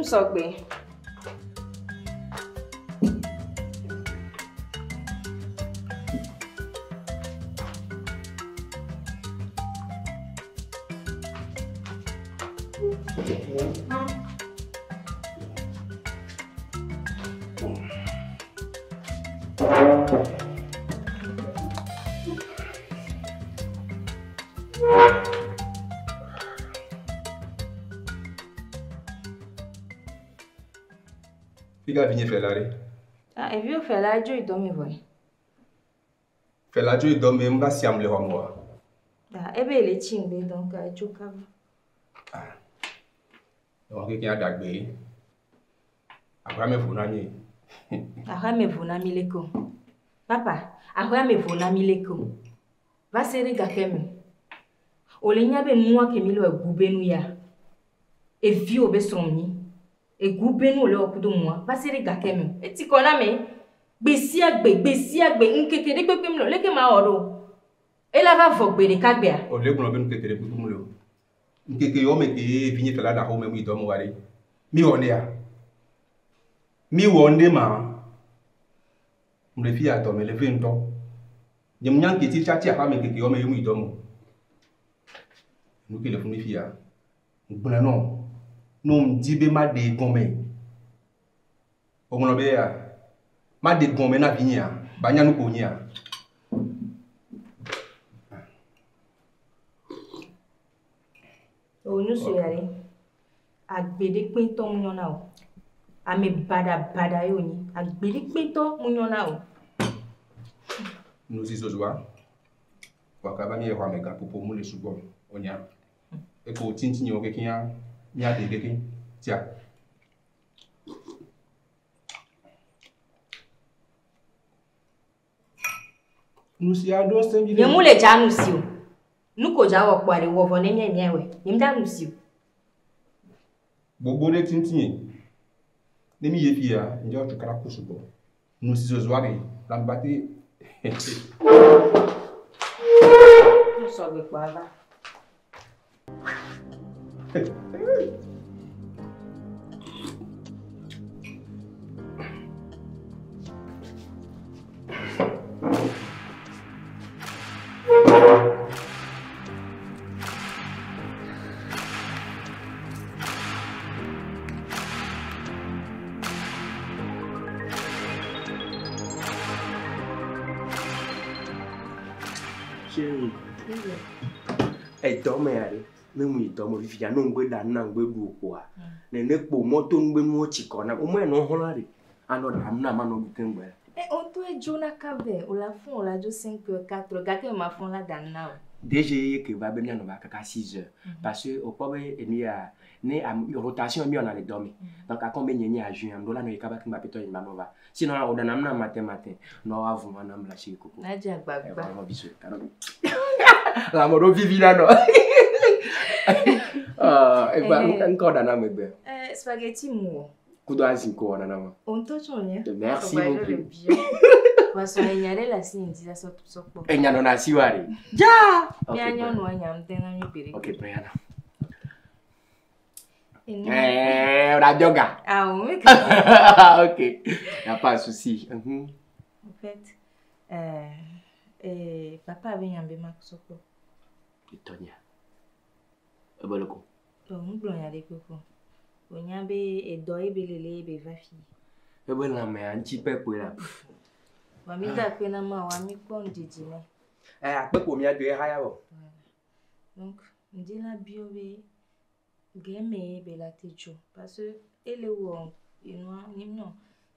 Nsogbe. Figa vini felari. Ah, e viu fela jo idomi boy. Fela jo idomi mga siam le homo. Ah, ebe le chingbe donc a jo kaba. Ah. Donc ki a dagbe. Akwa me funani. Ahwa me vuna mileko. Papa, ahwa me vuna mileko. Va seri gakeme. Olenya be nwa kemilo egubenu ya. E vi obe somni. Egubenu le okudu mwa. Va seri gakeme. Eti kona me. Besi agbe nkekere pepe mlo leke ma oro. Ela va fogbe de kagbea. O le kuno be nkekere pepe mlo. Nkeke yo me ke vini fela da ho me mu idomo wari. Mi one ya. Mi wonde ma. Mle fi ato me le fi nto. Je mnyan ke ti chachi afa me keke yo me mu idomo. Nou ke le fun mi fi ya. Mbuna no. No mdibe ma de gome. O mono be ya. Ma de gome na vini ya. Banya nou konye ya. O nu so yare. Agbede pinto munyona o. Ame bada yo ni. Agbede pinto munyona o. Nou si sozwa. Wakaba mi e kwa meka popo mu le subo. Onya. Eko tinti nyo ke kinya. Nya de ke tia. Nou si ado sengi. Ye mu le janu si o. Nu ko jawo kware wo vo ne nyewe. Yim janu si o. Gbogbo le tinti. Ne mi ye fi ya, nje o tukara kusubo. Nou si sozwa re. Lambate. Nu so gbe pa va. Edome yare me mu idomo vivia no ngbe da na ngbe du opo a ne nekpo moto ngbe mu ochiko na omo e no holari ano da na ma no bukengbe On to e jona kabe o la fon la jo 5 4 gake ma fon la dan na o. DG que va venir no va kaka 6 heures parce que au pobe eni a ne a rotation mi on a les dormi donc a combien ni a juin do la no ikaba ki ma peto ni ma no va sinon o da na matin no wa vu na mla shi koko Na ja gbagba ma biso karo la mo vivi là no e ba encore da na megbe spaghetti mo kudo azin ko na na on to chonya merci beaucoup Poisson enyare la si ndiza sokpo. Enyano na siwari. Ja! Mi anyo no anyam tena mi pere. Okay, Brianna. On a yoga. Ah, oui. OK. Y a pas de souci. En fait, papa avait yambe ma sokpo. Itonia. Eboloko. On blonya de koko. Onyambe edoye belele be vafi. Ebola me anchi pepo la. Mami da pena ma wa mi pon didi ne. Apepo mi ado e haya wo. Donc, ndi la bio be geme be la techo parce que ele wo ino nimno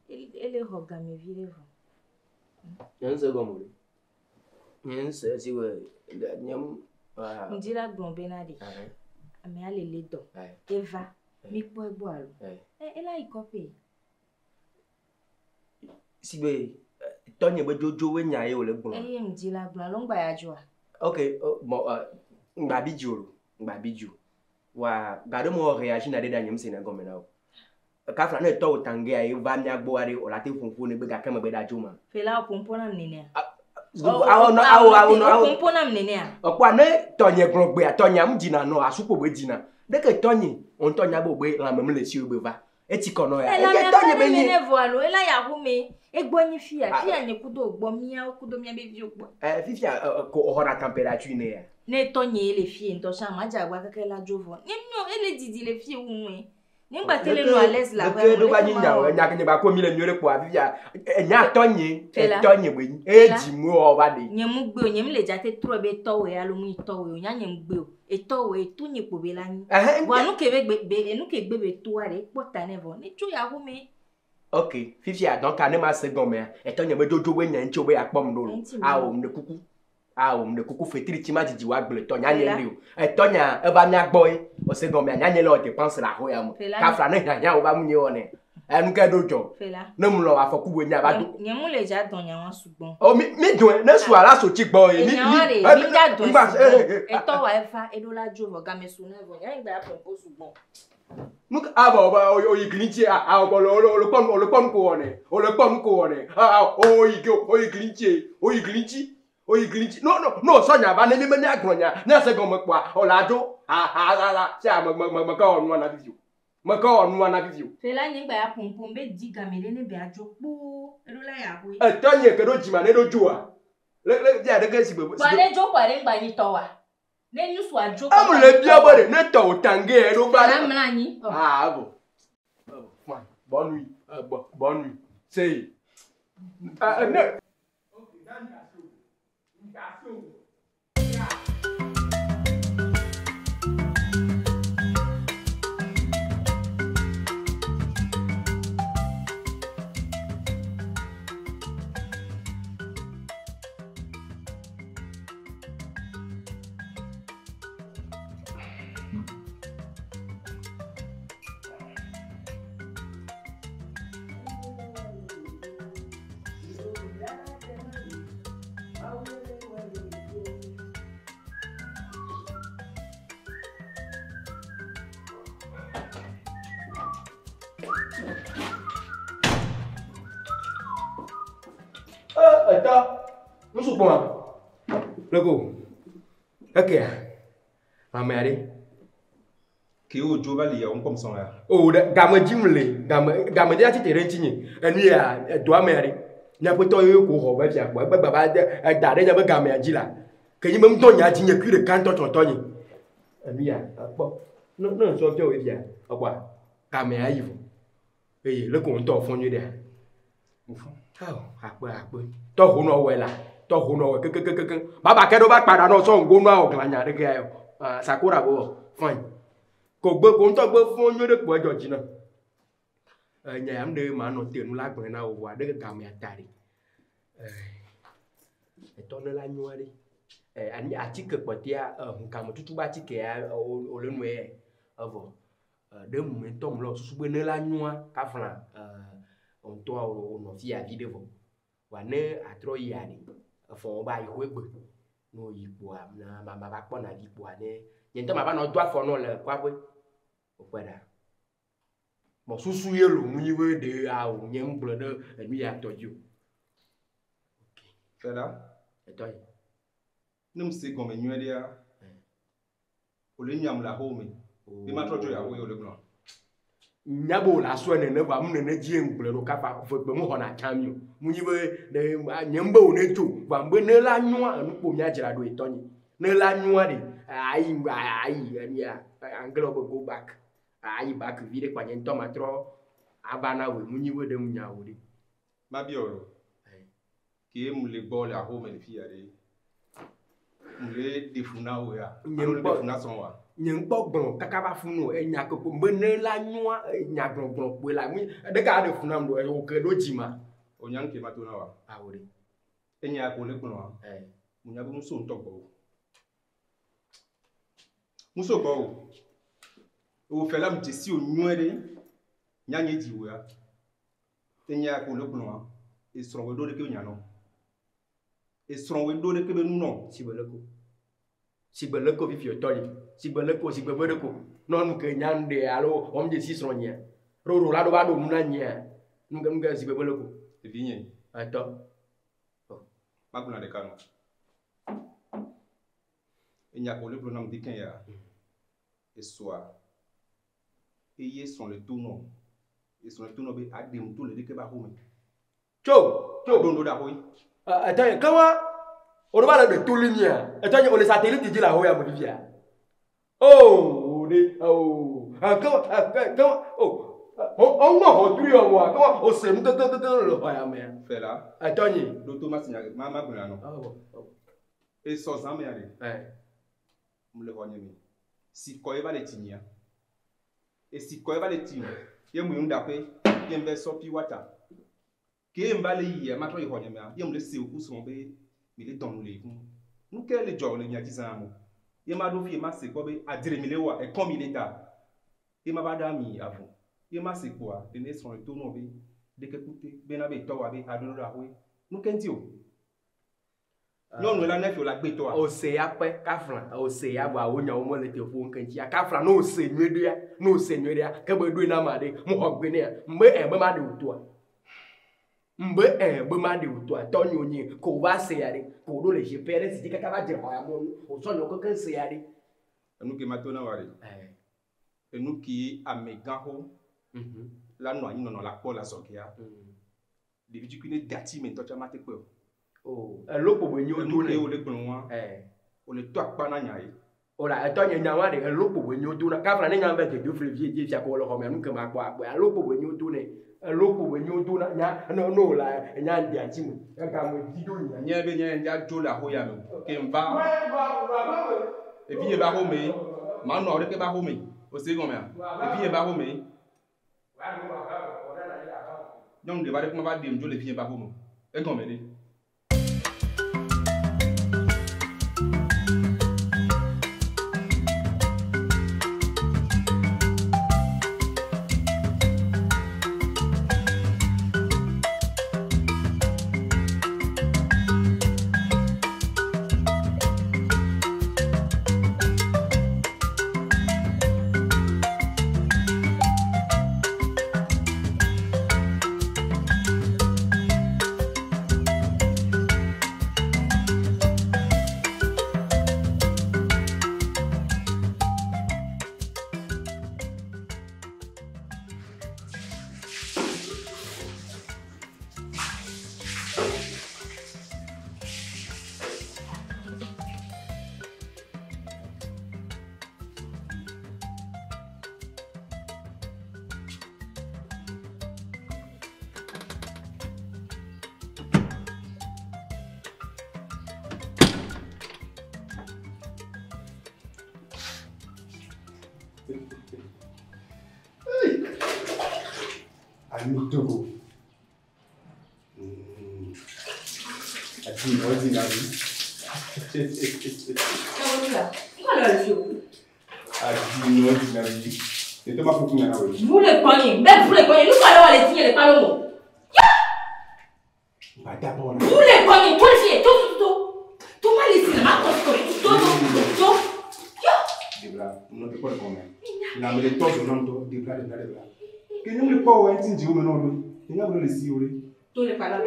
ele hoga me vile vo. Yense gomo. Yense siwe nyam Ndi la gbon na de. Ame ale le do. Eva mi po egbo alo. Ela ikope. Sibe Tony be jojo we nya ye o le gbon. Ndi la gbon lo ngba ya jo. Okay, ngba biju. Wa gade mo réagir na de danyem se na gome na o. Ka fra na to utange ai va mi agbo ari o la te funfun ne be ga kama be da juma. Fela opompo na mnene a. Opompo na mnene a. Okwa ne Tony gbogbe a Tony am jina no asupo be jina. De ke Tony on Tony abo be la mem le si o be va. etikono ya ela e tonye me benyi ne voalo ela ya hume egbonyi fia nye kudo kudo mia be vi ogbo fifia ko hora temperature ne ya ne tonye le fie ndo sha ma jagwa keke la jovo nyemno ele didi le fie unwe nimba tele no ales la we do ba nyinya nya kenye ba ko mi le miore po fifia nya tonye benyi eji mu o ba de nyemugbe nyem le jate tro be towe alumu towe nya nyemgbe etowe tunye po be la ni wa nu ke be nu ke gbe be to are pota nevo ni chu ya hume. Ok, fifia donc ane ma segome etonye be dojo we nya ncho be akpom no awo mne kuku fetiri chima jiji wa gble to nya nye liu etonya e ba mia gbo o segome nya nye le o dépense la ho ya mo ka fra ne nya o ba mu nye one enu ke dojo ne mu lo afoku we nya ba do nye mu le ja don nya wan sugbon o mi dun ne su ala so chi gbo mi ja don eto wa efa edola jovo ga me su nevo nya igba apo sugbon Look, o iglinchi a o pon ko one o iglinchi no sonya ba ne me nya gronya na se go mekwa o la jo se a maka onu na video fela nyi gba ya pompom be diga me ne be ajo po edola ya ho e tonye ke do jima ne do jo a le ja de ke si gbe ba ne jo kwa le gba ni to wa ne nyu so ajo ko amule bia bode ne to tange e do ba na mla nyi bo fine bonne nuit say no okay dan gaso Logo. Okay. Mama ari. Ki o jo ba li ya on comme ça ya. Oh, gama jimle, gama dia ti tere tinyi. Enu ya do amari. Nya poto yo ko ho ba fia gbo. Baba da re nya ba gama ajila. Kenyi mem to nya tinye kire kan to tonyi. Enu ya po. No so je o bia. Ogba. Gama ayivo. Le ko nto fun yu de. Akpe. To hu no wela. To hu no ke baba ke do ba pada no so ngonu a oglanya de ke ayo sakura bo fine ko gbe ko nto gbe fun yo de po joji na nya am de ma no tenu la gbon na o wa de ga mi atari to ne la nyu ari ani atike potia nka mo tutu ba tike ya o le nu e ovo de mu to mo lo susu gbe ne la nyu ka fran on to o no fi a video wa ne atro yi ani fo ba ihu egbe no yipo na mama ba po na yipo ane yen to ma ba no do afo no le kwa gbe o peda mo susu ye lo mu yiwe de a o yen mblo de enu ya toju okay Fela etoy num se comme nyu dia o le nyam la ho me bi ma trojo ya ho yo le gno nyabo la so ne ba mu ne ji engblo ro ka fa fo gbe mu ho na chamio mu yiwe de nyembo ne tu ba mbe ne la nwa anu po mi ajira do itonyi ne la nwa de ayi ani ya anglo go back ayi back vide kwa nyento matro abana we mu yiwe de mu nyawo de ma bi oro ki mu le bol a ho me le fi are mu le defuna o ya le defuna son wa nyen gbon kakaba funu enya ko mbe ne la nwa nya gbon pe la mi de ka de funa ndo o ke do jima o nyan ke ma to na wa awore enya ko le kun wa mu nya bu muso nto gbo muso gbo o Fela mi ti si o nwere nya nye ji wo ya enya ko le kun wa e soro we do de ke nya no e soro we do de ke be nu no Sigbeleko vivi otoli sigbeleko non ke nyande alo om je si sronya ro la do ba do muna nya nga sigbeleko e vinye ato maguna de kanu enya ko le pro nam diken ya e soa e ye son le tout non Et son tout nobe a des moutons le que ba home. Cho, Dondo da hoy. Attends, comment on va de tout linia. Attends, on les satellites dit la Hoya Bolivia. Oh, comment on va retrouver moi. Comment on se met dans le Hoya mais. Fait là. Attends, l'automat signaler mama bonano. Et sans ame aller. Me le voyez mi. Si koye va le tinia. Et si koye va le tinia. Ye mu yunda pe, ye mbe sopi wata. Ke mbale yi ma to yi honya ma ye mle se oku so be mi le don le ku nu ke le jo le nya tisan mo ye ma do fi ma se ko be adire mi le wa e kon mi le ta ye ma ba da mi avon ye ma se ko a le ne son to no be de ke kute be na be to wa be adoro ra we nu ke nti o nyonu la na fi la gbe to a o se ya pe kafran o se ya ba wonya o mo le te fo nkan ti ya kafran no se nwedu ya no se nwedu ya ke be du na ma de mo ogbe ne mbe e be ma de otu a mbe be ma de otu a to nyonyi ko ba se ya de ko do le je pere si ka ba je ho ya mo o so no ko kan se ya de nu ke ma to na wari nu ki amegan ho la no anyi no la po la so ke ya de bi ku ne dati me to cha ma te pe oh lopo bo nyi o do ne o le gbon wa o le to apa na nya yi ora to nya nya wa de lopo bo nyi o do na kafran ne nya be de do frevie je fia ko lo ho me nu ke ma gbo agbo lopo bo nyi o do ne lopo bo nyi o do na nya no la nya ndi anti mu ka mo di do nya nya be nya nja jo la ho ya me ke mba e bi e ba ho me ma no re ke ba ho me o se go me e bi e ba ho me nyong de ba de kuma ba dem jo le bi e ba ho mo e go me de Togo. Ati ordinary. Ati ordinary. Et toi ma faut qu'on a ouais. Vous les cognez, même vous les cognez, nous allons aller signer les parlements. Bah d'abord. Vous les cognez, toi les filles, tout mal ici, ma tout. Debla, non te pas comment. La me le tosse non to, debla. Que nous le pas ouais, tin jiu non. Il y a le si olé. Tous les parlements.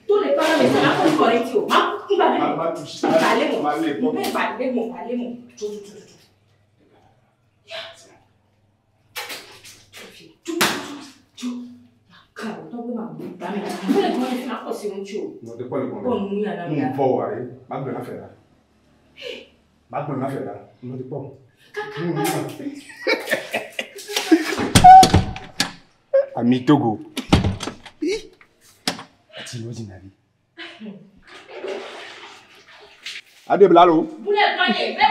Tous les parlements, c'est la bonne correction. Ma touche. Parlez mon. Non, de quoi le comment? Non, faut aller. Magna faire. Non, de pas. Ami Togo. Ati ordinary. Ade blalo. Vous les cognez, là.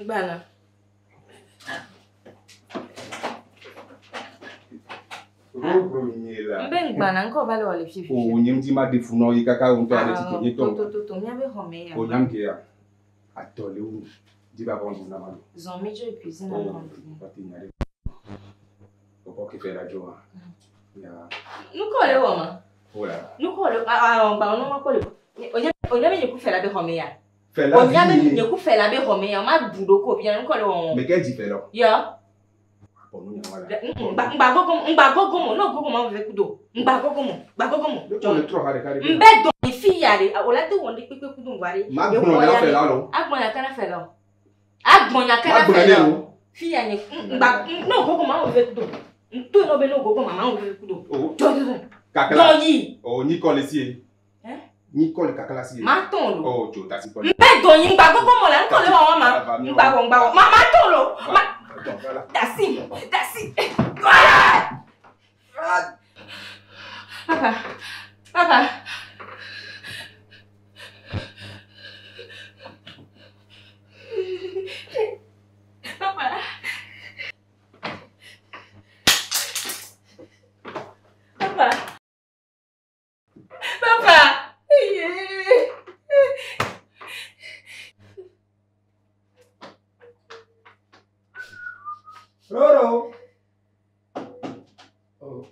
Bana. Ben bana encore va le fifi. Oh, nyimti ma defuno ikaka unto ale tikenye to. To miabe home ya. O nyamke ya. Atole u diba bondu na mano. Zombie je cuisine na mano. Pati nyare. Opo ke fera joa. Ya. Nuko le woma. Voilà. Nous quoi le bah on quoi le. On y a mis fait la be homia. Fait là. On y a mis fait la be homia, ma budo ko bien quoi le. Mais qu'est-ce qu'il fait là? Ya. Bon nous voilà. Mba gogo no gogo ma ve kudo. Mba gogo mo. Le trop haré carré. Mbe do fi yare, o la te wonde pepe kudu ngwari. Ma gbon ya fait là lo. Agbon ya kana fe lo. Agbon ya kana fe lo. Fi ya ni mba no gogo ma ve kudo. Nto no be no gogo ma ve kudo. Oh. Kakala. Don yi. Oh ni kole si. Hein? Ni kole kakala si. Ma ton lo. Oh jo ta si kole. Mbe do yi mba gogo mo la nkole wa ma. Mba ma ton lo. Ma Dasi. Papa. Papa. Roro. Oh.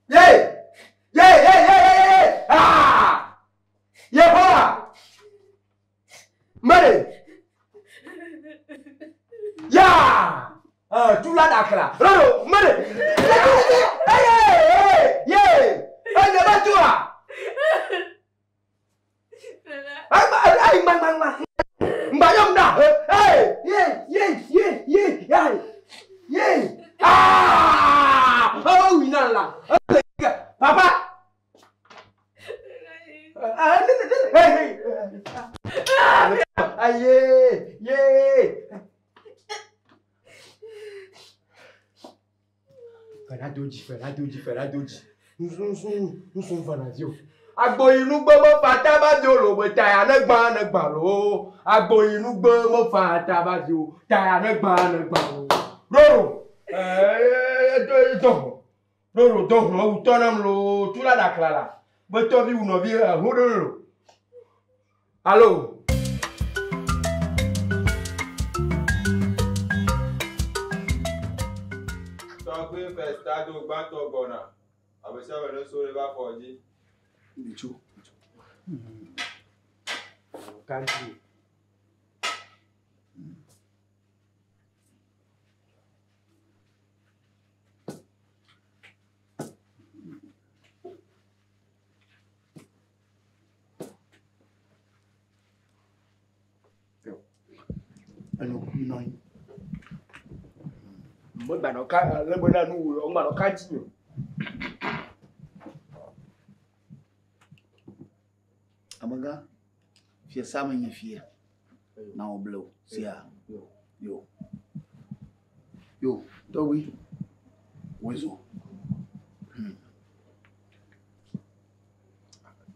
Yay! Ah! Yehowa! Mare! Ya! Tu l'as d'accord. Roro, mare! Hey! Ne va toi! Ay, man. Mbayom da! Hey! Yeah! Ah! Oh, inala! Papa! Hey! Yeah! Feradoji. Nous sommes fanazio. Agbo inú gbọ́ mọ́ fata bá di olùgbé tàyà nẹ́gbà ló. Agbo inú gbọ́ mọ́ fata bá di o tàyà nẹ́gbà ló. Roro dọ̀hùn ọ̀hún tọ́nà lo túlá dàkàlà. Bẹ́tọ̀ bí wùnà bí ẹ̀hún lò. Allo. Tọ́gbé fẹ̀sítádò gbáǹtọ̀ gbọ̀nà. Àbẹ̀sẹ̀wẹ̀ ló sórí bá fọ̀ jí. Bicho. Kanti. Ano minoi. Mbon ba no ka le bona nu o ma no kanti yo. Amanga fia sama nya fia na oblo sia yo dowi wezo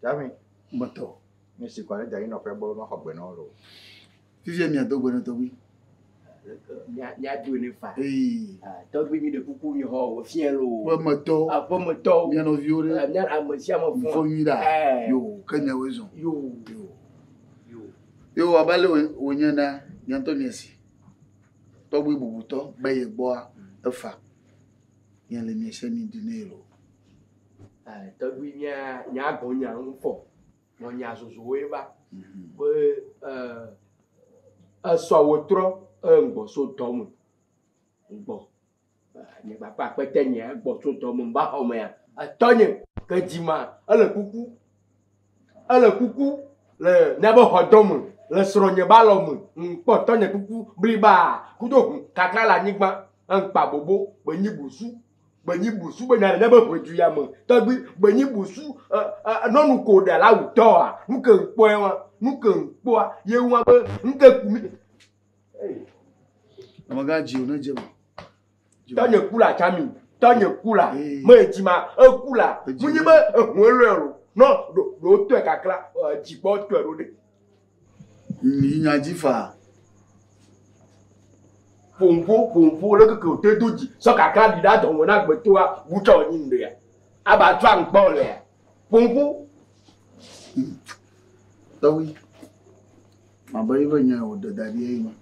Jami moto mi si kwa ja ino pe bo no hogbe no ro fia mi adogbo no towi Nya du ni fa. to bi mi de kuku mi ho wo fien lo. wa moto Po moto. mi no viore Nya amosia mo fo nyida yo kanya wezo yo abale wonyana nyanto miesi to gbe bubuto beye gbo efa yan le mi se mi dinero To bi nya agbon nya nfo. Mo nya soso we ba. Ko so wotro ngbo so tomu. Ngbo. Ni papa pete nya ngbo so tomu ba o me ya. Atonye ke jima ala kuku le nabo hodomu le sronye balomu npo tonye kuku briba kudo kakala nyigba npa bobo benyibusu benya nabo poju ya mo togbi benyibusu nonu ko da la uto a nuke npo a ye wa be nke kumi amaga ji ona je tonye kula chami tonye kula mejima ekula munyibe ehunrero no do to e kakla jibo to ero de ni nya jifa pompo le ke te doji so kakla di da don na gbe to a wucho yin de ya aba twa npo le pompo dawi mabai banya o da dadi yin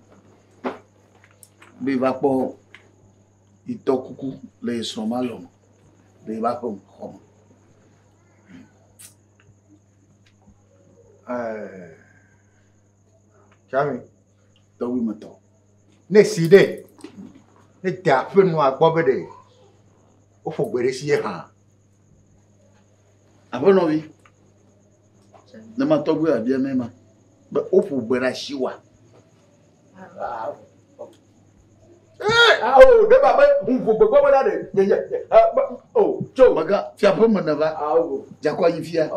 be ba po itokuku le so malo be ba po Chami, to wi mato ne si de. Ne ta fe no agbo be de. O fo gbere si ha. abono vi na ma to gbe abia me ma be ofu gbera shiwa Oh, de baba fo gbogbo be da de. Ye. Oh, cho. maga fi apo mo na ba jakwa yi fia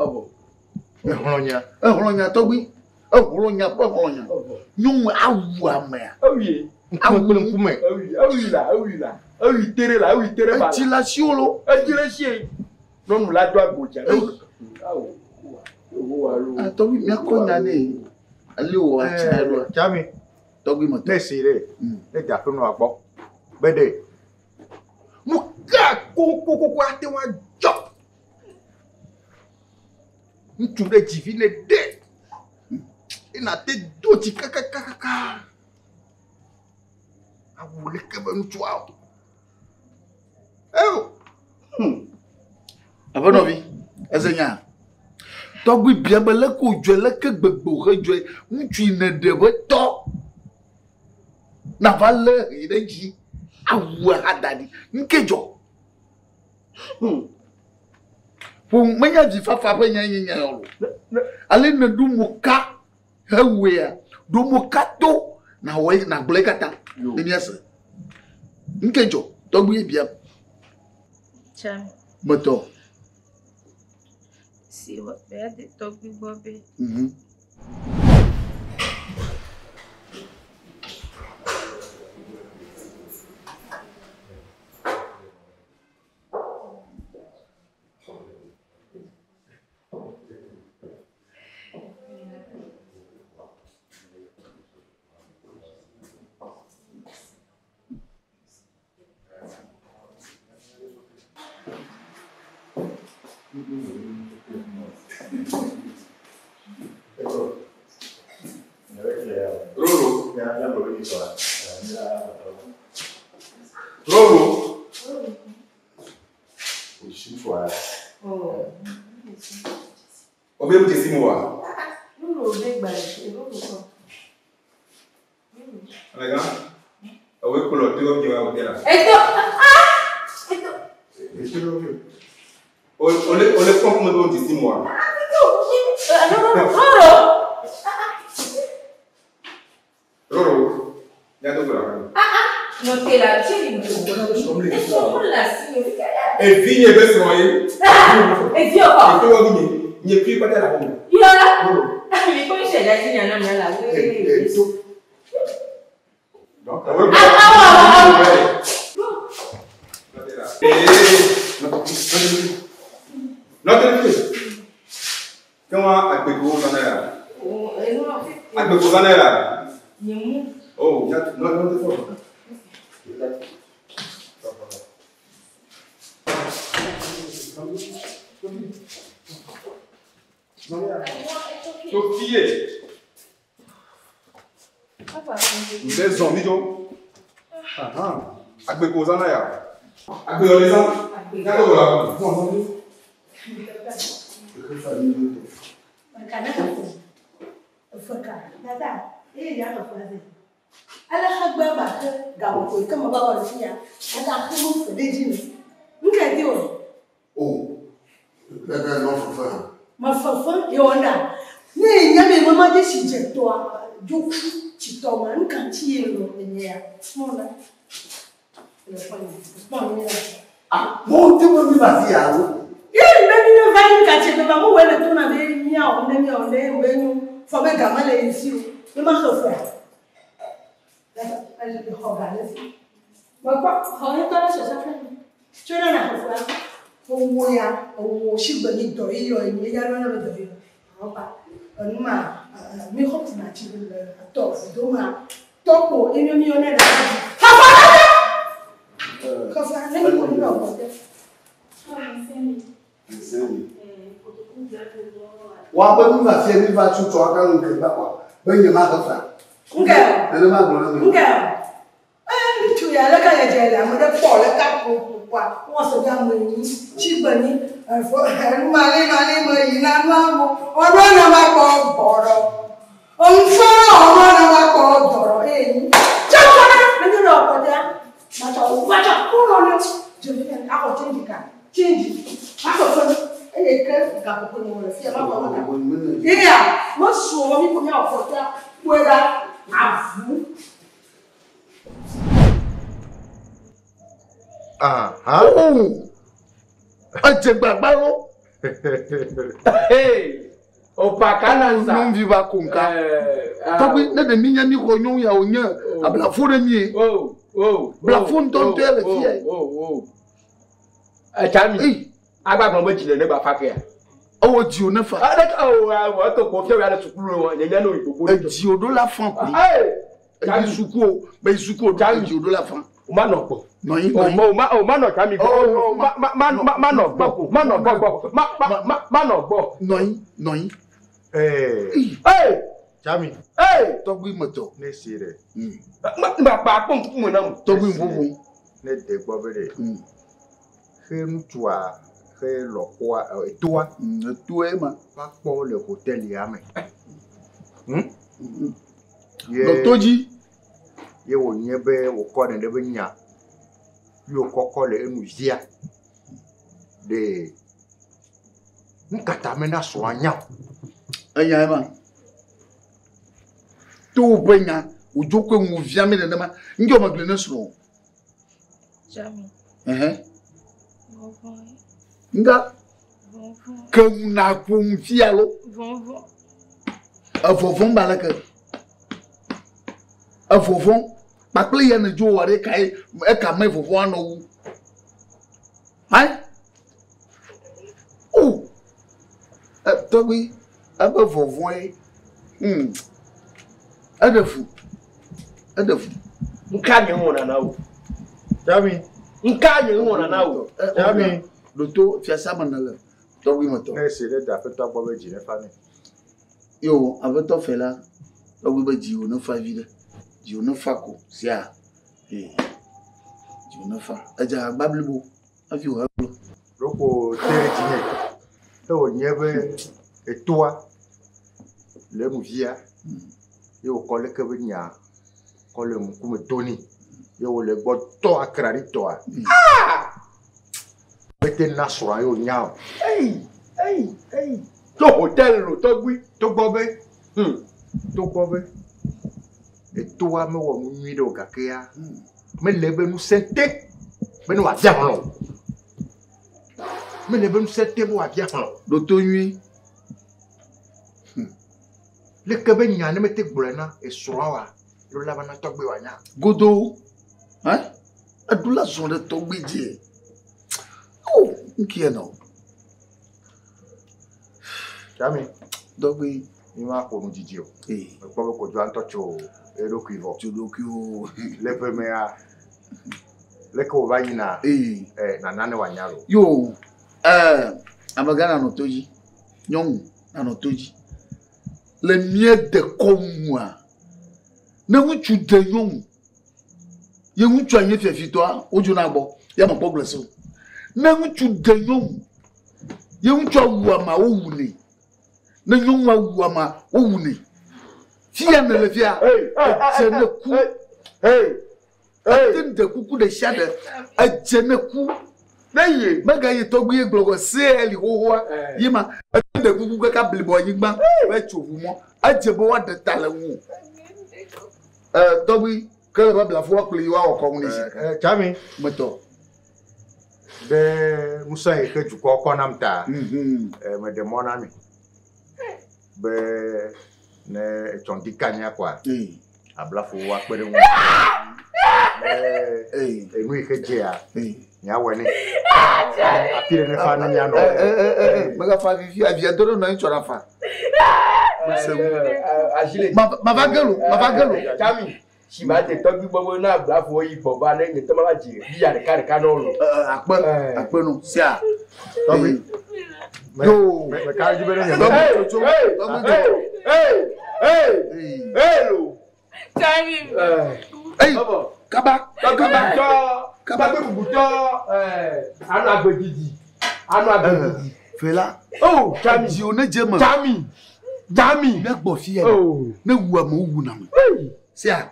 ehoronya to gbe ehoronya po ehoronya nyum awu amaya Oye. Nkume. Oyi tere ba. ti la siolo Ejire si. No nu la do agboja. to wi mi akonya ne ale wo acha do Chami, to gbe mato ne si de. Ne ta fe no agbo. Be de. Mo ka ko ate wa jo. Ntu de jivi ne de. Ina te do ti kaka. Awule ke be ntu awo. abono vi ezenya to gbe bia be le ko jo le ke gbegbo he jo ntu ne de be to na vale ideji awu adadi nkejo po menya ji fafa pe nya yoro ale na du muka hewe ya du muka to na we na blekata ni ese nkejo to gbe bia Chami, moto si what bad they talk big Bobby. Roro. Obe mu tesi mo wa. Roro be gba e roro so. Alega. Owe kulo ti o jiwa o tera. Ole pon mo do tesi mo wa. Roro. Ya to gura. No te la tieni mo. La significa. E vigne be so yi. E vi o ko. E to wo vigne. Nye pri pa la ko. Yo. Mi ko se da ti na na la. Donc, notre fils. Comment agbego zanera? Agbego zanera. Oh, non, te fort. Sophie. Des zombies, agbego zanera. Agbego les gens. D'accord, là. Non. ala hagba ba ga ko kama ba wa fiya ada kuma fede jini nka di o daga no fafa ma fafa yona ni nya me mama je si je to a ju ci to ma nka ci yelo ne ya mona le fani ni mo te mo mi ba fi awo be ni no va nka ci be ba mo wele to na be nya o ne we nu fo be ga ma le isi o ma khafa elle est organisée. Mais quoi, on est dans la société. Tu n'as pas fait. On voit, on chie ben il doit y avoir une meilleure manière de vivre. On va, on m'a, mais quand tu m'as dit le top, demain, top, il y a millionnaire. Kafa, n'est-ce wa ba mi va fi mi va tu to aka nke ba kwa ba nye ma kafa Nga. ele ma gbo na Nga. Tu ya la ka ya je la mo de po le ka ko. Quoi, on se dit à moi, Chibani, Malé, Moïna, Mambo, on n'a pas encore Boro. On fait, on n'a pas encore Boro. Eh, Chakana, le gars, on va dire, je vais apporter du cas. Change. Apporter. Et que, quand on le fait, et moi, je suis venu pour me apporter, pour à vous. Ah, ah. Oh! Balo. Hey! Opa kananza. Non viva konka. Tobi na de minya ni ko nyon ya onya. Abla fo de mi. Oh. Bla fo nton te le fie. Oh. Chami. Agba gbon bo jile ne ba fa ke ya. Owo ji o na fa. Wa to ko fe wa la sukuru won ye no igbogbo. Ji o do la fan ko. Chami suku, be suku Chami ji o do la fan. O ma no po. No yin. Ma no Chami go. Ma no gbo. No yin. Chami. Togbi moto. Ne sire. Ma pa pon ku mo na mo. Togbi mbubu. Ne de gbo bere. Fe ntua, fe lokwa toi. Toi ma. Pas pour le hôtel yame. Doctorji. Ye wo nyebe wo ko de be nya. Yo kokko le enu zia. De nkata mena so anya. Anya ma. To benya ujokwe mu viame de ma. Ngi o ma glene so. Jamais. Nga. Comme na kum fialo. Vovon. Avovon balaka. Avovon. Ma ple ya na jo ware kai e ka me vovon no wu. Hai? Oh. Tobi aba vovon e. Adafu. Nka nye wona na wo. Chami. Nka nye wona na wo. Chami. Loto fiasa manala. Tobi moto. Ne sire da fe to gbo be jine fa ni. Yo, abeto fela. Tobi be ji o no fa vida. Ji o no fa ko sia. Ji o no fa. Aja bablibo. Afi o hablo. Roko tere jine. To nyebe e toi. Le mu via. Yo ko le ke be nya. Ko le mu ku me toni. Yo le gbo to akrari to a. Bete na so ayo nya. To hotel lo to gbi. To gbobe. To gbobe. E toi me wo nwi do kakea. Me lebe nu sente. Me no avia hono. Me lebe nu sente bo avia hono. Loto nwi. Le kebe nya ne mete gbrena e soawa. Lo laba na togbe wa nya. Godo. Hein? Adula son de togbe die. Oh, nki no. Chami. Dogbe. Ni ma ko mu jijio. Me ko ko jo antocho e ro kivo. Jodokio. Le pemea. Le ko va yina. Na nane wa nyalo. Yo. Amagana no toji. Nyong na no toji. Le mie de komwa. Na wuchu de nyong. Ye wuchu anye fefi to a ojo na gbo. Ya mo problem so. Na wuchu de nyong. Ye wuchu awu ma owule. Na nyong awu ma owule. Fia na le fia. Ajene ku. Atin de kuku de shade. Ajene ku. Na ye maga ye togbu ye glogo se eli hoho yima atin de kuku ka blibo yigba we chovu mo ajebo wa de talawu. Togbu kele ba bla fo akuli wa o community. Chami. Moto. Be musa e ke juko ko namta. Me de monami. Be ne chondikanya kwa. Abla fo wa pere mo. Enu ike jea. Nya wani. Apire ne fa nya no. Maga fa fi avia doro no nchora fa. Agile. Ma va gelo. Chami. Si ba te to gbogbo na abla fo yi bo ba ne to ma ji bi ya de ka no lo. Akpe no sia. Tobi. Yo. Me ka ji bere nya. Hey. Chami. Hey. Kaba. Hey. Kababé Bouton, Anu Abedidi. Anu Abedidi. Fela. Oh, Jami. Jione Jema. Jami. Jami. Ne gbo fi e. Oh. Ne wu am wu na me. Sia.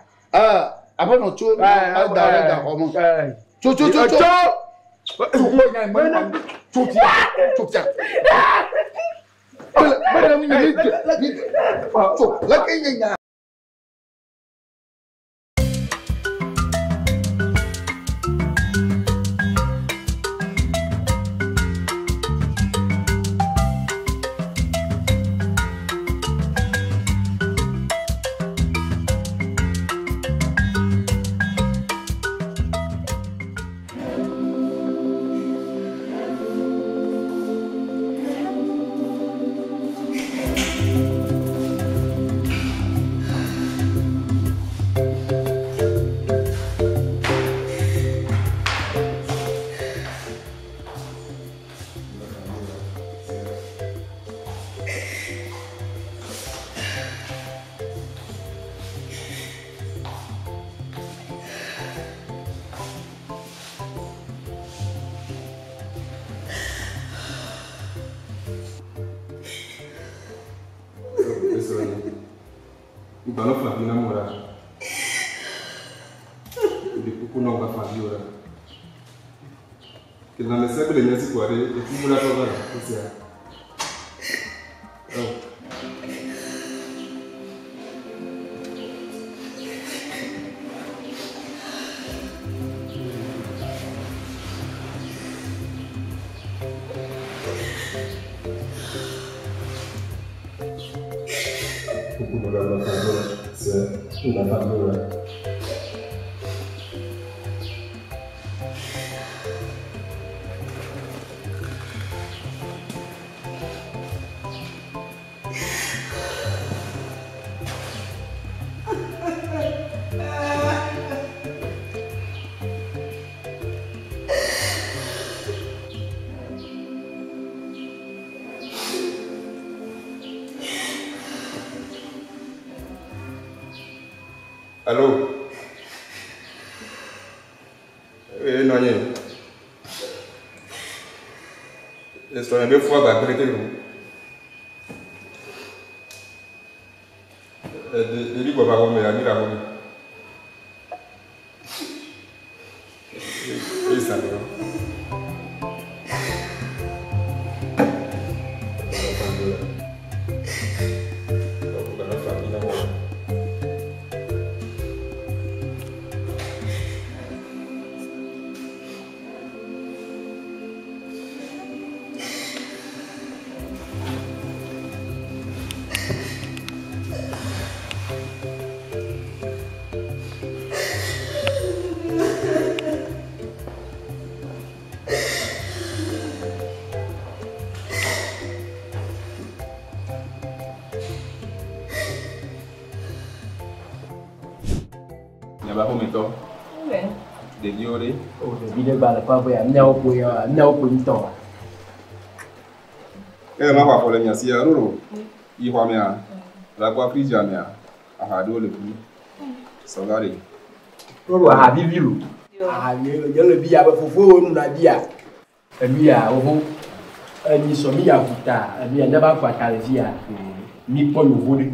Abono cho da homo. Cho. Bala família morar. Depois quando não vai família orar. Que na mesa bele nesse quadro e tu mura para lá, você é. Allô? Non, non. Est-ce que vous avez prêté le de lui, papa, mais à la rue. Et ça, Nyaba ko meto. Ouais. De diore. Oh, de bile bala pa boya, nyawo ko nto. Ma kwa fole nya si aroro. Yi kwa mea. La kwa frija mea. Aha do le pu. Salari. Roro aha bibiru. Aha yo le biya ba fofo nu na biya. Emiya obo. Eni so mi ya futa, emiya nyaba kwa talvia. Mi po lovode.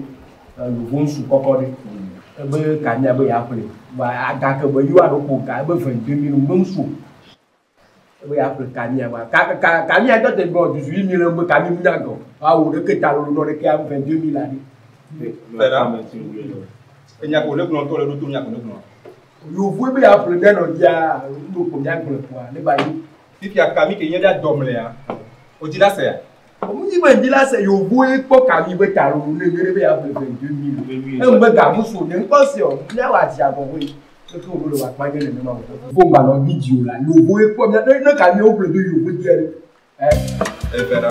Lovon su kokode. Ebe kanya be ya pele. Ba aga ke be yu adoko ka be 22000 mbonsu. Ebe ya pele kanya ba. Kanya to te go 18000 mbe kami munyago. Awu de ke talo no de ke am 22000 ani. Pera. Enya ko le gnon to le do nya ko le gnon. Yo vo be ya pele den o dia ndo ko nya ko le kwa le ba yi. If ya kami ke nyeda domle ya. O dila se ya. Omunyi be ndila se yo vo e po kami be talo no le be ya pele 22000. E mbe ga muso ne nko se o le wa ti ago we. E ko bo lo wa pa gele me ma wo. Fo ba no video la yo vo e po mi na kami o pele do yo vo die. Pera.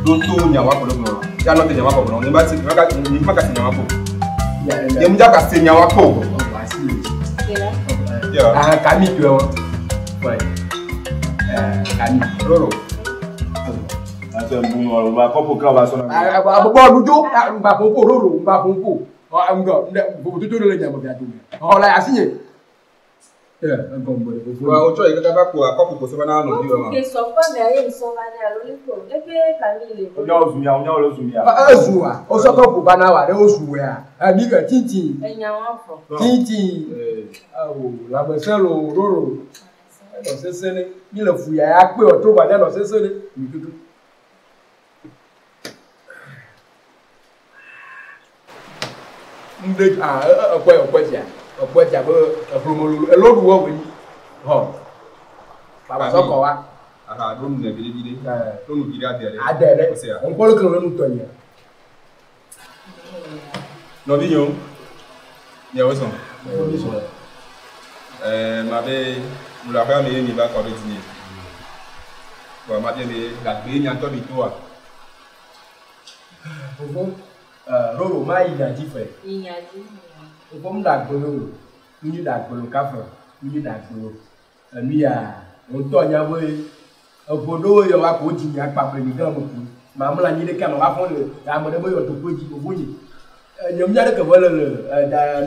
Don't nya wa ko le gnon. Ya no te nya wa ko no. Ni ba si ni ma ka si nya wa ko. Ya mu ja ka si nya wa ko. Ya. Kami tu o. Foi. Kami. Roro. Ate mbungo ba kopo ka ba so na. Bo lujo, mba pompo roro, mba pompo. O amgo, bo tutu le nya mo bia tu. O la asinye. Un combo de fou. Wa ocho e kaka ko akọ ko so ba na no bi wa ma. Ke so pa me aye so ba ne alo le ko. E pe Camille. Onya o lo zumia. Azua. O so ko ba na wa de o su we a. Ami ka tintin. Enya wa fo. Tintin. La beselo roro. No sesene. Ni le fu ya pe o to ba de no sesene. Mi tutu. Mde ọ̀pọ̀ ẹ̀jà bọ́ ẹ̀fọ́mọlú ẹlọ́dún wọ́n wẹ̀ ní ọ̀ bàbá sọ́kọ̀ wa. Aha, lónìí nà bìrìbìrì. Lónìí bìrì adẹ̀rẹ̀. Adẹ̀rẹ̀ ọ̀nkọ́lù kan lónìí tọ̀ yẹn. Nọ̀bí yòó, yẹ̀wò sàn. Màá bẹ lùlàfẹ́ mi ní bá kọ̀ọ̀dọ̀ tì ní. Bọ̀ máa bẹ mi làgbé ní atọ́ mi tó wà. Fofo roro máa yí ìyànjí fẹ̀. Ìyànjí. Fofo ń dàgbòrò ní dàgbòrò káfọ̀ ní dàgbòrò. Ẹ̀mí à ń tọ̀ nyàwó yẹ. Ọ̀gbọ̀dọ̀ yẹ wa kò jì yàn pàpẹ́ nìkan mọ̀ kú. Màá múlá yín dẹ́kẹ́ mọ̀ wá fún mi. Àmọ̀dé bóyá ọ̀tọ̀ kó jì òfò yìí. Ẹ̀yẹ̀mú yàrá kẹfọ́ lẹ̀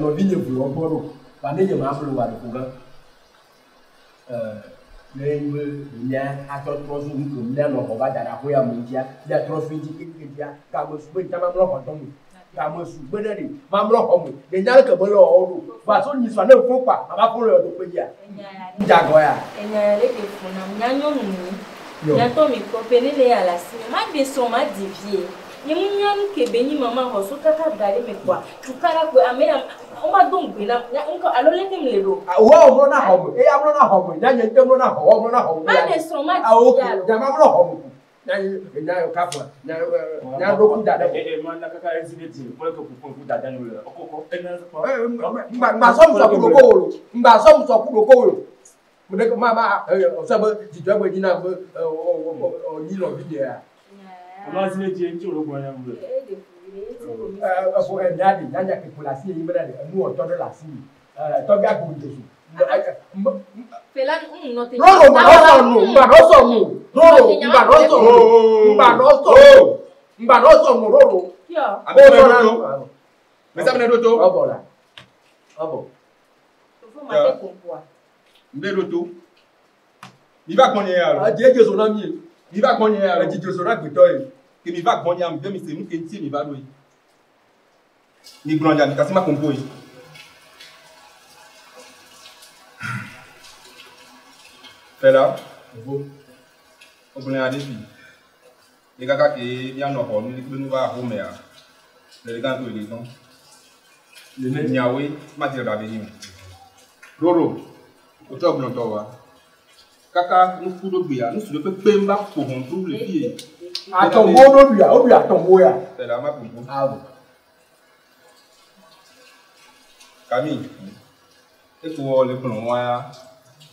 nọ̀bí yẹn fò ọgbọ́rọ̀. Wà ní yẹn máa fún wa lọ́kọ̀ gan. Lẹ́yìn ìyá atọ́tọ́sọ nǹkan ní ẹ̀nà ọ̀bá dàda kó yà mọ̀ ìdíyà ní atọ́sọ ìdí kékeré díà ká mọ̀ sùgbọ́n ìjà máa ń lọ́kọ̀ tọ́ mi ká mọ̀ sùgbọ́n náà ni máa ń lọ́kọ̀ mi lẹ́yìn alẹ́ kẹ̀mọ́ lọ ọ̀rọ̀ bá a sọ ní sọ náà fún pa àbá fún rẹ̀ ọ̀dọ̀ pé yà ń jà gọ́ yà. Ẹ̀yà rẹ̀ lè fún un náà nyányọ́ nù mí nyátọ́ mi kọ́ pé nílé yàrá sí mi má dé sọ má dì bíi yẹmu nyanu kebe ni mama hɔ so kaka gari mi kɔ tukara ko ame ɔma dɔn gbena nka alo lɛ tem le do. Wo ɔmɔ na hɔ mo eya ɔmɔ na hɔ mo nya nye ntɛmɔ na hɔ ɔmɔ na hɔ mo. Má de sɔn má di ya lo. Jama mo na hɔ mo nya nya kafa nya do ku dada. Ma na kaka residenti mo le ko ku dada ni le okoko mba sɔmu sɔ kudo ko wolo mba sɔmu sɔ kudo ko wolo mo ne ko ma ɔsɛ bɛ jijɔ bɛ dina bɛ ɔyi lɔ bi de ya. Ma residenti en ti o lo gbo yan mo. Ẹ̀fọ́ ẹ̀dáàdì yájà kìkù làásì yìí bẹ́ẹ̀ ni ẹ̀mú ọ̀tọ́dọ̀ làásì yìí tọ́gbà gbòòrò jésù. Fela nọ tẹ. Róró mbàdọ́sọ̀nù mbàdọ́sọ̀nù róró mbàdọ́sọ̀nù mbàdọ́sọ̀nù róró. Mẹ́sàmínà dòtó. Ọ̀bọ̀ la ọ̀bọ̀. Mbẹ́ dòtó. Ìbá gbọ́n yẹn yà rò. Àti ẹ̀jẹ̀ sọ̀nà mi yẹ. Ìbá gbọ́n yẹn yà rò. Ẹ̀jẹ̀ sọ̀nà gbẹ̀tọ̀ yẹ. Kèmí bá gbọ́n yà mí bẹ́ẹ̀ mi sè mú kéntì mi bá lóye. Ní gbọ́n yà mí kàsí má kò ń bóyè. Fẹ́lá. Obìnrin adé fi. Ní kàkà ké ní àná ọ̀họ́ ní pé ní bá àhó mẹ́ à. Lẹ́yìn ká tó ìlé tán. Ìyàwó má ti rà bẹ́ẹ̀ yìí. Róró. Òtún ọ̀gbìn ọ̀tọ̀ wa. Kàkà ní kúrò gbìyà ní sùdó pé ń bá kò hàn tó lè fi yè. Àtọ̀wó lóbi à ó bí àtọ̀wó yà. Fẹ́lá má kò ń bó. Kami, eko le kono wa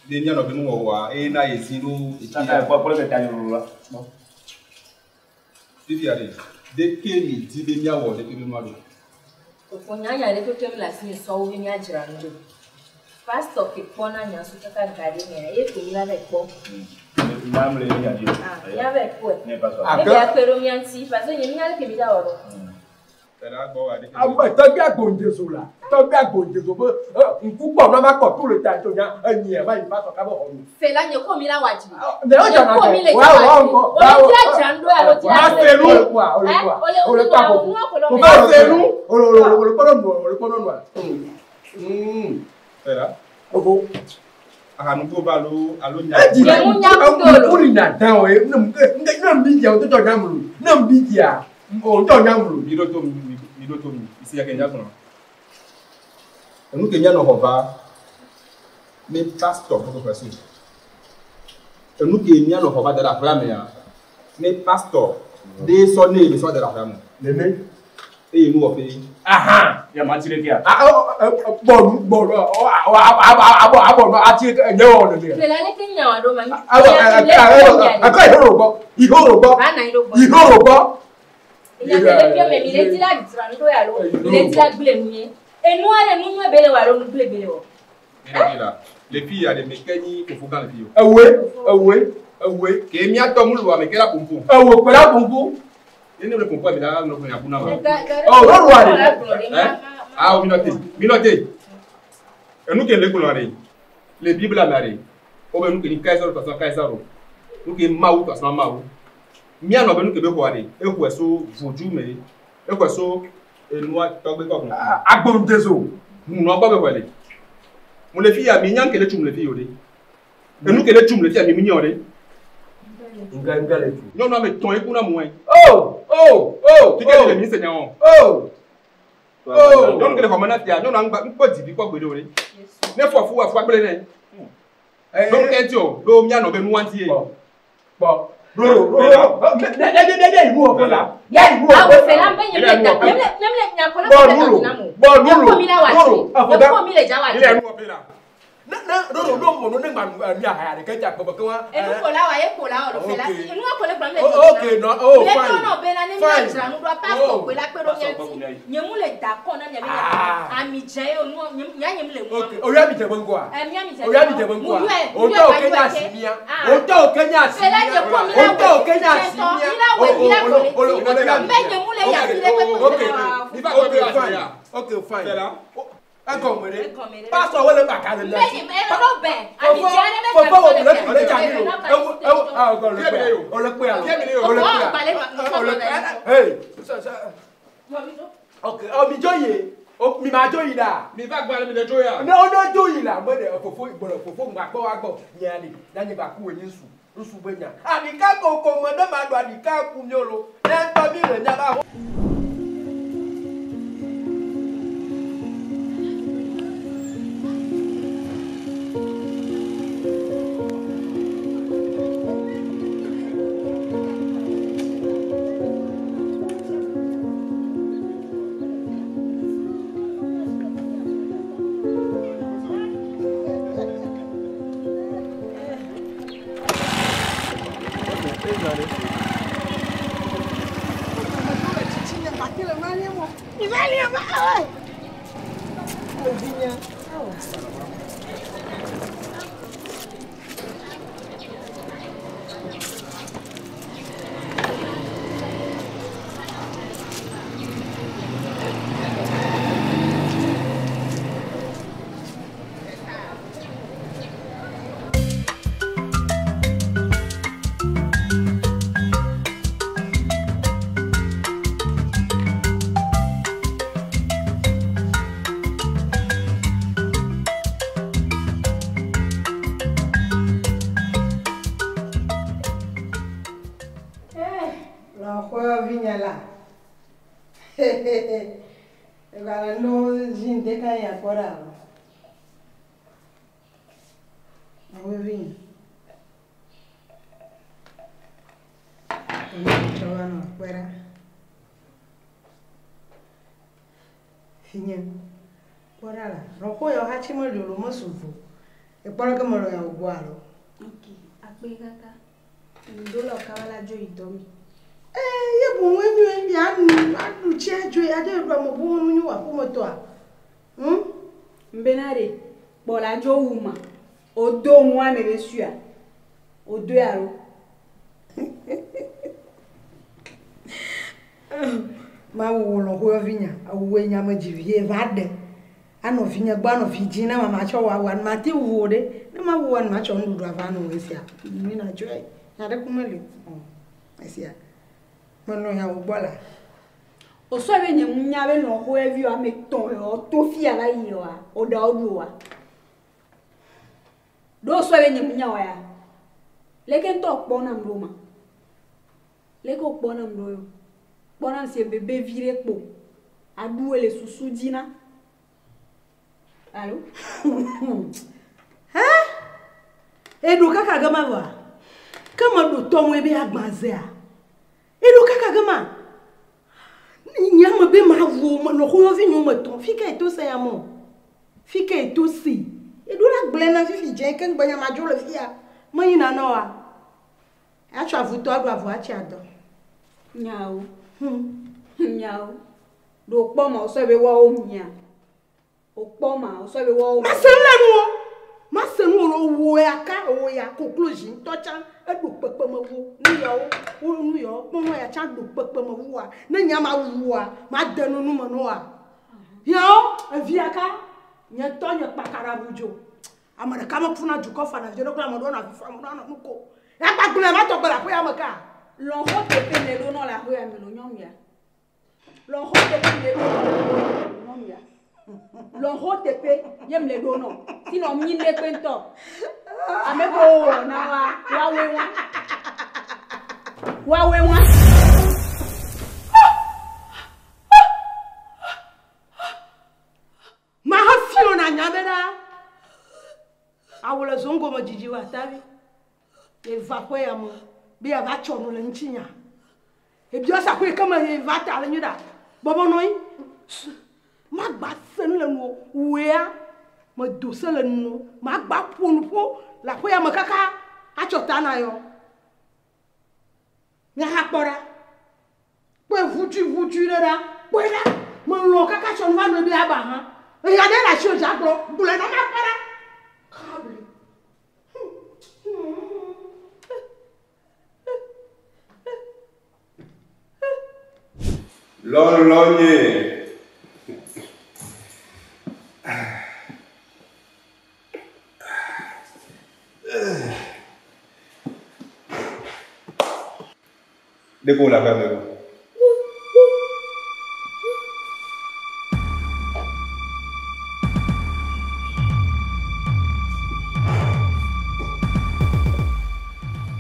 de nyano bi no wa e na yesiru Ita ko pole me tani ru la. Bibi ade de kemi ti be nya wo de kemi ma do. Ko nyanya le to tem la sin so wo ni ajira ndo. Pastor ke pona nya so kaka gari ni e ko mi la be ko. Nam le ni adi. Ya be ko. Ne pas so. E be apero mi anti, parce que mi ala ke mi da woro. Fẹ́lá gbọ́ wa de. Tọ́gbẹ́ àgbòǹjẹ̀sọ la tọ́gbẹ́ àgbòǹjẹ̀sọ bó nkúpọ̀ náà má kọ̀ tó lè ta ètò yẹn ẹ̀yìn ẹ̀ báyìí bá sọ kábọ̀ ọ̀run. Fela nye ko mi la waji. Ǹjẹ́ ó jàǹdà Ko mi le kẹ́ ja waji. wá O le ja jando ya lo ti má la. fẹ́nu olùkọ́ àkókò kò má fẹ́nu olùkọ́ nù à. Fẹ́lá. Ogo. Ahanugo ba lo alo nya. Ẹ jìnnà nkúrì nà dán o ẹ nà mbí jẹ o tó tọ̀ nyàmùlù nà mbí jẹ à o tọ̀ nyàmùlù. Mi do to mi isi ya kenya kono. Enu kenya no hoba. Me pastor ko person. Enu kenya no hoba de la frame ya. Me pastor de so ne me so de la frame. Leme. E mu wo fe. Aha, ya ma tire kia. Bọ̀ abọ̀ àti ẹ̀yẹ́ wọn lè. Fela le kenya wa do ma. Akọ ìhóró gbọ́. Ana iro gbọ́. Ìhóró gbọ́. Ya tele pio me mi le ti la ditra ndo ya lo. Mi le ti la gbele nu ye. Enu ale nu nu ebele wa lo nu gbele wo. Les filles, il y a des mécaniques qui font dans les filles. Oui. Qui est mis à ton moule, mais qui est la pompe. Quoi la pompe? Il ne le pompe pas, mais là, on a pris un coup. Oh, non, Ah, minoté. Et nous qui est le couleur. Le Bible a maré. O be nous que ni Kaiser to san Kaiser. Nous que Maou to san Maou. Mi ano be nous que be ko ade. E ko so voju me. E ko so enua to be ko. Agbon dezo. Nous no ba be ko le. Mo le fi ya mi nyan ke le chum le fi yo de. E nous que le chum le fi ya mi mi nyan de. Nga le tu. Non non mais ton e kuna mo. Oh. Tu que le mi se nyan. Oh. Donc le comment na tia. Non na ngba di bi ko gbe de. Ne fo fu agbele ne. Donc etio lo mi ano be nu anti e. Bon. Roro. Dede imu o fela. Ya imu o fela mbe nyemle nyakola ko na mo. Ko mi la wachi. Ko mi le ja wachi. Ile anu o fela. Na Roro do mo no ne ma mi aha ya ke ja ko wa. E ko la wa e ko la o fela. Inu ko le plan le. Okay, no. Oh, fine. Le no be na ni mi jira nu do pastor ko la pe ro nyanti. Nyemu le da ko na nyame ya. Ami je o nu nyanyem le mu. Okay. O ya mi je bongo a. Mi ami je. O ya mi je bongo a. O to o Kenya simia. O to o Kenya simia. Fela je ko mi la. O to o Kenya simia. Mbe nyemu le ya fi le pe ko. Okay. Okay, fine. Fela. Akomere. Pastor wole ba ka le. Me ro be. Ami je na me ka. Fo le ja ni o. Ah, ko le pe. O le pe ala. Hey. Okay. O mi joye. O mi ma joyi da. Mi va gba le mi de joya. No joyi la mo de fofo igboro fofo ngba po wa gbo. Nya ni. Na ni ba ku we ni su. Nsu benya. Ani ka ko mo de ma do ani ka ku mi olo. Na to mi re nya ba. Agora não gente cai agora. Vou vir. Jogando afuera. Finha. Bora lá. Roko yo hachi mo lolo mo suvu. E para que mo lo ya guaro. Okay. Akpe kaka. Ndolo kawala jo idomi. Ye bu we ya anu chejo ya de ro mo bu nu wa ku moto a. Mbenare. Bola jo wuma. Odo nwa me besua. Odo yaro. Ma wo lo ho vinya, awu nya ma jivie vade. Ano vinya gba no vijina mama cho wa wan mate wo de. Na ma wo wan ma cho ndu ava no we sia. Mi na joy. Na de kumele. Sia. Mano ya wo bola. O so be nye munya be no ho evi o ameton o to fi ala yi o a. O da odu wa. Do so be nye munya wa ya. Leke nto po na mroma. Leke o po na mroyo. Bona se bebe vire po. Adu ele susu dina. Allô? Hein? Edu kaka gama wa. Kama do tomo ebe agbanze a. Edu kaka gama. Nyama be ma wo no ho yovi nyoma ton. Fika eto se ya mo. Fika eto si. Edu la blena fifi je kan gbanya ma jolo fia. Mayi na no a. Acha vuto adu avu achi ado. Nyao. Nyao. Do po ma o so be wa o nya. O ma o so be wa o. Ma se lenu o. Ma se nu lo wo ya ka o ya conclusion to chan edu pepe ma wo. Nu yo, mo ya chan du pepe ma wo a. Na nya ma wo a, ma denu nu mo no a. Yo, eviaka. Nya to nya pakara bujo. amara kama funa juko fana je dokla mo do na fifa mo na nuko ya pa gbule ma to gbala po ya maka lo ho te pe ne do no la ho ya me lo nyom ya lo ho te pe ne do nyom ya lo ho te pe yem le do no ti no mi ne pe nto ame ko na wa we wa ma ha fiona nyabeda awole zongo mo jiji wa tabi e va ko ya mo bi ya ba chono le nchinya e bi o sa ko e kama e va ta le nyuda bobo noi ma gba sen le no wea ma do se le no ma gba punpo la ko ya mo kaka a chota na yo nya ha pora po vutu le da po da mo lo kaka chon va no bi aba ha e ya de la chose agro bule na ma para kabli Lonye. Depo la caméra.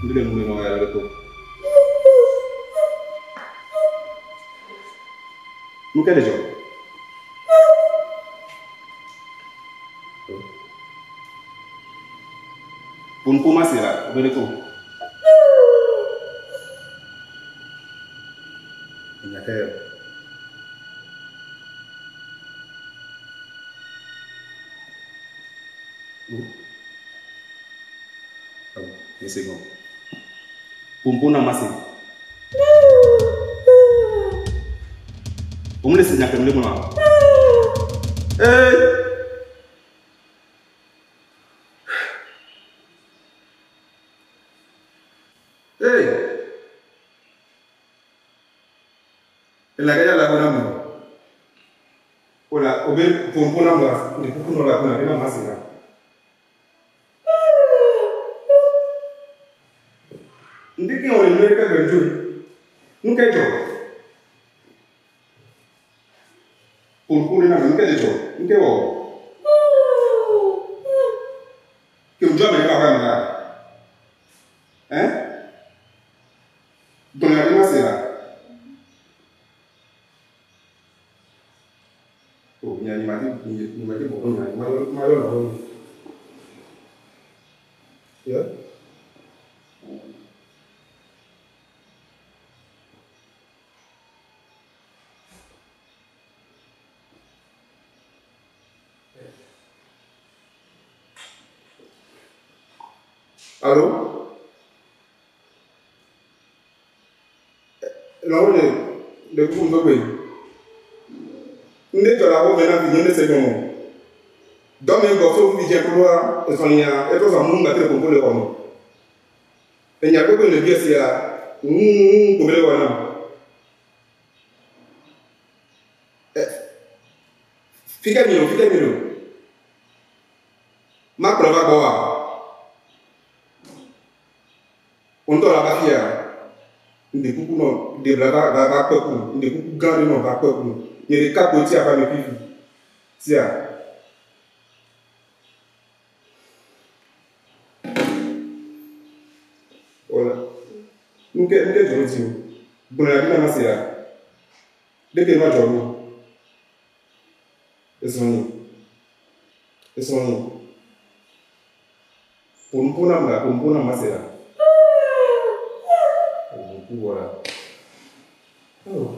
Ndile mwe no ya depo. Nunca é de jogo. Pun masih lah, udah itu. Ini kayak. Ini sih Pun masih. Kamu lihat senyap kamu mana? La calle la buena mano. Hola, o ver con una más, ni poco no la buena, ni más nada. Ndí que o el mercado del joy. Nunca he hecho. Pun na nunca he hecho. Nunca ho. Que un joven va a ganar. Don la misma será. Ni mati bohong ni, malu bohong. Ya. Allô? Non, le coup de paix. Ndé la voix venant de c'est bon. Dans mes gosses, vous dites que l'on est soigné, et tout ça, nous mettons pour le homme. Et il y a beaucoup de biais, c'est là, pour le homme. Fica miro. Ma prova boa. On doit la bafia. Ndé coucou non, ndé blava va coucou, ndé coucou grand non va coucou. Il y a des cas pour tirer avec mes filles. Tiens. Voilà. Nous qu'est-ce que tu dis? Bon, la vie là, c'est là. Dès que nous avons et son pour nous, c'est là. Voilà. Oh.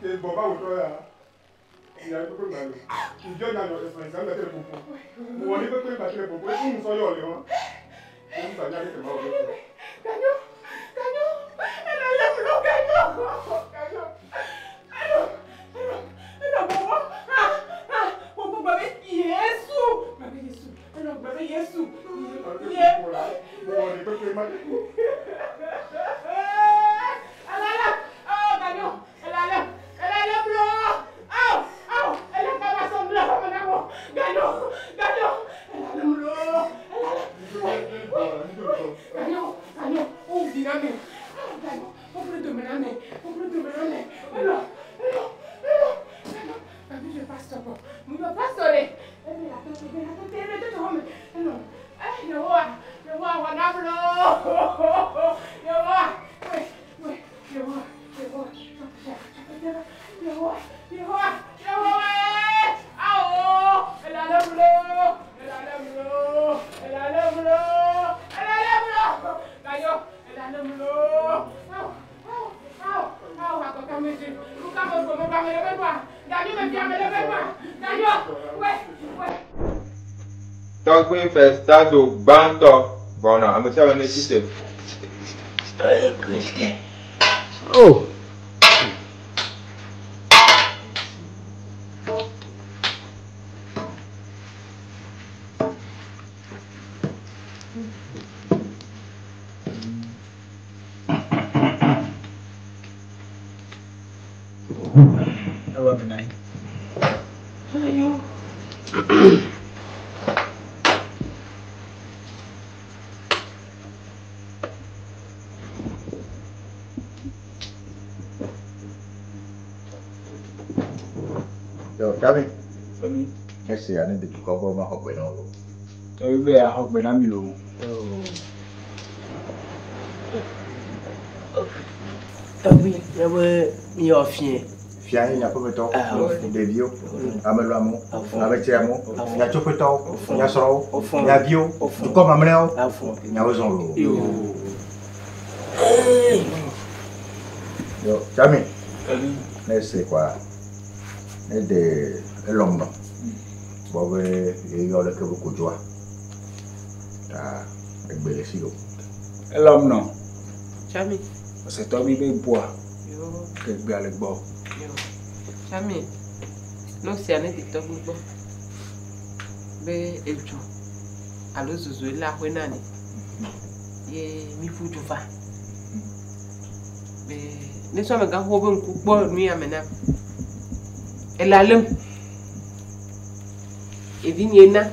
Et bon, va au toit là. Il y a un peu de mal. Il y a un peu de mal. Il y a un peu de mal. On est peu de mal. On est peu de mal. Talking first, start to bank up. But now, I'm going to tell you the system. Oh. Hello, good night. Yo, Kami. Kami. Ese ya ni de ko bo ma hokwe no lo. So we be a hokwe na mi lo. Oui, ya we mi ofie. Fia ni ya ko beto. De bio. Amelo amo. Abeche amo. Ya chopeto. Ya soro. Ya bio. Tu ko mamreo. Ya ozon lo. Yo, Kami. Kami. Ese kwa. De elomno. Bobe yo le ke bu joa. Ta egbele si lo. Elomno. Chami. Ose to mi be boa. Yo. Ke gbe ale gbo. Yo. Chami. No si ane ti to gbo. Be eju. Alo zuzu la hwe nani. Ye mi fuju fa. Be ne so me ga ho be nku gbo nu ya mena. Elalem. Evinyena.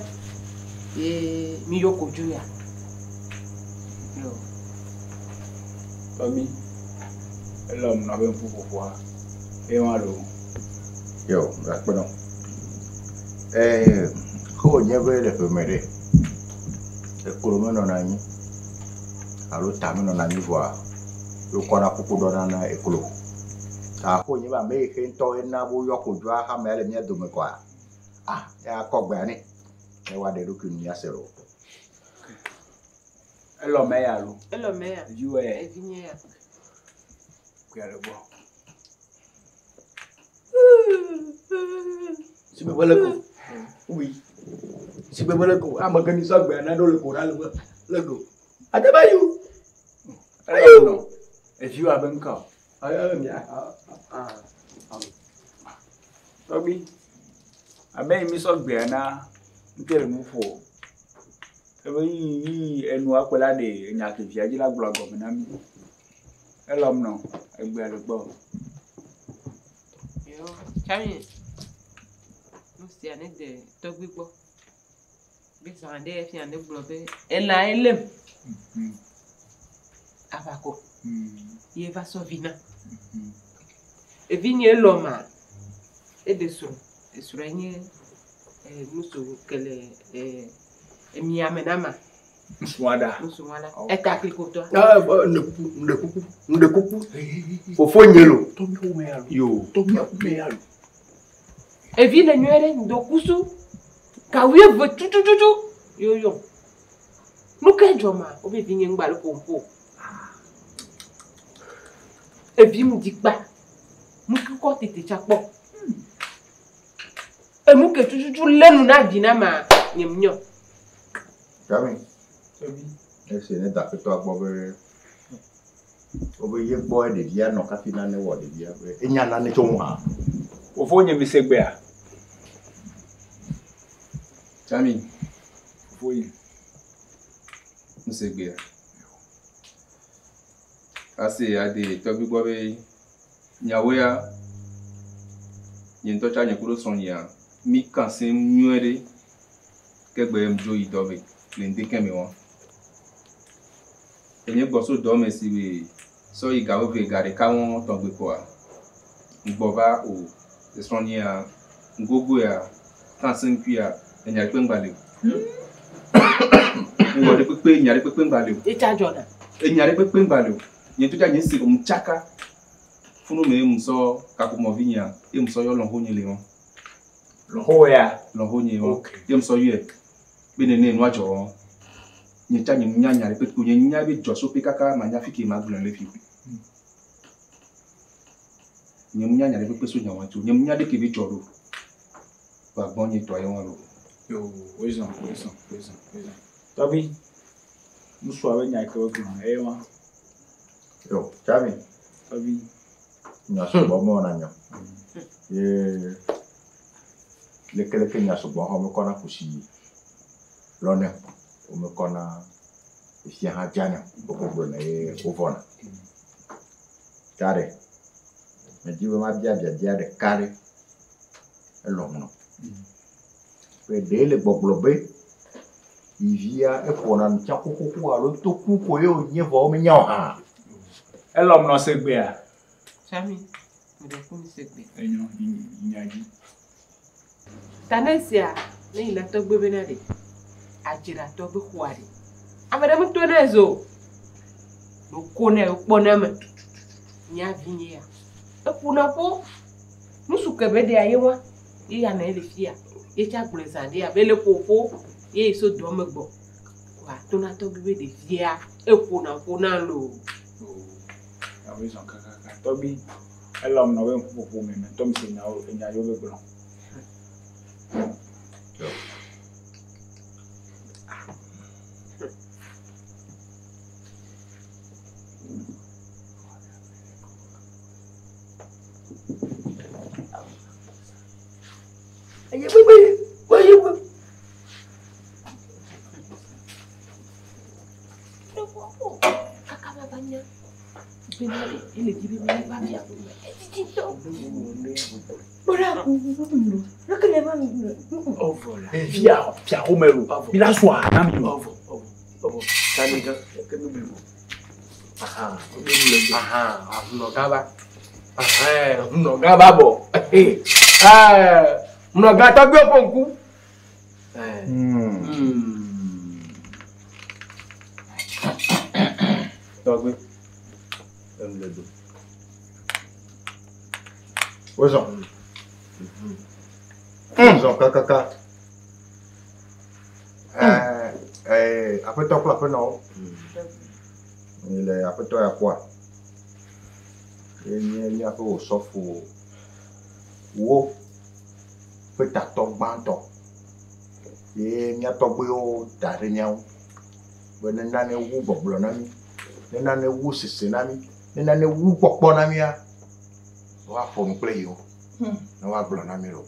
Ye mi yoko juya. Yo. Kami. Elomno be mfu fofo. E wa lo. Yo, rakpono. Ko nyebe le femere. E kolo no na nyi. Alo tami no na nyi voa. Yo kona pupu do na ekolo. Ta ko nyeba me ke nto na bo yoko jwa ha mele mi do me kwa. Ah, ya ko gba ni. E wa de roku ni asero. Elomno ya lo. Elomno ya. You e. Evinyena. Gbe ale gbo. Si be wala ko. Oui. Si be wala ko, amagani sa gbe na do le ko na le go. Adebayu. Elomno. If you have been called. Tobi. Abe mi so gbe na ntere mu fo. Ebe yi enu akwela de nya ke fi ajila gbo go na mi. Elomno egbe ale gbo. Yo, Chami. No si ane de to gbo. Bi so ande fi ande gbo be. Ela elem. Avako. Ye va so vina. Evinye loma. E de suru. E suru enye musu kele emi amenama. Wada. Musu wala. E ta kliko to. Nde kuku. Fofo nyelo. To mi o me alo. Yo, to mi o me alo. Evine nyere ndo kusu. Ka wie vo tutututu. Yo yo. Nuke joma obi vinye ngbalo pompo. Evi mu digba Muki ko tete chakpo. E muke tutu lenu na dina ma nyemnyo. Jami. Ese ne da peto agbobe. Obe ye boy de dia no ka fina ne wo de dia. Enya na ne chonwa. Ofo nye misegbe a. Jami. Ofo ye. Misegbe a. Ase ade tobi gbobe nyawo ya yento cha nyekuro sonya mi kan se nyuere kegbe mjo idobe le ndeke mi won enye gboso do me si we so igawo ve gare ka won ton gbe ko a ngboba o sonya ngogo ya kan se npia enya pe ngbale ngo de pepe nya de pepe ngbale E cha Jordan. Enya de pepe ngbale yento cha nyesi mchaka funu me mso kakumovinya mso yo lonho nyele won lonho nye won mso ye benene nwa jo nyecha nyanya re pepe nyanya be jo so pe kaka manya fiki magulon le fi nyanya re pepe so nyawa jo nyanya de ke be jo ro ba gbon nye to ayon ro yo oizon Tobi muso awe nya ko ko ewa Yo, Jami. Tobi Nyaso bomo na nyo. Ye lekeleke nyaso bomo me kona kusi lone o me kona isi ha jana boko na e ovona. Kare. Me diwe ma bia de kare elomno. Pe dele boblobe ivia e pona nchakoko alo toku ko yo nyevo me nyaw ha. Elom no segbe a. Chami, me de ko segbe. Enyo nyaji. Tanesia, ne ila to gbe benade. Ajira to be kwari. Amada mu to nezo. No kone ukpona me. Nya vinye ya. E kuna po. Musu kebede ayewa. Ye ya na ele fia. Ye cha kulezande ya bele popo. Ye so do megbo. Wa to na to gbe de fia. E kuna po na lo. Oizon kaka. Tobi elom no we popo me tom se nya yo be glo. Aye bebe. Kakaba banya. Benale ele dibe me ba bia. Tito. Bora. Rakele ba. Oh voilà. Via Romero. Bila soa na mi. Tani ga ke mi bu. Aha, no gaba. Aha, no gaba bo. No gata gbe ponku. Togbe. Ledo. Ozon. Ozon kaka. Après toi quoi non? Il est après toi à quoi? Il y a peu au sauf wo peut t'attendre banto. Et il y a pas beau d'arrière. Ben nane wu boblo nami. Nane wu sisi nami. Nane wu pokpo nami ya. Wa fo play yo. Na wa blo nami ro.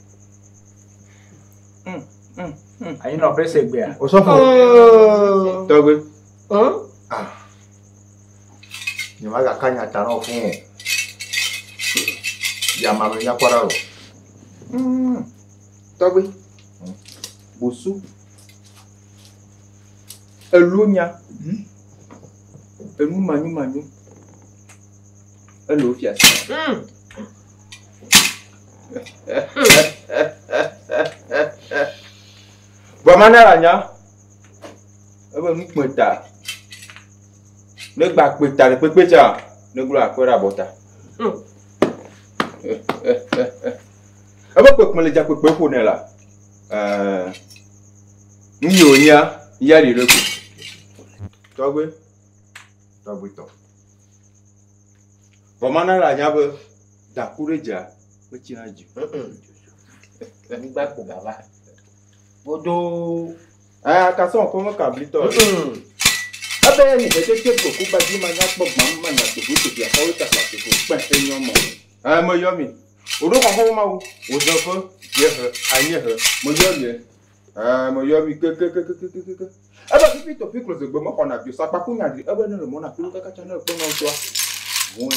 Ayi no pe segbe a. O so fo. Togbe. Ni ma ga kanya ta no fun. Ya ma nya kwara ro. Togbe. Bosu. Elunya. Elu manyu. Elu fias. Bamana lanya. Ebe nu peta. Ne gba peta le pepe ja. Ne glo akwera bota. Ebe pe le ja pepe fo ne la. Nyonya ya le reko. Togbe to. Bamana lanya be Dakureja, what you had you? Ni ba ko baba. Bodo. Ah, kaso ko mo kablito. Abe ni bete ke ko ku ba di ma ga po ma na to bu to ya ko ta la to pa enyo mo. Ah, mo yomi. Odo ko ho ma wo. Odo ko je he, anye he. Mo yomi. Ah, mo yomi ke. Aba pipi to pikro ze gbe mo ko na bi sa pa ku nya di. Aba no mo na ku ka channel ko no so. Mo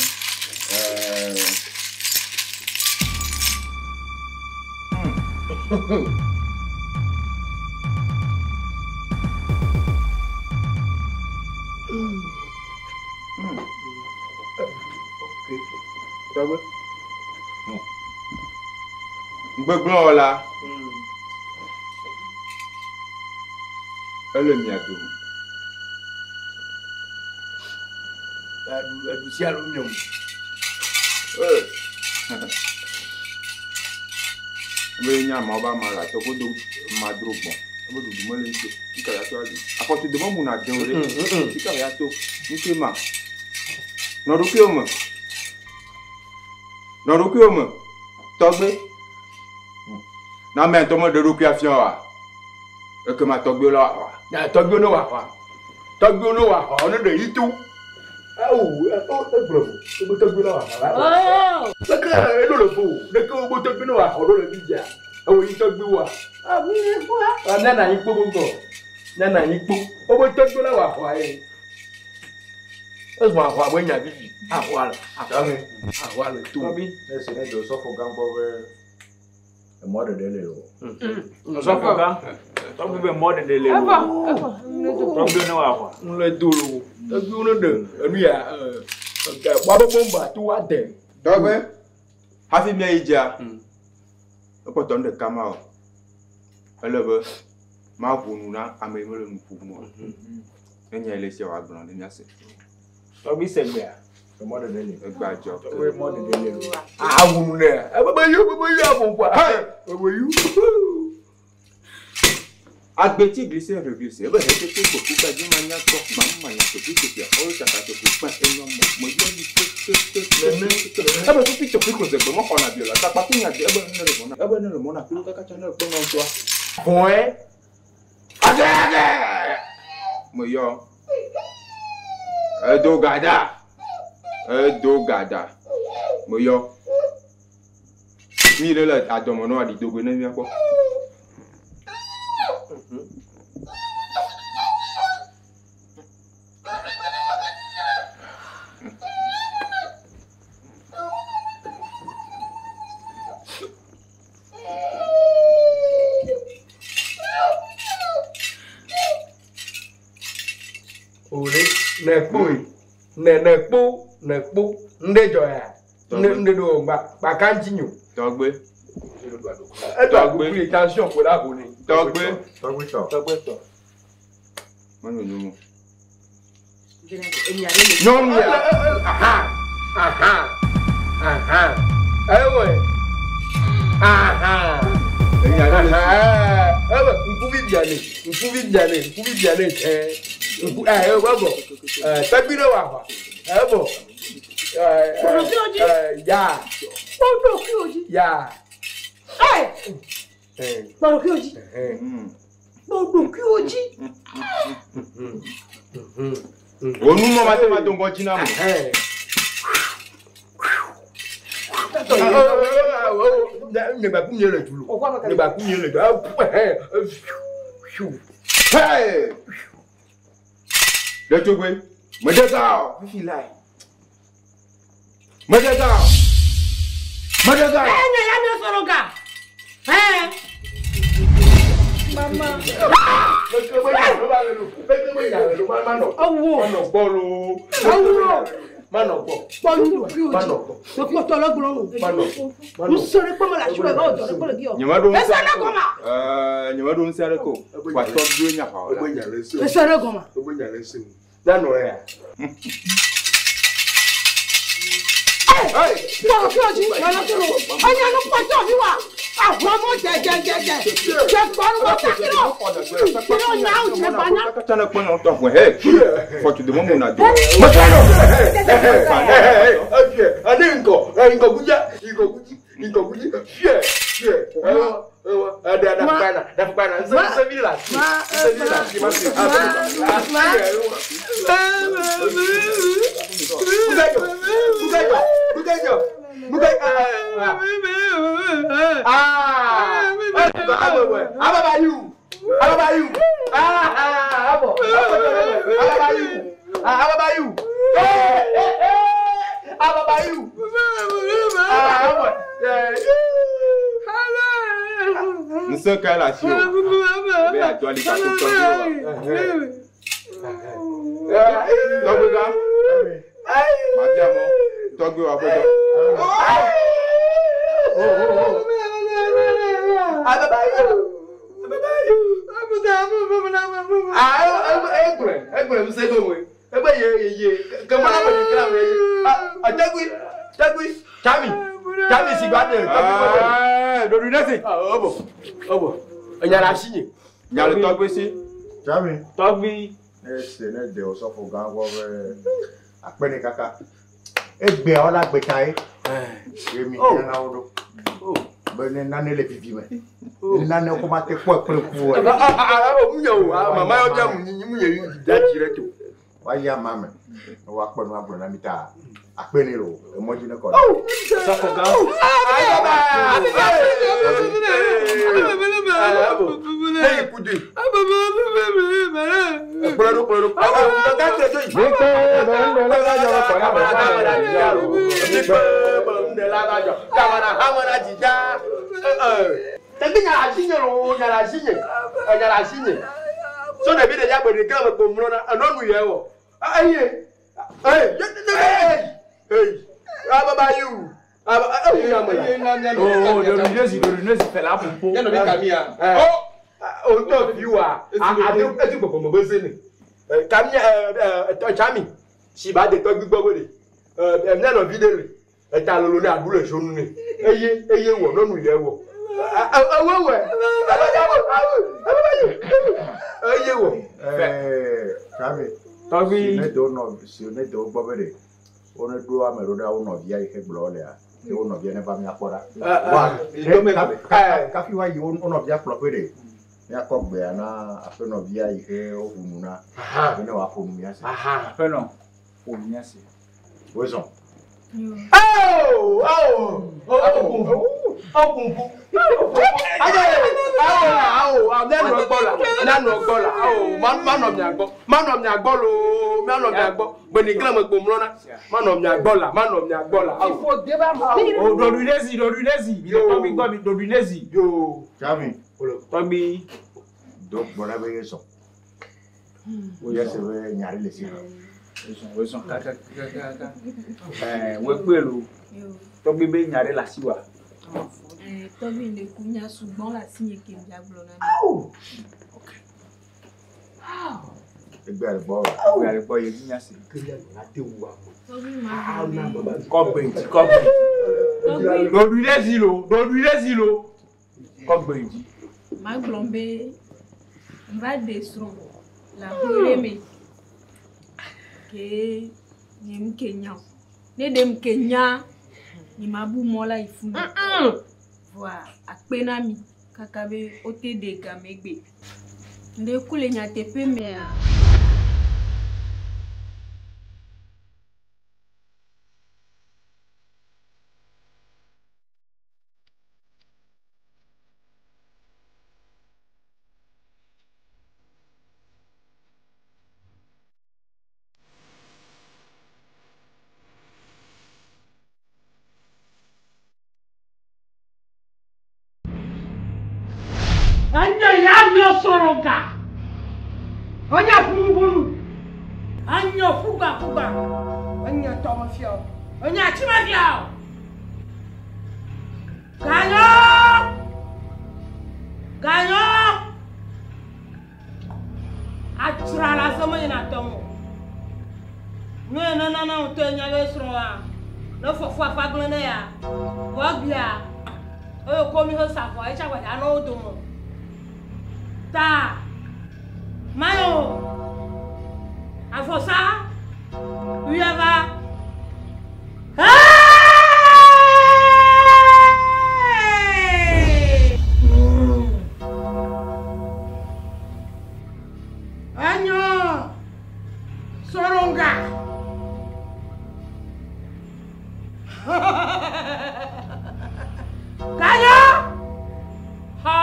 Tahu? Gbogbo la. Ele mi adu. Adu si alu nyom. Be nya ma ba ma la to ko do ma drogbon. Abo do mo le nse. Ika ya to adi. Akotu de mo mu na den ore. Ika ya to. Nse ma. No ruki o mo. No ruki o mo. Togbe. Na me to mo de ruki afian wa. E ke ma togbe la wa. Na togbe no wa wa. Togbe no wa wa no de yitu. Bro. Ko togbe la wa wa. Saka e lo fo. De ko bo togbe no wa o lo bi ja. Awo yi togbe wa. Mi e fo a. Na na yin po go. Na na yin po. O bo togbe la wa wa e. O ma wa bo nya bibi. Ahwala. Ahwala tu. Kobi. Nesse ne do só fogar é moda dele o. Só fogar. Só viver moda dele. Problema não há. Não é duro. Tá vindo de. Não é. Baba bomba tu ade. Dogbe. Hafi mi ija. O ko ton de kama o. Elebe. Ma vunu na amemele nfu mo. Enya ile se wa gbon ni ase. Tobi segbe a. É moda dele. É gbajo. É moda dele. Ah, vunu ne. Baba yu abon kwa. Baba yu. Agbeti glisse review se. Ebe he te ko ku ba ji ma nya ko ma nya ko tu te o ta ka to ku pa enyo mo yo ni ebe tu picture ku ze gbo mo ko na biola ta pa ku nya ebe ne mo na ku ka channel ko no so. Foi. Ade. Mo yo. Edo gada. Mo yo. Mi le la adomo no adi dogo na mi apo. Ore nekpo nde joya nde do ba kanjinyo Togbe e to agbe tension ko la boni Togbe to mo no mo Nyomya ewe ewe nkuvi biale wabo tabire wa ebo ya Odo ki oji. ya Baro ki oji. Odo ki oji. Onu mo ma te ma don go jina mo. Ne ba kunye le tulo. Ne ba kunye le. Hey! Le togbe. Me dega. Fifi lai. Me dega. Ne ya mi soroga. Mama. For to the moment, Nse ka la si o. Be a do ali ka ko to o. Togbe ga. Ma ti amo. Togbe wa ko to. Bene nane le vivi me. Nane ko ma te ko ku. Mama yo bia mu ye da direto. Wa ya mama. Wa ponu abro na mita. Apeni ro. Emoji ne ko. Sofo ga. Hey kudu. Polo. So na bi de ya gbede kan ko mu na anonu ye wo. Ababa you. Oh, Dorinesi fait la popo. Ya no be kamia. Oh, to you are. Ati popo mo be se ni. Kamia Chami. Si ba de to gbigbo bo de. Na no video le. Ta lolo ni adule so nu ni. Eye wo nonu ye wo. Eye wo. Chami. Togbi. Ne do no, si ne do gbo be de. Ona do amero da ono via ike gbo le a. E ono via ne ba mi akora. Wa. Ka fi wa yi ono via flope de. Ya ko gbe na ape no via ike ohunu na. Ne wa ko mu ya se. Ape no. O mi ase. Weson. Weson kaka. We pelu. Togbi be nyare la siwa. Togbi le kunya sugbon la signe ke bia glona. Okay. Egbe albo. We albo ye nya se. Togbi ma. Kogbe. Dorinesi lo. Kogbe. Ma glombe. Va desro. La horeme. Ke ni Kenya. Ne dem Kenya ni mabu mola ifunu. Wa akpena mi kakabe ote de gamegbe. Nde kule nya tepe me. Anya ya mio soroga. Anya furu. Anya fuga. Anya toma fiao. Anya chima fiao. Ganyo. Achira la sama ina tomo. Na utenya lesroa. No fofo afaglene ya. Wabia. Oyo komi ho safo e chakwa da no domo. Ta Mayo Afosa Uyava Kanyo! Ha!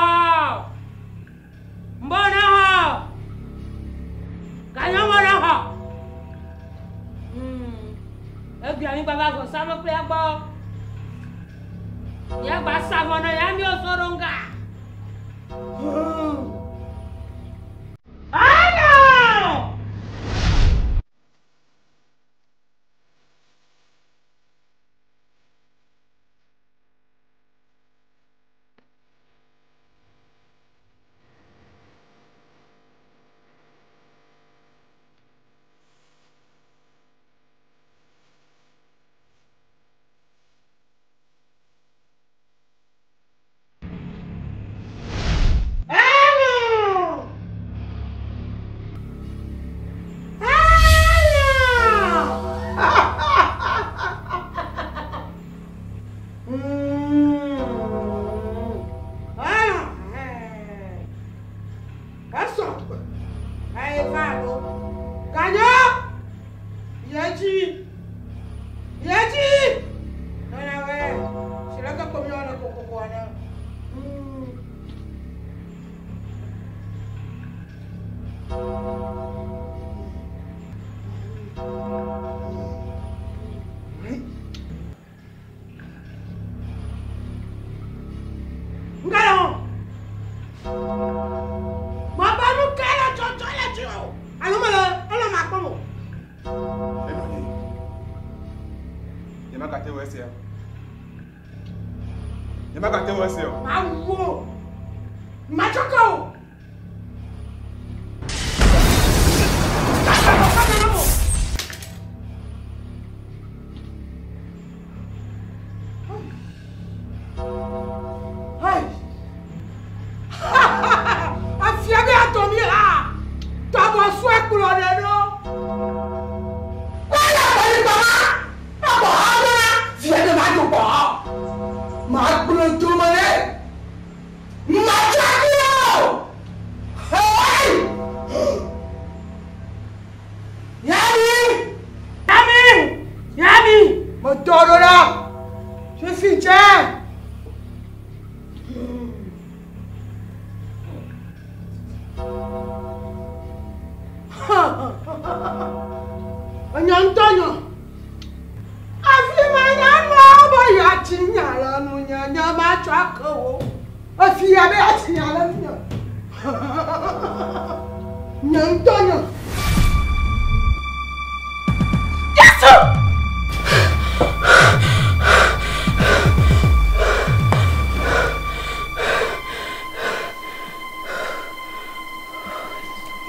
Mbona ha! Kanyo mbona ha! Ebi ani baba go sama pe agbo. Ya gba samono ya mi osoronga. Ano!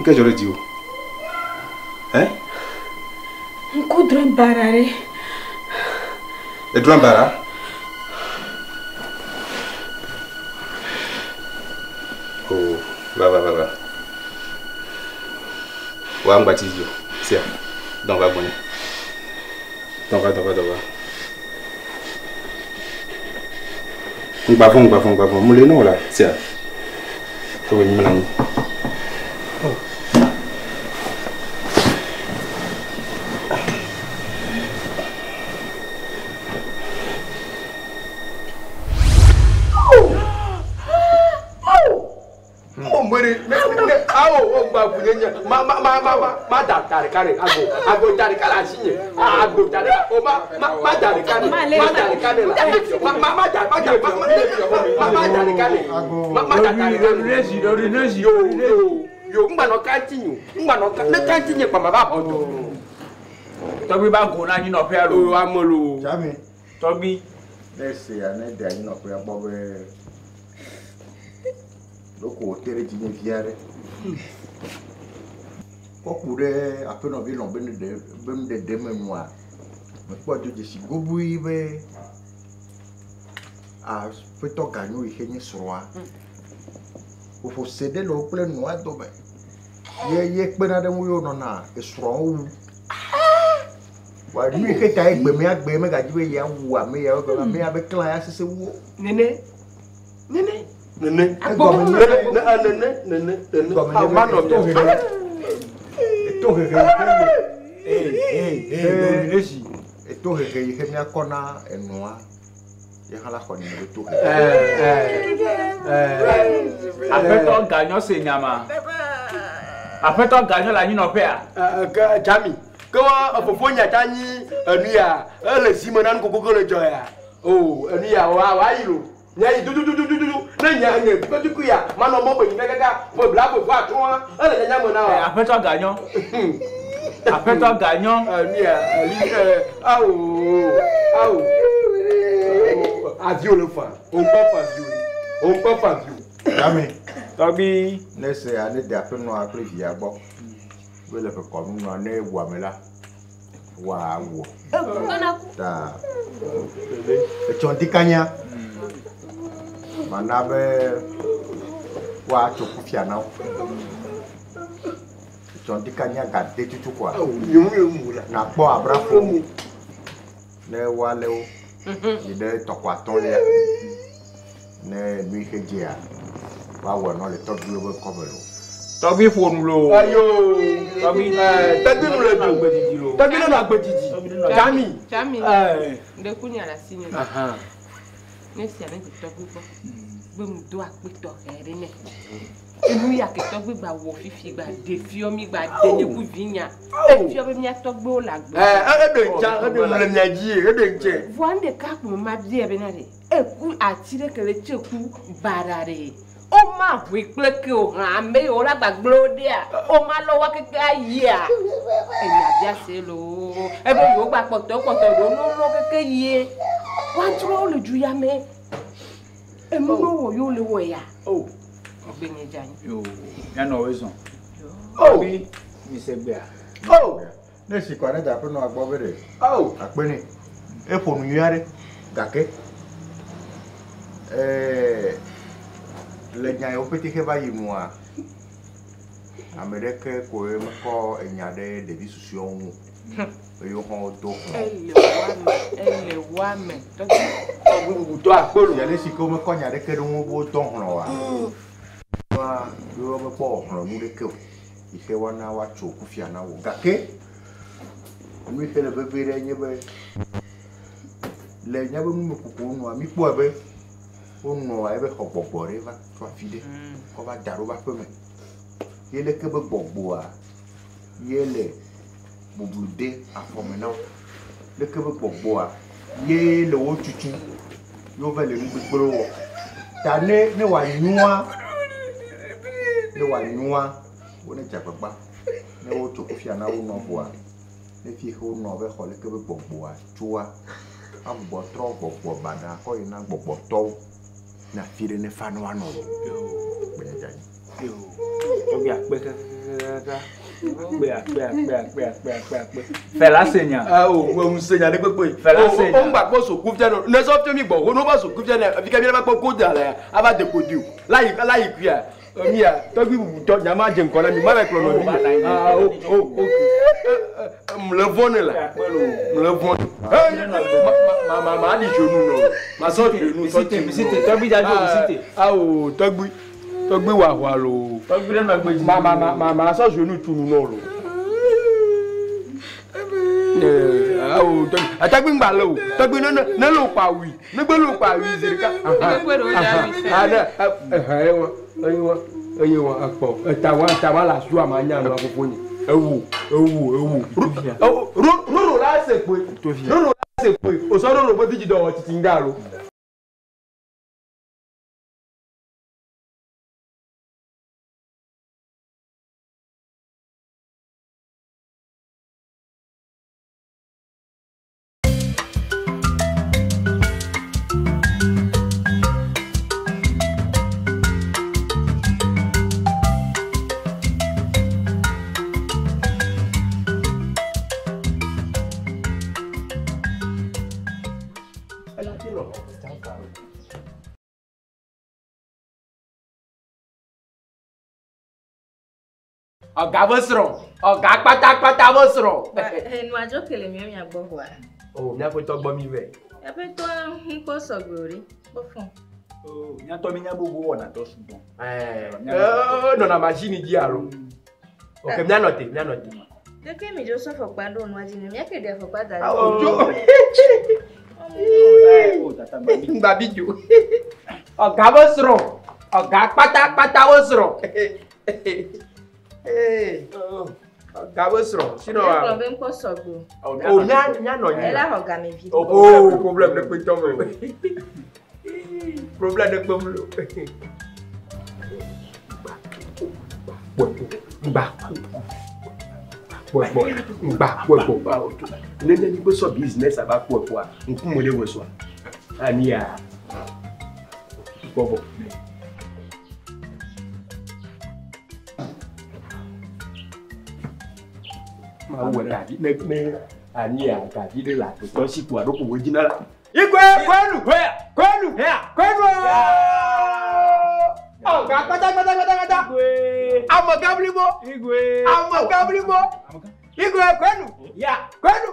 Qu'est-ce que j'aurais dit? Hein? Un coup de barré. Et de barra? Oh, va. Ouais, on baptise. C'est donc va bonne. Donc va. On va bon. Moulin non là, c'est. Faut venir maintenant. Kokure apeno bi lo bem de memoir. Me po de si gobui be a feto ganyo ihenye sroa. O fo sede lo ple noa do be. Ye pena de mu yo no na esro wu. Wa mi ke ta egbe me ga jibe ya wu a me ya go me ya be klan ya sese wu. Nene. to he he he mia kona enua ye hala koni me to Après toi gagnant c'est nyama. Après toi gagnant la nuit no père. Jami. Kawa afofonya tanyi anuya. Ele simona nko kokole joya. Oh, anuya wa yiro. Nya du na nya nya petuku ya. Mano mo be ngaka mo bla bo fa to. Ele nya mo na wa. Après toi gagnant. Après toi gagnant anuya ali avion le fa. On pas avion. Jami. Tobi Nesse ane de ape no akre via bo. We le ko no na ewa me la. Wa wo. Ta. E chonti kanya. Manabe wa chokufia na. Chonti kanya ga de tutu kwa. Na po abrafo. Ne wa leo. Ide tokwa ton le. Ne lui hejia. Wa no le top du be cover. Tobi phone lo. Ayo. Tobi Tobi no le do. Tobi no na gbejiji. Jami. De kunya la signe. Ne si ane tobi po. Be mu do apeto ere ne. Enu ya ke tobi gba wo fifi gba de fi omi gba de ne ku vinya. E fi omi ya togbe o la gbe. Ebe le nyaji, ebe nche. Vwande ka ku ma bi ebe na de. E ku atire kele cheku barare. O ma wi pleke o han me o la gbagbo de a. O ma lo wa keke aye a. E ya bia se lo. E be yo gba poto do no keke ye. Wa tro le ju ya me. E mo wo yo le wo ya. Oh. Benye jani. Yo, ya no raison. Tobi mi se gbe a. Oh. Nesse kwa na da ape no agbo bere. Oh. Apeni. E fonu yare. Gake. Le nya o petit que va y moi. Amerique ko e ko enya de discussion. Yo ho do. Elle wa me. Tobi to akpolo. Ya le si ko me ko nya de ke do wo don ho wa. Wa yo me po ho mu de ke. Ise wa na wa cho ku fia na wo. Gake. Mi fe le bebe re nye be. Le nya be mu ku ku no mi po be. On a ebe xɔgbɔgbɔ ɖe va tso afi ɖe kɔ va da ɖo va ƒe me ye leke be gbɔgbɔa ye le bublu de afɔ me na wo leke be gbɔgbɔa ye le wo tutu ye va le nu gbegblẽ wɔ ta ne wanyua wo ne dzagbagba ne wo tso kufia na wo nɔƒoa ne fi xe wo nɔ be xɔ leke be gbɔgbɔa tsoa agbɔgbɔ trɔ gbɔgbɔ bana kɔ yina gbɔgbɔtɔwo na fire ne fa no ano benya jani Yo. Tobi akpe kaka. Akpe. Fela senya. Ah oh, on senya de pepe. Fela senya. On ba ko so kufia no. Ne so mi gbo, no ba so kufia na, fi ka mi ba ko ko da la, aba de ko diu. La yi kuya. Mi a, Tobi bu to nya ma je nko na mi ma ba kro no. Ah okay. Me le vone la. Me le vone. Ma di genou no. Ma so genou so ti. Visite Tobi da jo visite. Ah oh, Tobi wa lo. Tobi na gbe. Ma so genou tu no lo. Oh, Tobi ngba lo. Tobi na lo pa wi. Ne gbe lo pa wi zirika. Eyi wa akpo. Tawa la su amanya no akoko ni. Ewu. Roro la se pe. O so roro bo ti do titi ngalo. Ọ̀gá bó sọ̀rọ̀, ọ̀gá pátápátá bó sọ̀rọ̀. Ẹnu àjọ kele mi mi agbo wa. Oh, mi apo to gbo mi be. Ya pe to nko sogori, bo fun. Oh, nya to mi nya gbogbo wona to sugbon. No na machine ji aro. Okay, mi anote. Keke mi jo so fokpa do no aji ni mi ke de fokpa da. Ojo. Oh tata mami. Ngba biju. Ọ̀gá wo sọ̀rọ̀. Ọ̀gá pátápátá wo sọ̀rọ̀. Ọ̀gá wo sọ̀rọ̀. Sino wa. Ko be nko sogbo. O nya no nya. Ela ọ̀gá mi bi. Oh, problème de pe tomo. Problème de pe mo. Ngba. Nene ni so business aba po a. Nku mo le wo so. Ani ya. Bobo. Ma wo da bi ne ani ya ga bi de la to si po adoko wo jina la. Igwe kwenu. Oh, ga pata. Amo gablibo. Igwe kwenu. Ya. Kwenu.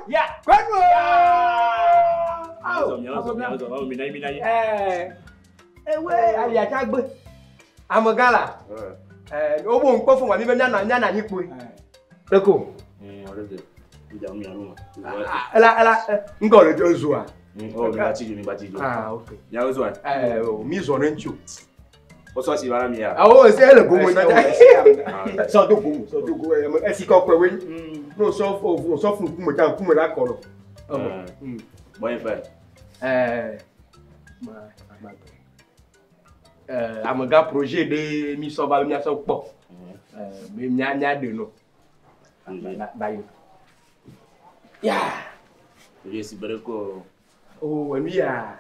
Ewe ali atagbe. Amogala. Obo npo fun wa mi be nyana yipo. Eko. Ela ngole jozua. Oh, mi bati. Ah, okay. Ya ozua. Mi zo nenchu. Oso si wala mi ya. Ah, se ele gomo nya. So do gomo. E si ko kwewe. No so fun kumo jan kumo la koro. Boy fa. Amaga projet de mi so ba mi aso po. Me nya de no. Bayo. Ya. Yes, bereko. Oh, emi ya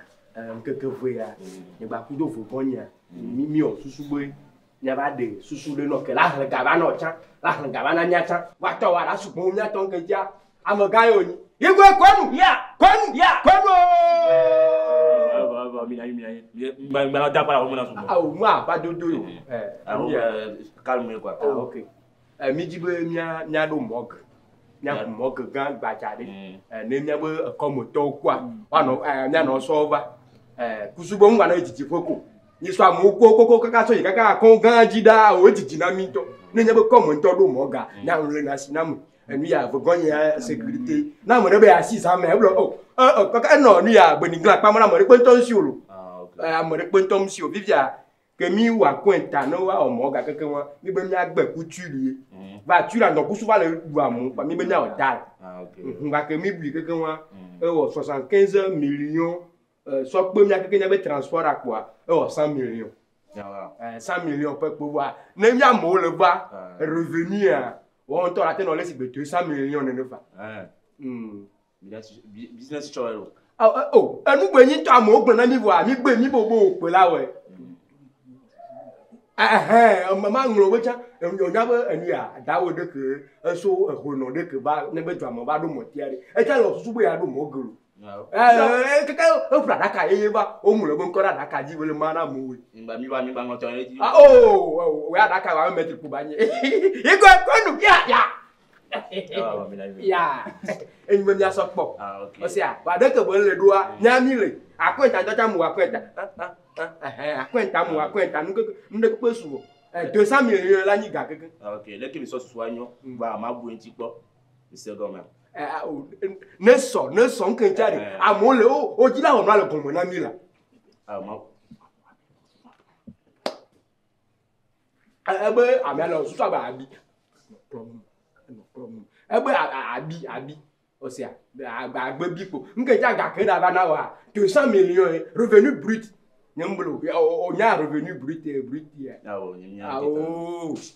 keke fwe ya. Ni ba ku do fo konya. Mi o susu gbe. Nya ba de susu le no ke la han ga ba no chan. La han ga ba na nya chan. Wa to wa la su gbon nya to nke ja. Amaga yo ni. Igwe kwenu. Kwenu. Mbana da para o na so. Ah, o mu aba dodo yo. Calme quoi. OK. Mi jibe nya do mog. Nya mog gan gbajade. Ne nya be komoto kwa. Wa no nya no so over. Kusubo ngwa na ejiji foko. Ni so amu koko kaka so yi kaka kon gan jida o ejiji na mi to. Ne nya be komoto do moga. Nya nle na sinamu. Enu ya vogon ya sécurité. Na mo ne be assise am e blo. Kaka no ni ya gbeni gla pa mo na mo re pe to nsi olo. Mo re pe to nsi o vivia. Kemi wa kwenta no wa omoga keke won mi be mi agbe kuturi ba turi an ku sufa le du amu pa mi be nya o dal ngba kemi bi keke won e wo 75 millions so pe mi akeke nya be transport akwa e wo 100 millions 100 millions pe po wa ne mi amo le ba revenu a won to la te no le si be 200 millions ne fa business choiro enu gbe yin to amo ogbon na mi wa mi gbe mi bobo pe lawe mama ngro wecha onya be ani a dawo de ke so ehono de ke ba ne be dwamo ba do motiare e cha lo susu be ya do mogoro keke o fra daka ye ba o mu lo bo nkora daka ji wele mana mu we ngba mi ba ngoto re ji we adaka wa metri ku ba nye iko kwenu ya enyi me nya so po o se a ba de ke bo le do a nya mi le akwenta jocha mu akwenta akwenta nde ko su 200 millions la ni ga keke okay le ke mi so su anyo ba ma bu enti po Mr. Government ne so nke jare amole o ji la won la gomo na mi la ebe ami ala osusu aba abi no problem ebe abi o se agbe bipo nke ja ga ke da ba na wa 200 millions revenu brut nyambolo o nya revenu brut ya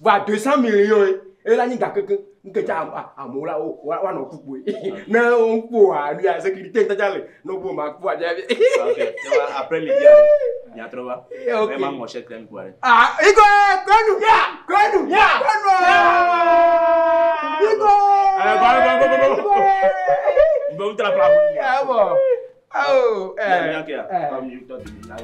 va 200 millions e la ni ga keke nke ja amola wa no kupu na o npo a ri a sécurité ta jale no bo ma ku aja okay après midi ya trova vraiment mon cher crème quoi iko kwenu iko bon tra pra bon comme you talk to me na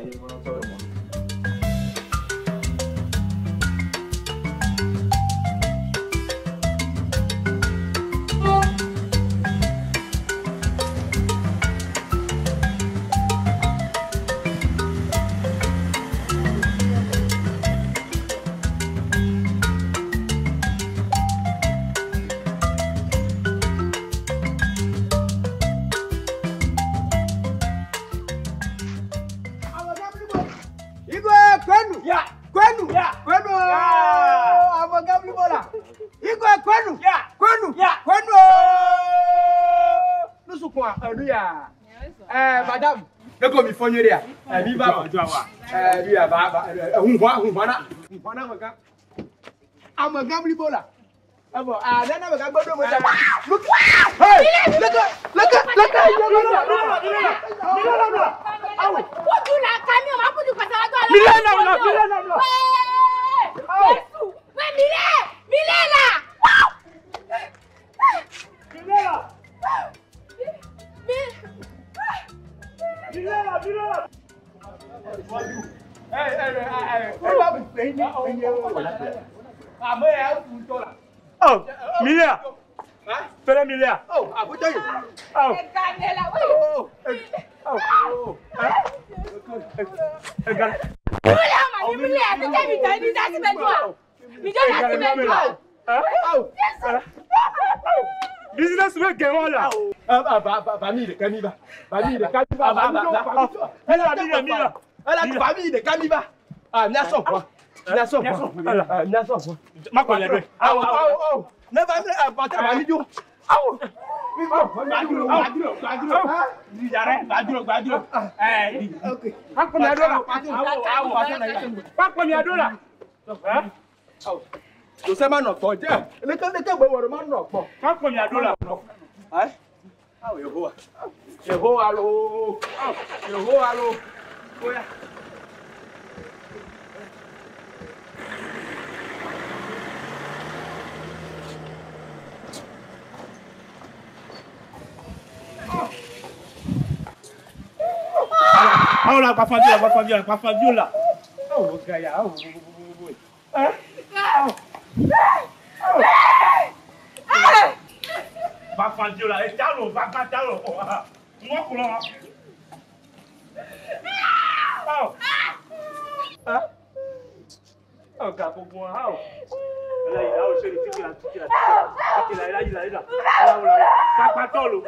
Madame, le comme il faut y aller. Il va, lui, Oh, Milia! Fais-le Milia! Oh, à vous deux! Oh! Business with Gemola! Famille de Caniba! Famille de Caniba! Famille de Caniba! Ah, Nasson, quoi! Nasson, Nasson, ma collègue! Ne va pas partir à l'idiot! Je sais pas non pas dire. Le temps de quoi vraiment non pas. Quand combien de dollars? Hein? Ah oui, allô. Allô. Oya. Ah là, pas Fabiola. Oh, gars, hein? Pas Fabiola, et t'as l'eau, va t'as l'eau. Moi, pour là. Oh. Hein? Oh, gars, pour moi, oh. Là, il a aussi le ticket là. Il a. Pas t'as l'eau.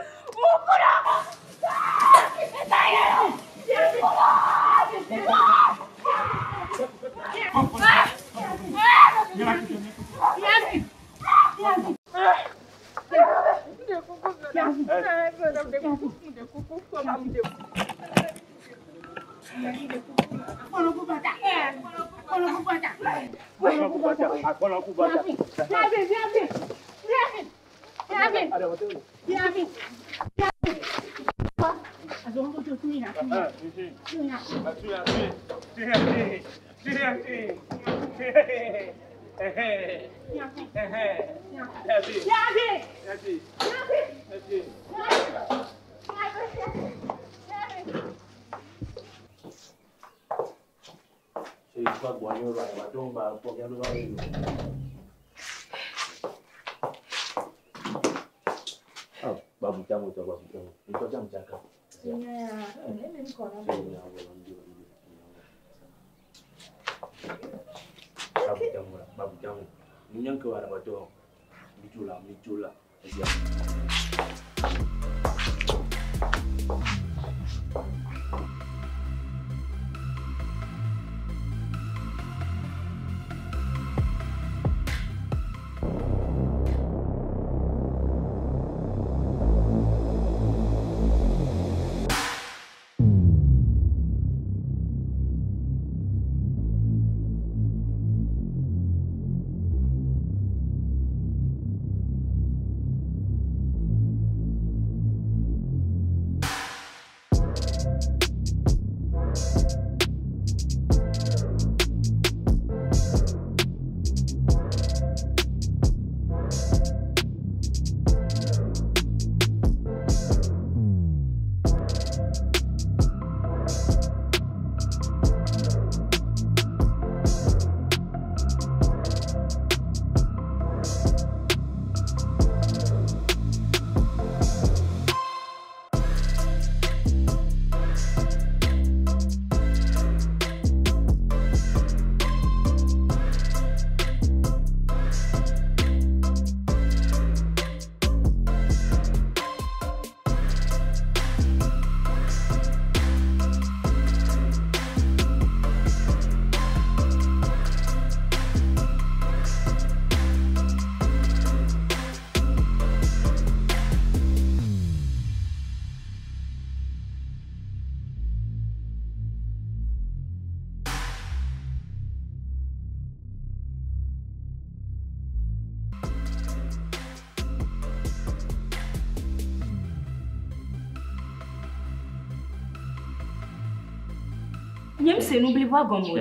Nyem se n'oublie pas gomo.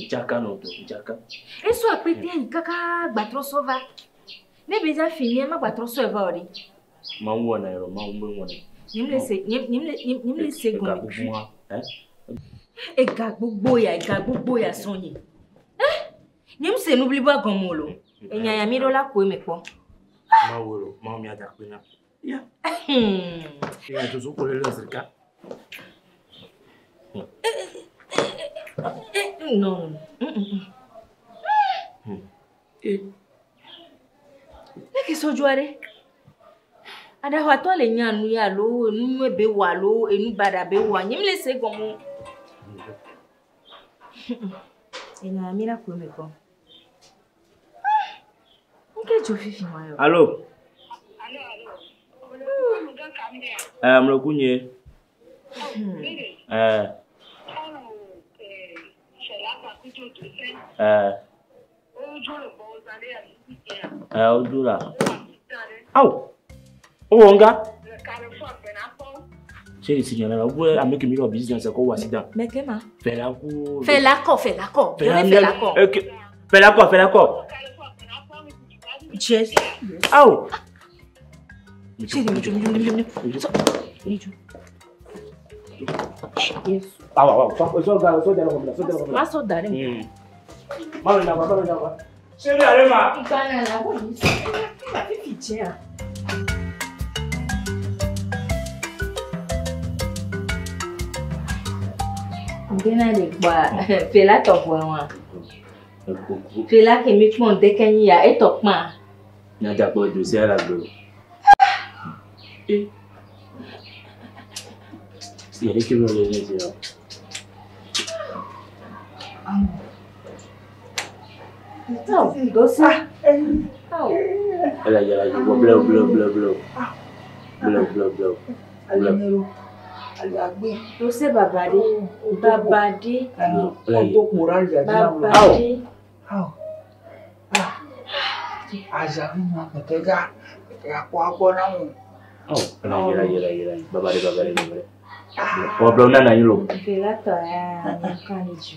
Jaka non to, jaka. Et so apete yi kaka gbatro sova. Ne beja fini ma gbatro sova ori. Ma wona ero, ma wona. Nyem le se gomo. Ega gbogbo ya sonye. Nyem se n'oublie pas gomo lo. Enya ya mi do la ko me po. Ma woro, ma mi ada kwena. Ya. Ya to so ko le zirka. Non. Leke so juare. Ada ho to le nyanu ya lo, enu ebe wa lo, enu bada be wa. Nyim le se gomo. Enya mira ko me ko. Nke jo fifi wa yo. Allô? Mlo kunye. Odura. Au. Onga. Chérie, si j'en ai là, avec mi business ko wasida. Mais kema? Fais la ko. Fais la ko. Fais la ko. Yes. Au. Chérie, yes. So dare. Mama na. Chérie, allez ma. Ikana la wo ni. Fifi tia. Ngena le gba fela to fo won. Fela ke mi pon de kenyi ya e to pan. Na da bo do se ala gbo. Si elle qui veut le dire. Então, doce. Ela já bleu. Doce babade. Babade. Problem na yilo. Fela to ya nyakani ju.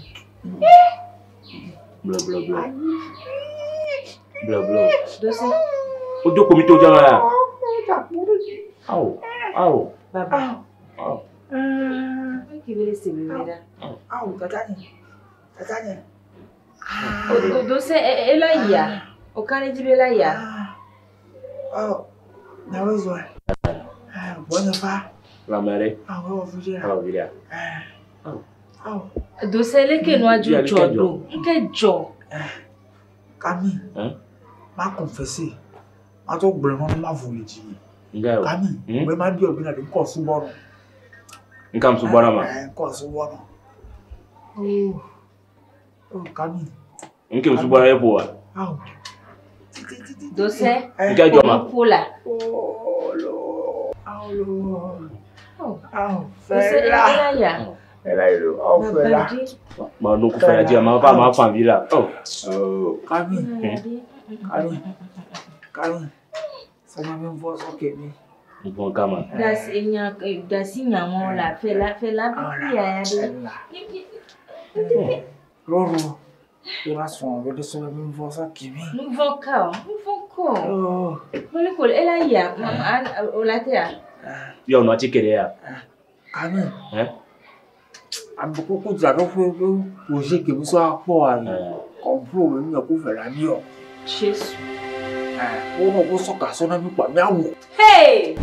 Bleu. Doce. Ojo komi to jama ya. Au. Baba. Qui veut laisser bébé Tatanya. Doce ela ya. Okane jibela ya. Nawezwa. Bwana fa. La mère. Vira. Doce leke no aju jodo. Nke jo. Kami. Ma confesser. Ma to gbe mo ma voliji. Kami. We ma bi obina de ko su bono. Nkam su bono ma. Ko su bono. Kami. Nke su bono epo wa. Doce. Nke jo ma. Pula. Fela ya. Fela yo. Fela. Ma no ku fela dia ma pa ma fan vila. Kami. Sama me voz okemi. Bon kama. Dasinya mo la fela ya de. Roro. Ela son ve de sama me voz okemi. Nous vont ko. Molécule ela ya mama olatea. Yo no chikere ya. Kami. Ambuko ku zaga fo o je ke so apo ani. Konfro me mi ko fela ni o. Jesus. O no go soka so na mi pa mi awo. Hey!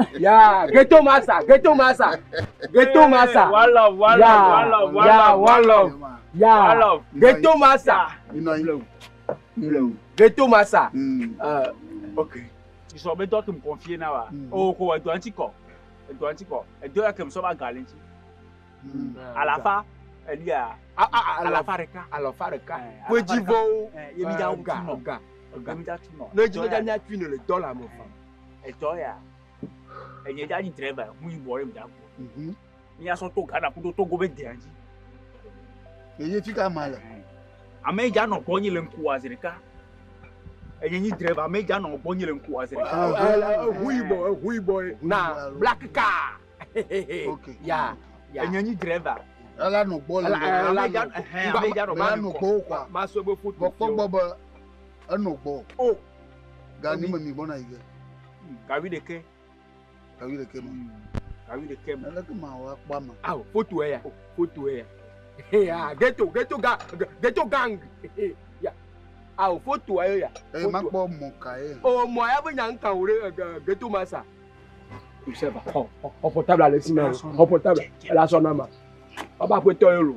Yeah. Ghetto master. One love. Yeah. Ghetto master. Ghetto master. Okay. Tu sais bien toi qui me confies là. Oh, quoi, tu antico. Et toi qui me sauve à galinti. Alafa, elle y a. Alafa reka. Alafa reka. Petit veau. Il y a un gars. Ne dis pas qu'il y a une le dollar mon frère. Et toi ya. Et il y a une trêve, oui boire me d'accord. Il y a son toga na pour to go be dianji. Et il fica mal. Ame ja no bonyi le nku azirika. E yenyi driver ame ja no bonyi le nku azirika. Oui boy. Na black car. Okay. Ya. E yenyi driver. Ela no bolo. Ame ja no ba no go kwa. Ma so be foot. Bobo no go. Oh. Gani me bona ige. Kawi de ke. Kawi de ke ma. Kawi de ke. Ela ke ma wa pa ma. Ah, photo ya. Photo ya. Yeah, ghetto gang. Yeah. Ah, photo ayo ya. Eh, ma po mo ka e. Oh, mo ya be nyan kan ore ghetto masa. Tu sais pas. Oh, portable Alexis na. Oh, portable. La sonama. Baba pe to yo.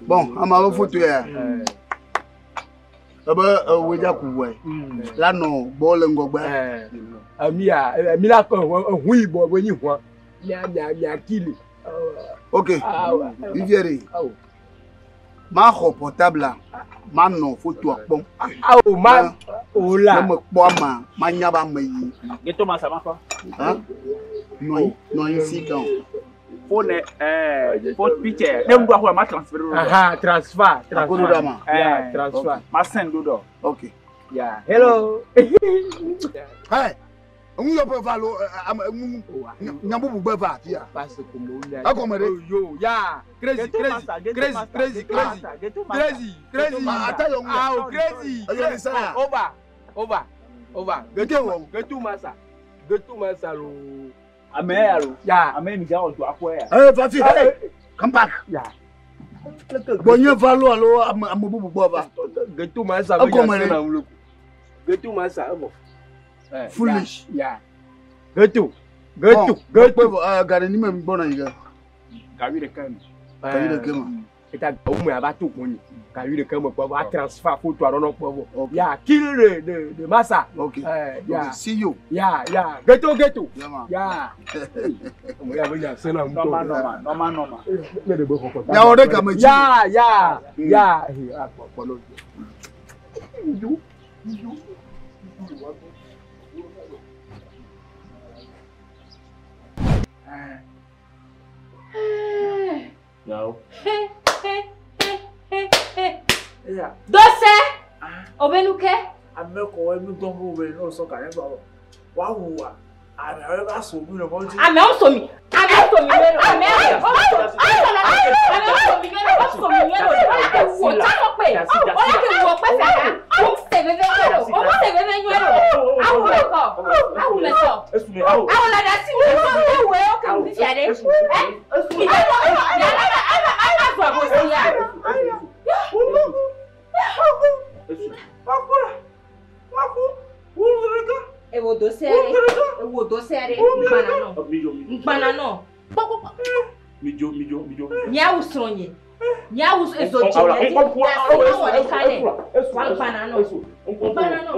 Bon, ama wo photo ya. Aba weja ku we. La no ball ngogba. Mi la ko hu ibo we ni ho. Mi akili. Ok. Viviere. Ma ho portable là. Ma no photo akpon. Oh ma. Oh la. Me po ma nya ba me yi. Geto ma sama fa. Hein? No ici donc. Phone phone picture. Dem do ahwa ma transfer. Aha, transfer. Transfer. Ma send do. Ok. Yeah. Hello. Hey. On yo pe valo nyambu bugbe va tia. Parce que mo nya. Akomere. Yo, yeah. Crazy. Atayo mu. Ah, crazy. Over. Getu masa lo. Ame alo. Yeah. Ame mi ga ojo akwa ya. Eh, Fafi, hey. Come back. Yeah. Bonye valo alo amobu bugbe va. Getu masa. Akomere. Getu masa. Foolish. Yeah. Getu. Gari ni me bona yiga. Kawi de kan. Kawi de kema. Eta omo ya ba to koni. Kawi de kema po ba transfer photo arono po. Yeah, kill the massa. Okay. Yeah. See you. Yeah. Getu. Yeah man. Yeah. Omo ya bonya sena mto. Normal. Me de bo ko. Ya ore ka me. Yeah. Follow. You. No. Yeah. Doce. Obenuke. Ameko emi gbongo we no so kan gba wa wuwa. Ame ba so mi no mo ti. Ame o so mi. Ame Ewo do sere. Banano. Mijo. Nya usronye. Nya ezoje. Banano.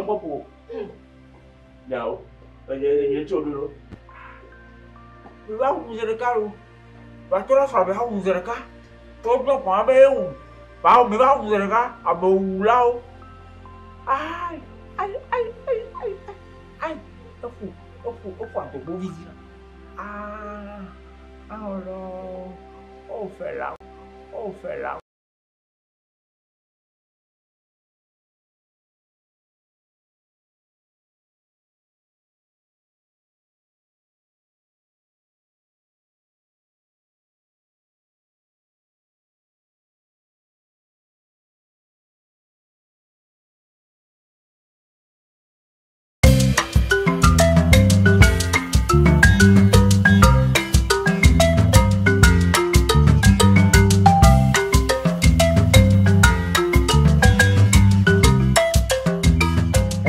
Now, ye choduro. Mi ba hu zere karu. Ba tora fa be hu zere ka. To gbo pa be hu. Ba mi ba hu zere ka, abo hu lao. Ai. Ofu àtògbó vizi. Ọ̀rọ̀ ó fẹ́ ra.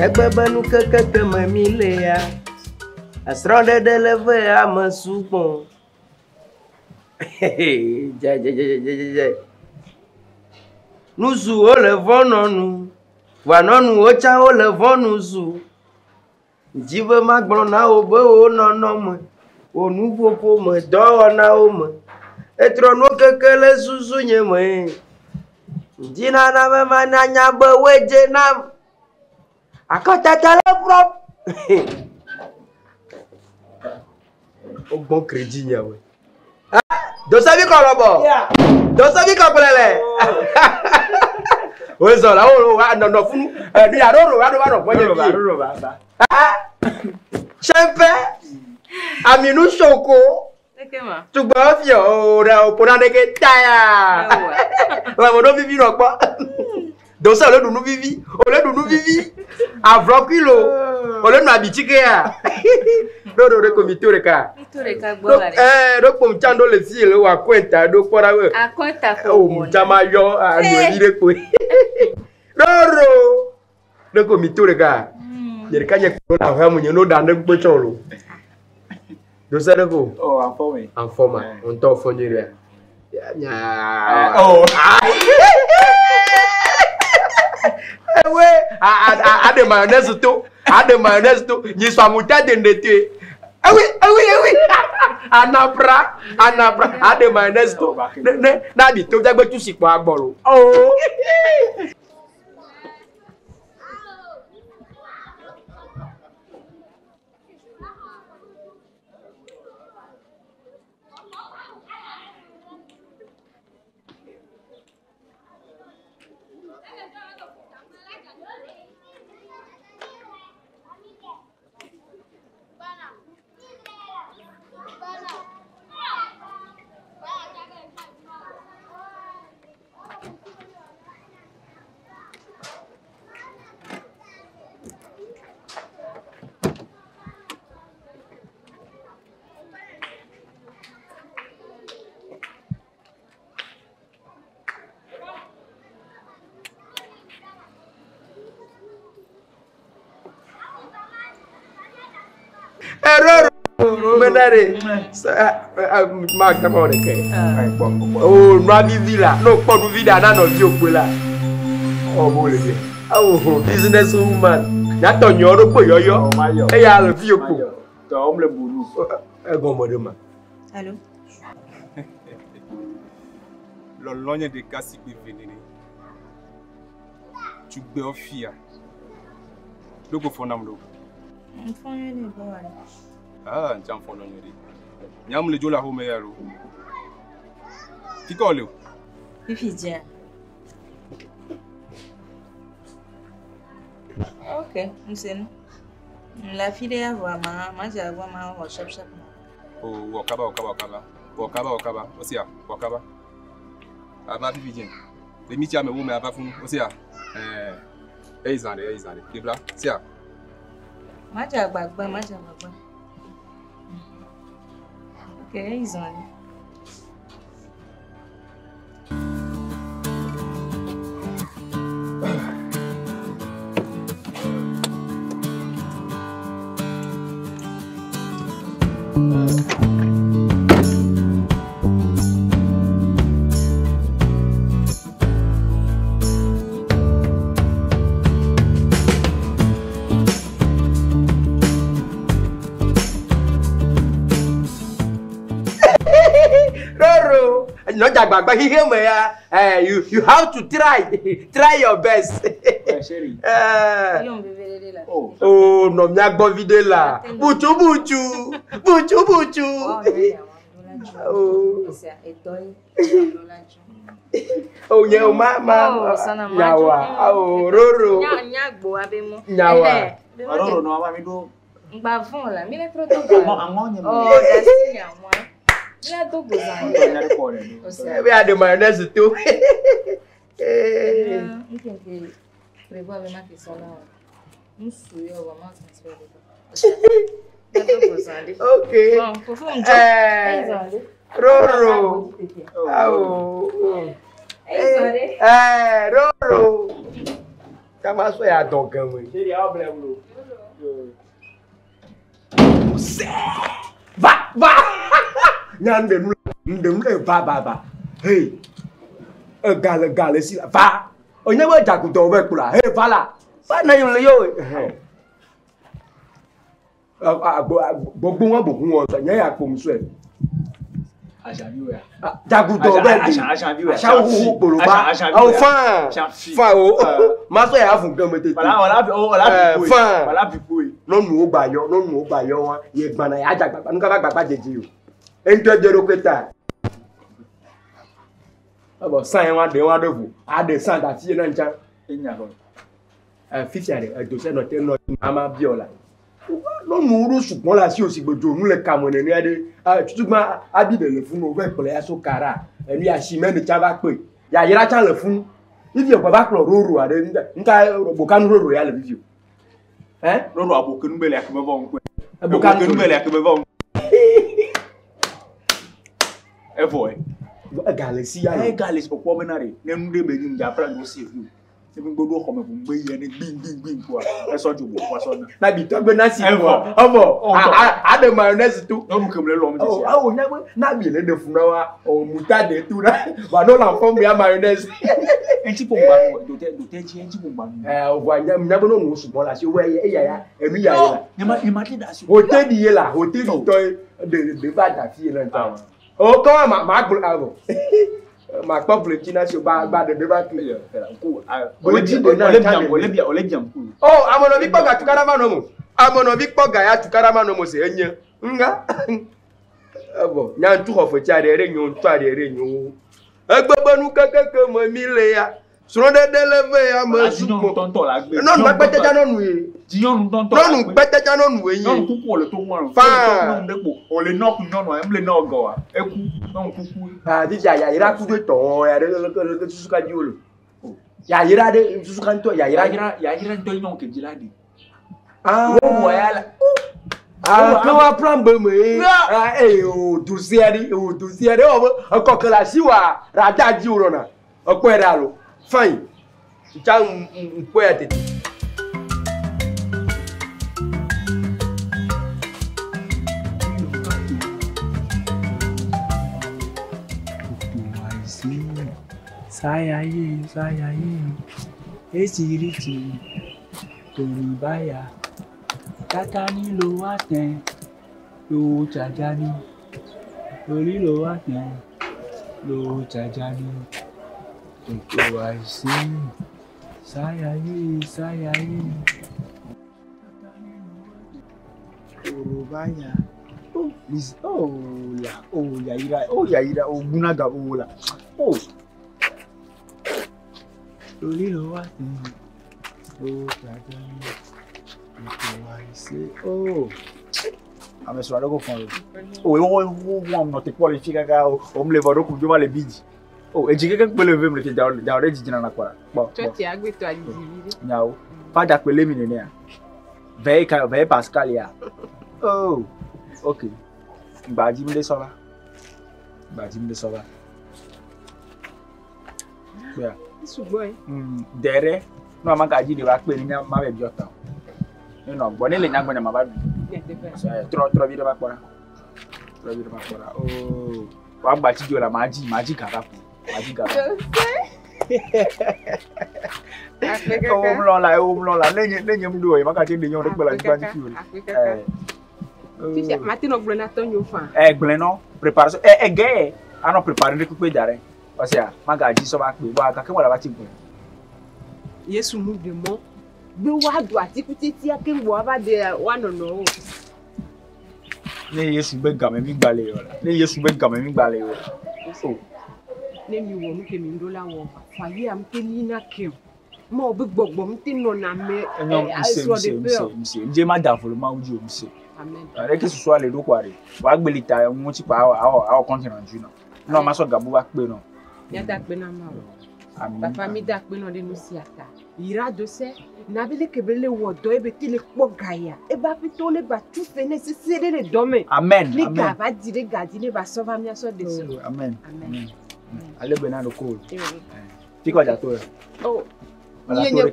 Egbebenu kekeke me mi le ya. Asrɔ̃ɖeɖe le ve ame sugbɔ. Dze. Nuzu wo le vɔnɔnu. Vanɔnuwo tsa wo le vɔnu zu. Dzi be magblɔ na wo be wo nɔnɔ me. Wo nuƒoƒo me dɔwɔnawo me. Etrono kekele susu nye mwe. Jina na mama na nyaba weje nam. Akota tala prop. O bon crédit nya we. Dosa bi ko lobo. Dosa bi ko pelele. O zo la o wa no funu. Ni aroro wa do ba no poje bi. Chefe. Aminu Soko. Tu vas faire pour un taya. On va vivre non pas. Donc ça, on nous vivi. On nous vivi. À 20 kilos. On nous habite kia. Non, non, le comité de cas. Donc pour me tendre le ciel ou à Quenta, donc pour avoir. À Quenta. Oh, Jamayo, à nous dire quoi. Non, non. Le comité de cas. Il y a quelqu'un qui a vraiment une autre dans le pochon. Dosa de vous? Oh, en forme. En forme. On t'en fournirait. Oh. Ouais. À de mayonnaise tout. À de mayonnaise tout. Ni soit moutarde de nettoyer. Ah oui, ah oui, ah oui. Anabra. À de mayonnaise tout. N'habite tout d'abord tout si quoi bolo. Oh. Error. Menare. Mark ta mo ke. Oh, no vivi la. No po du vida na no ti ogbe la. Oh, bo le de. Oh, business woman. Ya to nyo ro po yoyo. E ya lo fi opo. To om le buru. E go mo de ma. Allô? L'ologne de kasi be venene. Tu be ofia. Logo fonam lo. Ah, j'en fais non yori. Nyam le jola home yaro. Qui colle? Fifi. Ok, nous la fille de avoir ma j'ai avoir ma shop. Oh, wakaba. Osia, wakaba. Aba Fifi dien. Le miti ame wo me aba fun. Osia. Izande. Dibla. Sia. Maja gbagba. Okay, ils ont. No jagbagba here me you have to try your best. Oh no mi agbo video la. Buchu. Oh yeah, mama. Yawa. Oh Roro. Nyagbo abemo. Nyawa. Roro no aba mi do. Ngba fun la, mi le tro to ba. Oh, that's nyawa. Là tout besoin. We are the mayonnaise too. Prévoir vraiment que ça là. Nous souillons vraiment transférer. Okay. Bon, faut me Roro. Roro. Kama so ya dogan we. Se dia oblem lo. Va. Ndem le ba. Hey. Gale si la. Va. Onye we jagudo we kula. Hey, va la. Ba na yo le yo. Gbogbo wọn so yen ya po mu so e. Achaviwe. Jagudo bendi. Achaviwe. Achawu boroba. Oh fan. Fan o. Ma so ya fun gan mete. Voilà fan. Voilà pipoe. No nu o gba yo won. Ye gbana ya jagba. Nu ka ba gbagba jeje o. Ento jero kweta. Abo san yan wa de fu. A de san da ti na ncha. Enya ko. 50 are do se no te no mama biola. No nu ro sugbon la si o si gbojo nu le kamone ni ade. Tutugba abi de le fun o gbe pele aso kara. Eni a si me ni cha ba pe. Ya yira cha le fun. If you baba klo roro ade nka bokanu roro ya le video. Roro abokenu bele akebe bon ko. Abokenu bele akebe bon. Boy. Galaxy ya. Galaxy popo menare. Nem de be ni ja pra no save you. Ebi gbogbo ko me fun gbe ye ni gbin ko a. E so ju bo ko so na. Na bi to gbe na si ko. Omo. A de mayonnaise tu. No mu kemle lo mi ti. Oh, na bi le de fun wa o mutade tu na. Ba no la fun bi mayonnaise. Enti po ngba do te ji enti po ngba. O wa nya no nu sugbon la si we ya emi ya la. Ni ma ti da si. Hotel di ye la, hotel di to de ba da fi na ta. O ko ma gbul abo. Ma pop China so ba de ba clear. Olebia. Oh, amono bi poga tukara ma no mo. Amono bi poga ya tukara ma no mo se enye. Nga. Abo, nya ntu ofo cha de re nyu ntu ade re nyu. Egbebonu kekeke mo mi le ya. Suro de leve ya mo supo. No nu pete ja no nu e. Jiyon tonto. No nu pete ja no nu e yin. No kuku ole to won. Fa. No depo. Ole knock nyono emle na ogo wa. Eku no kuku. Ah, di ya ira ku de to ya de susuka ji olo. Ya ira de susuka nto ya ira nto ino ke jiladi. Ah. Wo ya la. Ah, kan wa plan be me. Ah, o dusiari o kokala siwa ra daji oro na. Opo era lo. Fine. Cha npo ya tete. Sayaye. Esiriti. Toribaya. Tatani lo wa ten. Lo jajani. Tori lo wa ten. Lo jajani. Oko aisi. Sayaye. Toribaya. Yaira, Gunaga, Ola. Oh. Tori lo wa ten. Lo jajani. Oh, I'm sorry, go for it. Oh, I'm not a qualified guy. I'm level up, you want a bidge. Oh, a jigger can believe him with the original aqua. Now, Father will live in there. Very Pascalia. Oh, okay. Bajim de Sola. Yeah. It's a boy. Dere, no, man, I did the back when I'm married. No, bonele nyangwa na mabadu. Tro vile bakora. Oh, wa bachi jola maji karapu. Umlola lenye mdu e makati de nyon rekbela jibanji kiwele. Ficha matino glena tonyo fa. Gleno préparation gay ano préparer de couper dare. Parce que magaji so ba pe wa ka kenwa la ba ti gun. Yesu mu de mo. Bí wá do àtìkútí tí a ké wọ́ bá de wà nọ̀nà o. Ní Yesu bẹ́ gàmẹ́ mi gbalẹ̀ yọ̀. Ní mi wọ̀ mú kèmí ńdó láwọn fàyè àmú ké ní iná kẹ́m. Mọ̀ bí gbọ̀gbọ̀ mú tí nọ nà mẹ́ àìsàn de pẹ́ ọ̀. Ǹjẹ́ má dà fọlọ́ máa ń jú omi ṣe. Àrẹ kí soso àlè lóko àrè wà á gbélé ta ẹ̀wọ̀n tí pa àwọn kọ́ńtìnà jù náà. Náà má sọ gàbó bá pé náà. Yàtà pé náà máa wọ̀. Papa mi dà pé náà dénú sí àtà. Ira dose nabile kebele wodo ebe tile kpo gaya eba fito le ba tu fene sisere le dome. Amen. Ni ga ba dire gadi ne ba sova mi aso de so. Amen. Ale bena no ko. Tiko ja to. Oh. Nye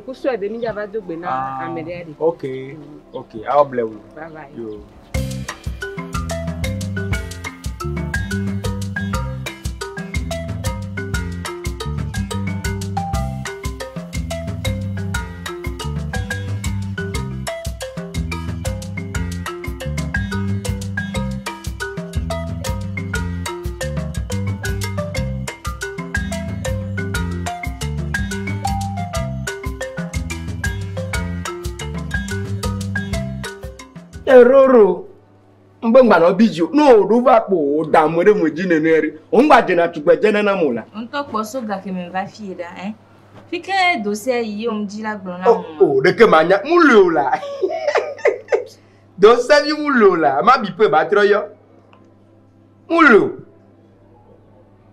kuto ebe mi ja ba do gbe na amede. Okay. I'll bless you. Bye bye. Yo. Roro. Mbengba no biju. No, ruva po damore mo jineneri. Ongba jena tukwe jena na mola. On tok poso ga ke me va fieda, hein. Fique dossier yi on dit la blona. Oh, de que manya mulo la. Dossier yi mulo la. Ma bi pe ba troyo. Mulo.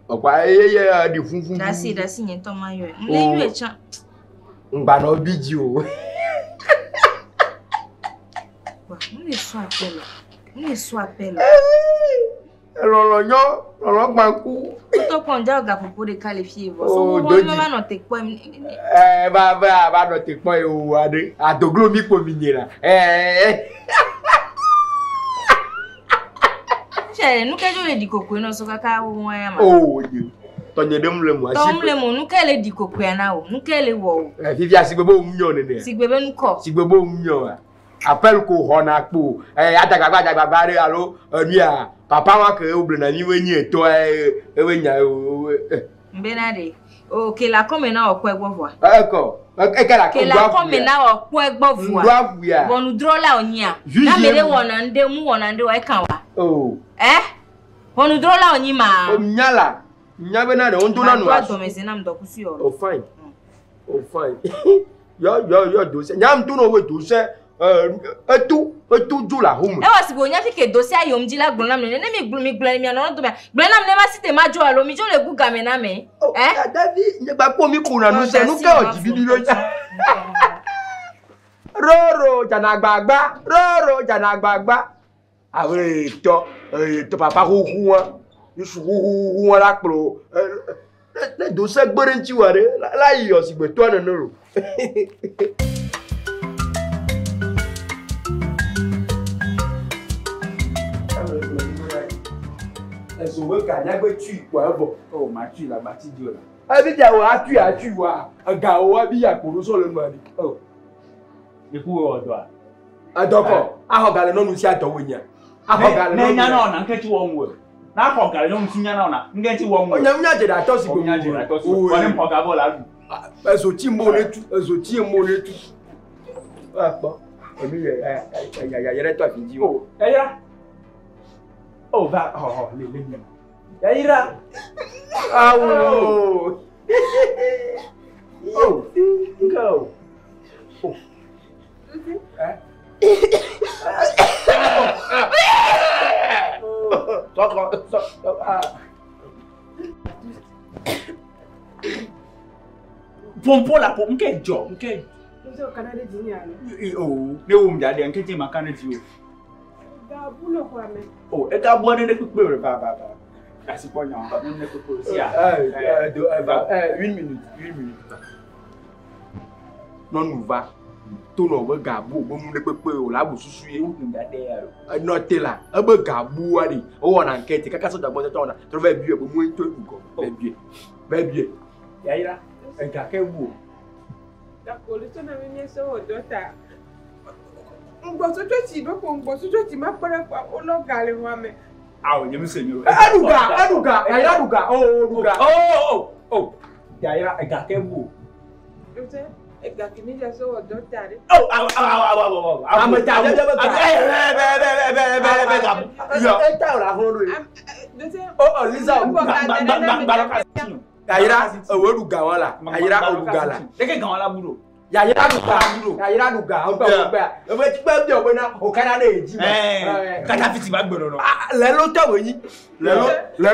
Okwa ye di funfun. Dasi nyen to mayo. Mle yu e chan. Ngba no biju. On est soit appel. Lolo banku. To konja ga popo de qualifier bo. So wo ma no te po. Ba no te po o ade. Adoglo mi po minyera. Che, nu ke jo le di koko no so kaka wo ya ma. Oh, you. Tonye dem le mo asi. Tom le mo nu ke le di koko ya na o. Nu ke le wo. Fifi asigbebo munyo ne. Sigbebe nu ko. Sigbebo munyo a. Appel ko hona po ajagba re alo mia papa wa ke oble na ni wenyi eto ewenya mbena de o ke la come na okwo egbovo eko ekela ke la come na okwo egbovo wonu drola onya na mere wona nde wa kan wa wonu drola onyi ma o nyala nyabe na de onto na no aso me se na mdokusi oro o fine yo do se nyam tu no we do se etu jula home e wasi bo nya fike dossier ayom ji la gbon na me ne mi gbon mi ana to me gbon na me ma site ma jo alo mi jo le guga me na me David nye gba po mi kuna nu se nu ke oji bibi lo ja roro jana gbagba awe to papa hu won isu hu won la pro le dossier gbere nti ware la yi osigbe to na noro so we ka nya gbe tu ipo ebo o ma tu la ba ti di ola abi ja wa tu wa ga o wa bi akoro so le mari o iku odo a adoko ahogale no nu si adowo nya ahogale no nya na ona nketi wo nwe na ahogale no nsi nya na ona nketi wo nwe onya nya je da to si gbo nya je da to si wo ni mpoga bo la lu ezo ti mo le tu apo omi ya yere to afi ji o ya oh va le Yaira awo go pompo la pom ke jo nke Nzo Canada dinya oh ne wo mja de nke ti makana ti o ga bulo kwa me oh e ka bo ne pepe re ba asi po nya ba ne pepe si a 1 minute non nous va to no we gabu bo mu ne pepe o la bu susu ye nga de ya no tela e be gabu ari o wona nke ti kaka so da bo to na to ba bie bo mu en to ko ba bie Yaira en ka ke wu d'accord le sona me so odota ngbo so to ti do ko ngbo so to ti ma pere pa o lo gale wa me awo nyem se nyoro aduga Yaira duga oh Yaira en ka ke wu nse e ga kimi je so odota re ameta be yo e ta ora fun lo nse Lisa Yaira owo duga wala Yaira odugala deke gan wala buro Yaira duga o gba e be ti pe bi o na o kana na eji kata fiti ba gboro no le lo tawo yin le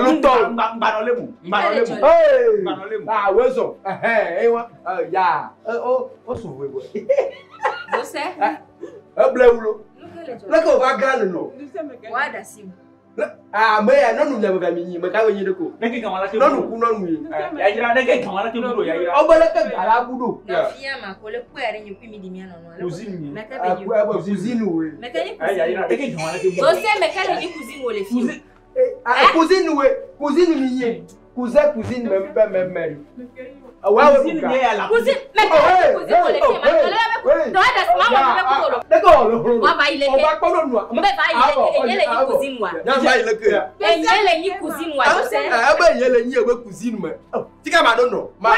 lo to ngba no lemu wezo wa ya o so we bo Bo se e ble wulo le ko va gan no wa da sim me ya no nu nya ba mi yin me ka we yin de ko deke gan wala ke no nu ku no nu yin Yaira deke gan wala ke buro Yaira o bele ke gara budo na fia ma ko le kwere nyi kwimi di mi ano no Cousine. me ka be yu cousine we me ka ni Yaira deke gan wala ke buro Bo se me ka ni cousine wo le fi cousine mi yin cousine me cousine ye ya la cousine me ka cousine wo le fi ma ko le be do da ma wo be ko lo de ko wa ba ile ke o ba ko no nu mbe ba ile le ni cousine wa ya ba ile ke ele ni cousine wa Bo se ba ile yin e we cousine me ti ka ma no no ma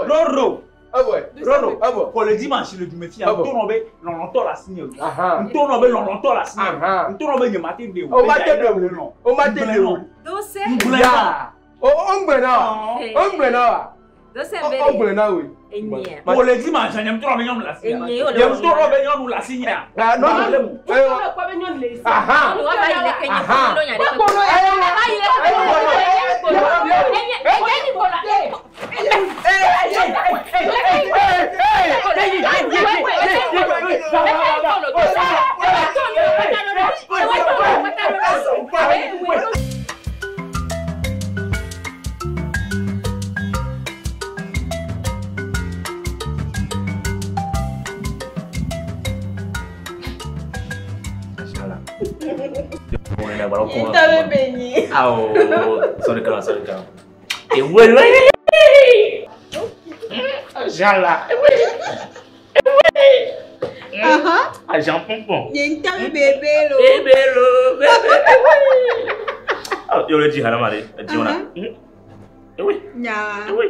Roro Rono, pour le dimanche, le dimanche, on tourne l'entend la signe. On tourne l'entend la signe. On tourne le matin de O matin de non. O matin de non. Doce. Doce oui. Pour le dimanche, on aime trop bien la signe. On aime trop bien la signe. Ah non, T'avais baigné. Ah oh, sorry calme. Et ouais. Jala. Ah j'en pompon. Yen t'avais bébé lo. Ah yo le dit hala mari, dit on a. Oui. Nya. Oui.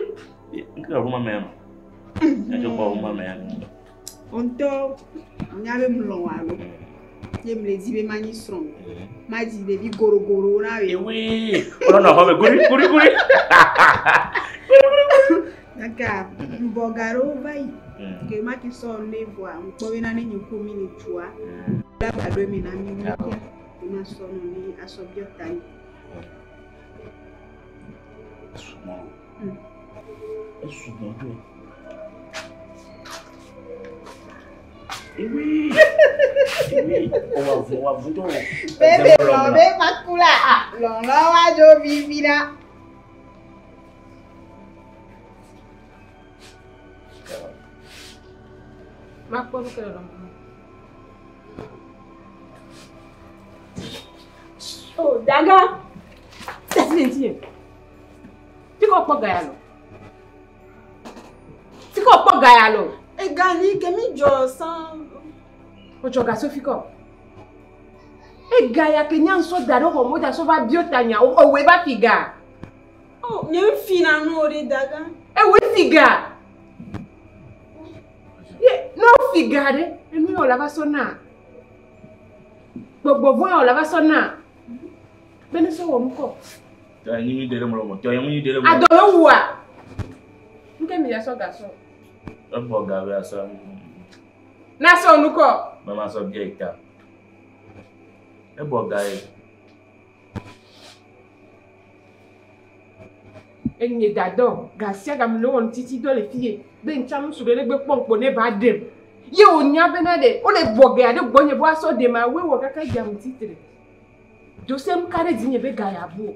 Nka ruma même. Je pas ruma même. On to on avait mlon alo. Je me dis be mani strong. Ma dit baby goro na we. Oui. On a pas guri. Naka mbogaro vai. Que ma qui sont les voix, on peut venir ni nyuku mini chua. La ba do mi na mi ni. Ma son ni asobio tai. Oui. On va vous donner. Bébé, l'homme macula. L'homme va jo vivira. Ma quoi que l'homme. Oh, daga. C'est mentira. Tu comprends pas gayalo. Tu comprends pas gayalo. E gani que mi jo san. O joga sofiko. E gaya que nyan so daro ko mo da so va biotanya o we ba figa. Oh, mi fina no ri daga. E we figa. No figare, e mi o lava sona. Gbogbo vo o lava sona. Bene so wo mko. Ta yin dele mo mo, ta yin dele mo. Adoro wa. Nke mi ya so ga so. O bo ga we aso. Na so nuko. Mama so bi ita. E bo ga e. Enye dado, gasia ga mi lo won titi do le fie. Be ncham su le gbe pompo ne ba dem. Ye o nya benade, o le boge ade gbonye bo aso dem a we wo kaka jam titire. Do sem kare dinye be ga ya bo.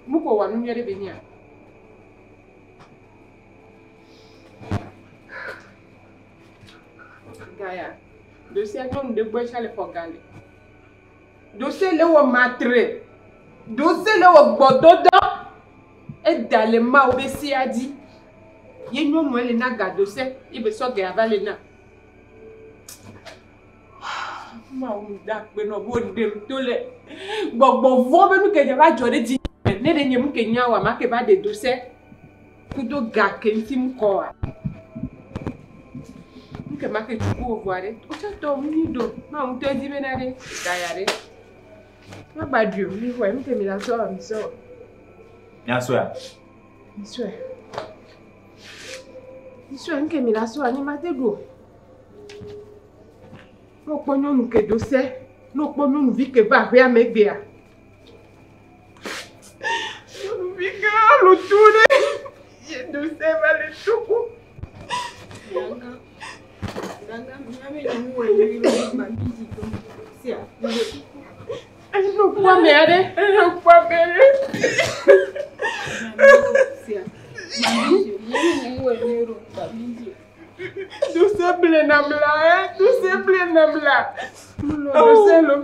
Muko wa nu yere be nya. Gaya. Do se ngom de gbo chale fogale. Do se le wo matre. Do se le wo gbododo. E dale ma o be si adi. Ye nyo mo le na ga do se e be so ge avale na. Ma o da pe no bo dem to le. Gbogbo vo be nu ke je ba jore di. Ne de nyem ke nya wa ma ke ba de do se. Kudo ga ke ntim ko a. Nke ma ke chuku o voare. O cha to mi do. Ma o te di benade. Gayare. Ma badru mi vo em ke mi la so mi so. Nya so ya. Isso é nke mi la so ani ma te do. No ponyo nu ke do se. No ponyo nu vi ke ba hwe amegbe a. No vi ke lo tune. Je do se va le tuku. Daga, mi ame ni wo ni lo ma biji to. Si a. No kwa mere. No kwa mere. Si a. Ma biji, ni wo ni lo ma biji. Do se ble namla, do se ble namla. No do se lo.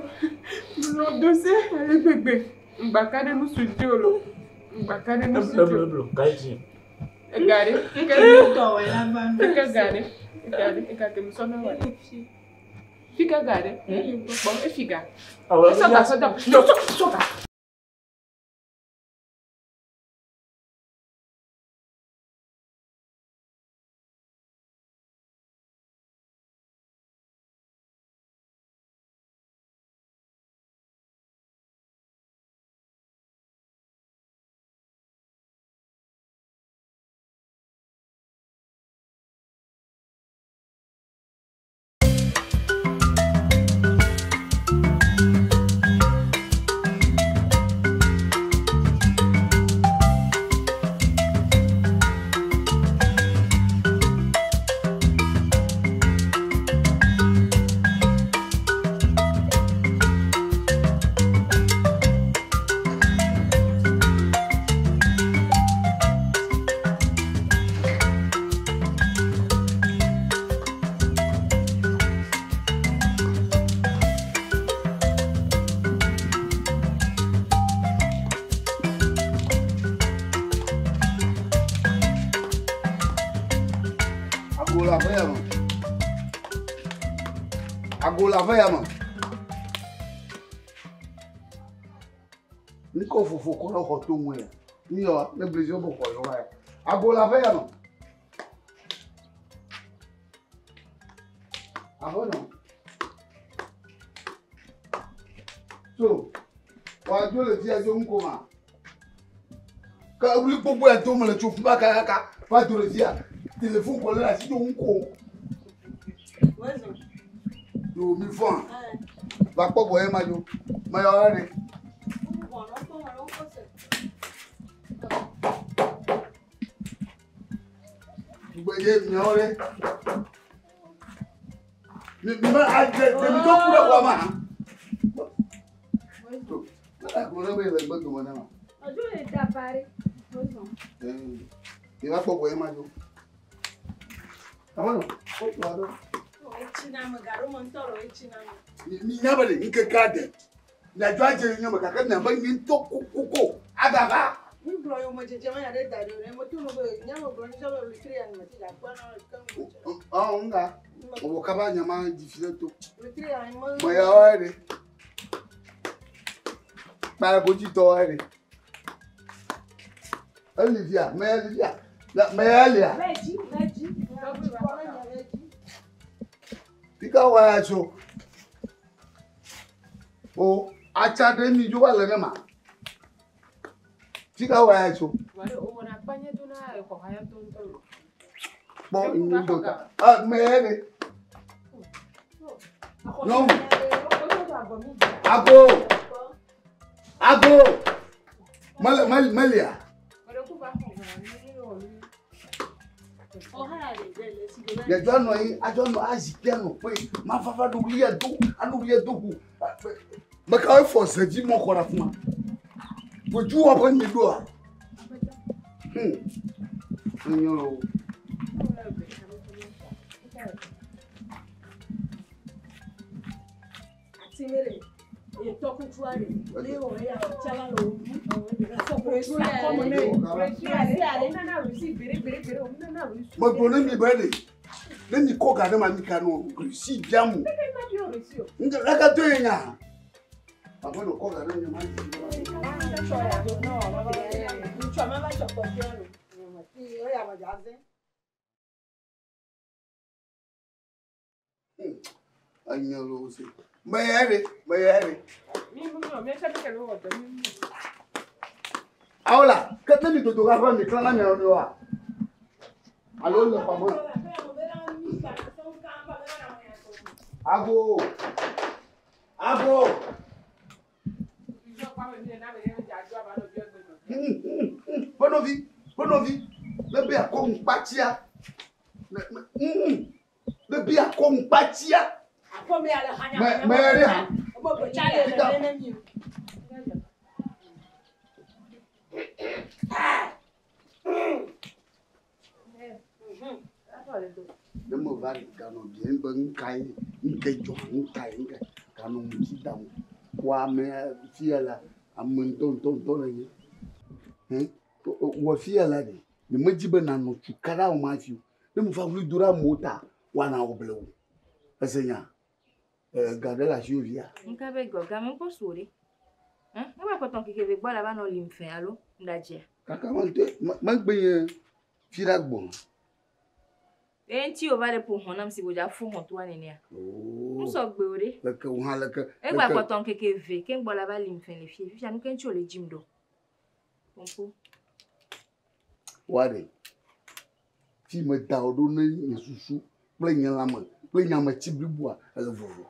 No do se ale gbegbe. Mbakade nu sudiolo. Mbakade nu sudiolo. Gaiji. Gari. Que to wa la ba. Fica gari. Gari, fica que me só não vai. Fica gari. Bom, fica. Ah, Só dá. Ago la veille, maman. Ni ko fofo ko na ko to mu ya. Ni yo, ne blesio bo ko yo wa. Ago la veille, maman. Ago no. So, wa jo le ti ajo nko ma. Ka wuli gbogbo e to mo le tu fun ba ka fa do le ti a. Téléphone ko le la si jo nko. Yo mi fon. Ba po boy ma jo. Ma yo re. Gbe mi o re. Mi ma a je mi to ku da kwa ma. Ko na be le gbe to mo na ma. Ojo le da pare. Mi ba po boy ma jo. Amano, ko to ado. Echinama garo montoro echinama. Ni nyabale nke kade. Na jwaje nyama ka na ba ngi to kuko agaga. Ni bro yo mo jeje ma ya de da re mo tu no go nyama bro ni so lo litri an mati da kwa na kan. Nga. O ka ba nyama difile to. Litri an mo. Mo ya wa re. Para ko ji to wa re. Olivia, Melia. Meji. Tika wa so. O achade mi jo wa le ma. Tika wa so. Wale o na panye to na ko haya to to. Bo ni do ka. Ah mere. No. Ago. Malia. Le jono yi ajono azipiano pe ma fafa do ri edo anu ri edo ku ma ka fo saji mo ko ra fun boju wa ban ni do a nyoro Timere e to ku tuare le o ya chala lo so ko su ya ko mo ne na rusi bere mo do ne mi bere ne mi ko ga de ma mi ka no si jamu nga la ka to nya abo no ko ga de ma anyalo se mayere ahora qué te mi to ga fa mi kan la mi o wa alo le pa mo Ago. Bonovi. Le be akon patia. Le be akon patia. Akome ala hanya. Mere ha. Mo go chale le na mi. Demo vari kanu bien ben kai nke jo kai nke kanu mti dam kwa me fiala amun ton ni wo fiala ni ne majibe na no tukara o ma fi ne mu fa wulu dura mota wana oblewo esenya gadela juvia nka be go ga me ko sori e ba ko ton ke be gbo la ba no limfe alo ndaje kaka mante magbe fira gbon enti o vale pour honam si boja fo hon to anenia o so gbe ore leke o han leke e gba ko ton keke ve ke ngbo la ba limfe le fi fi anu ken ti o le jim do pompo wade fi me da odo na yesusu ple nyan la mo ple nyan ma ti bibua ele vovo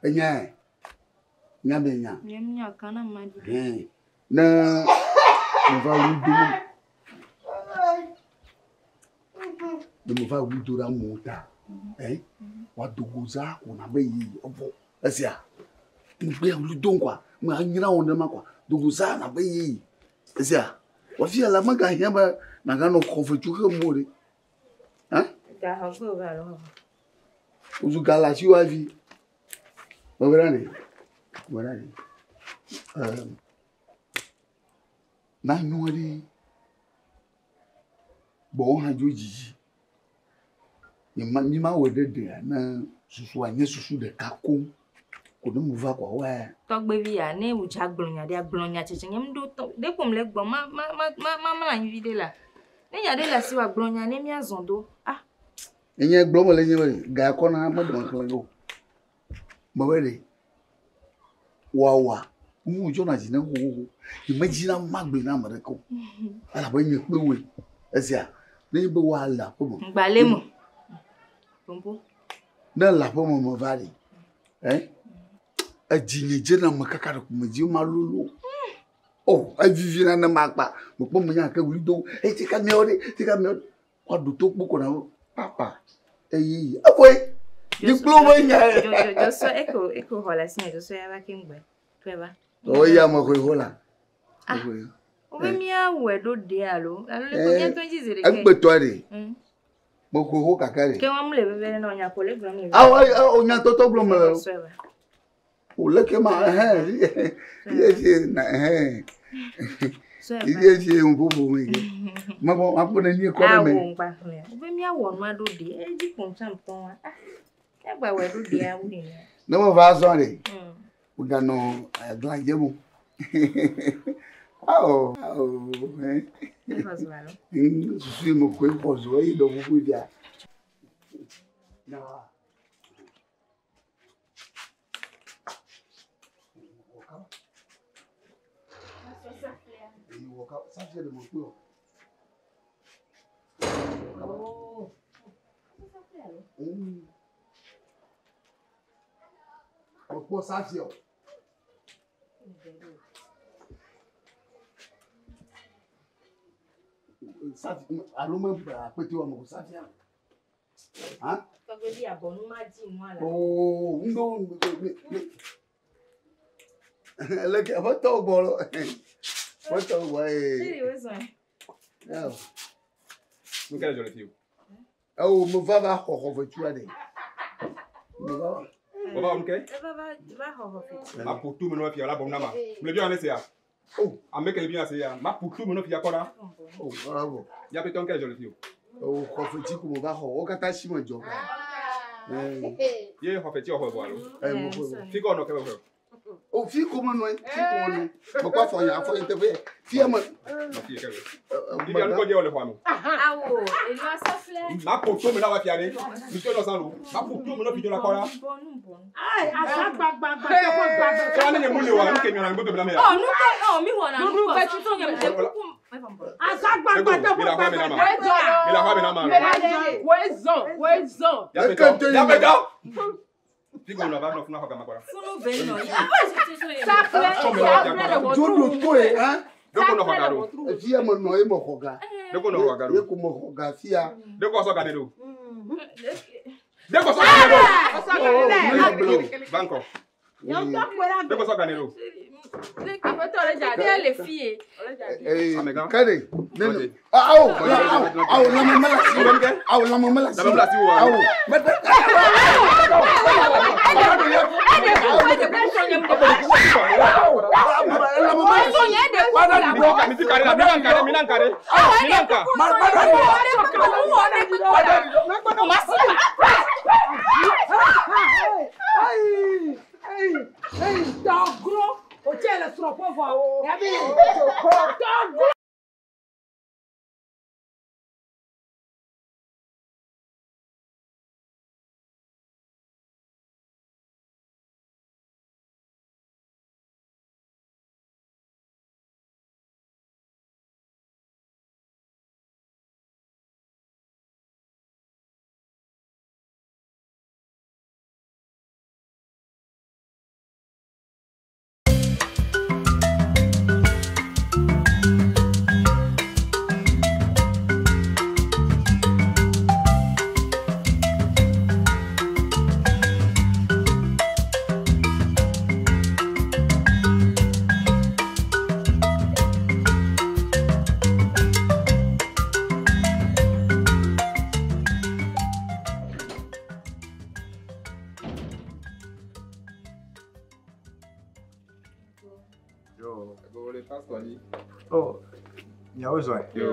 enya nya kana ma di na mo va lu de mo va wulu dura mota wa dogoza ona be yi obo esia ngbe wulu donkwa ma anyira wona makwa dogoza na be yi esia wa fi ala maga hia ba na ga no kofutu ke more ta ha go ba lo uzu gala si wa vi boberani na nyori bo ha joji mi ma we dede na susu anye susu de kako ko no move kwa wa Togbe vi ya ne uja gblonya cheche nyem do de kom le gbon ma la vide la. Ne ya de la si wa gblonya ne mi azondo. Ah. enye gbo mo le nye ga ko na mo do kan go. Mo wele. Wa mu jo na jina wo. Imagine magbe na America. Ala ba nye pe we. Esia. Ne be wa la ko mo. Gbale mo. Pompo. Na la po mo vali. A jinye jena makaka ko mo ji ma lulu. Oh, a vivina na makpa. Mo po mo nya ka wi do. Tika me ore. Kwa do to ko na papa. Aboy. Diploma nya. Yo so eko hola sin yo so ya ba kingbe. Tweba. Oh ya mo ko hola. Obe mi a we do de alo. Alo le ko nya to njizire ke. Agbe to re. Mo ko ho kakare. Ke wa mu le bebe na onya ko le gbon mi. Onya to gloma. O le ke ma ye na Iye un bobo mi. Mabo apone ni ko me. Obe mi a wonu ado de. E ji pon sam ton wa. E gba we do de a wuri ni. No mo va so re. O ga no glan je mo. Susu mo ko ko zo yi do bu bia. Na. Ça c'est de mon cours. Oh. Pour ça c'est. Ça allô même petit homme ça c'est. Hein? Ça veut dire bon nous m'a dit moi là. Oh, non. Là que va to bolo. What the way? No. Não quero jogar tio. Oh, mo va ho voiture de. Mo va. Baba on quer? Va ho fit. Ma pour tout maintenant puis là bon na ma. Me bien on ça. Oh, a me que bien ça. Ma pour tout maintenant puis akora. Oh, bravo. Ya pe ton quer jogar tio. Oh, ho fit ko mo va ho. O kata shi mo jo. Ye ho fit ho bo alo. Mo ho. Fico no que bo. Oh, fico mo no. Fico no. Mo kwa fo ya fo interview. Fia mo. Ma fille quer. Il y a le code le famo. Ah oh, et moi ça fleur. Ma pour tout maintenant va fianer. Monsieur no sans l'eau. Ma pour tout maintenant puis de la kora. Bon. Ai, asa gbagba. Ça ne me wa ni kemi na ngbo be na me. Oh, no mi wona. No be tu to nyam de ku. Asa gbagba te Mi la fa me na ma. Wezo. Ya be do. Fico no va no funa ho ga makora. Funu be no. Ça fleur. Jodo to e, hein? Doko no ho ga do. Fia mo no e mo ho ga. Doko no ho ga do. Ye ko mo ho ga fia. Doko so ga de do. Doko so ga de do. Banco. Doko so ga de do. Le qui veut te regarder les filles. Kade. La maman la. La maman la. Oh, ya uzo. Yo.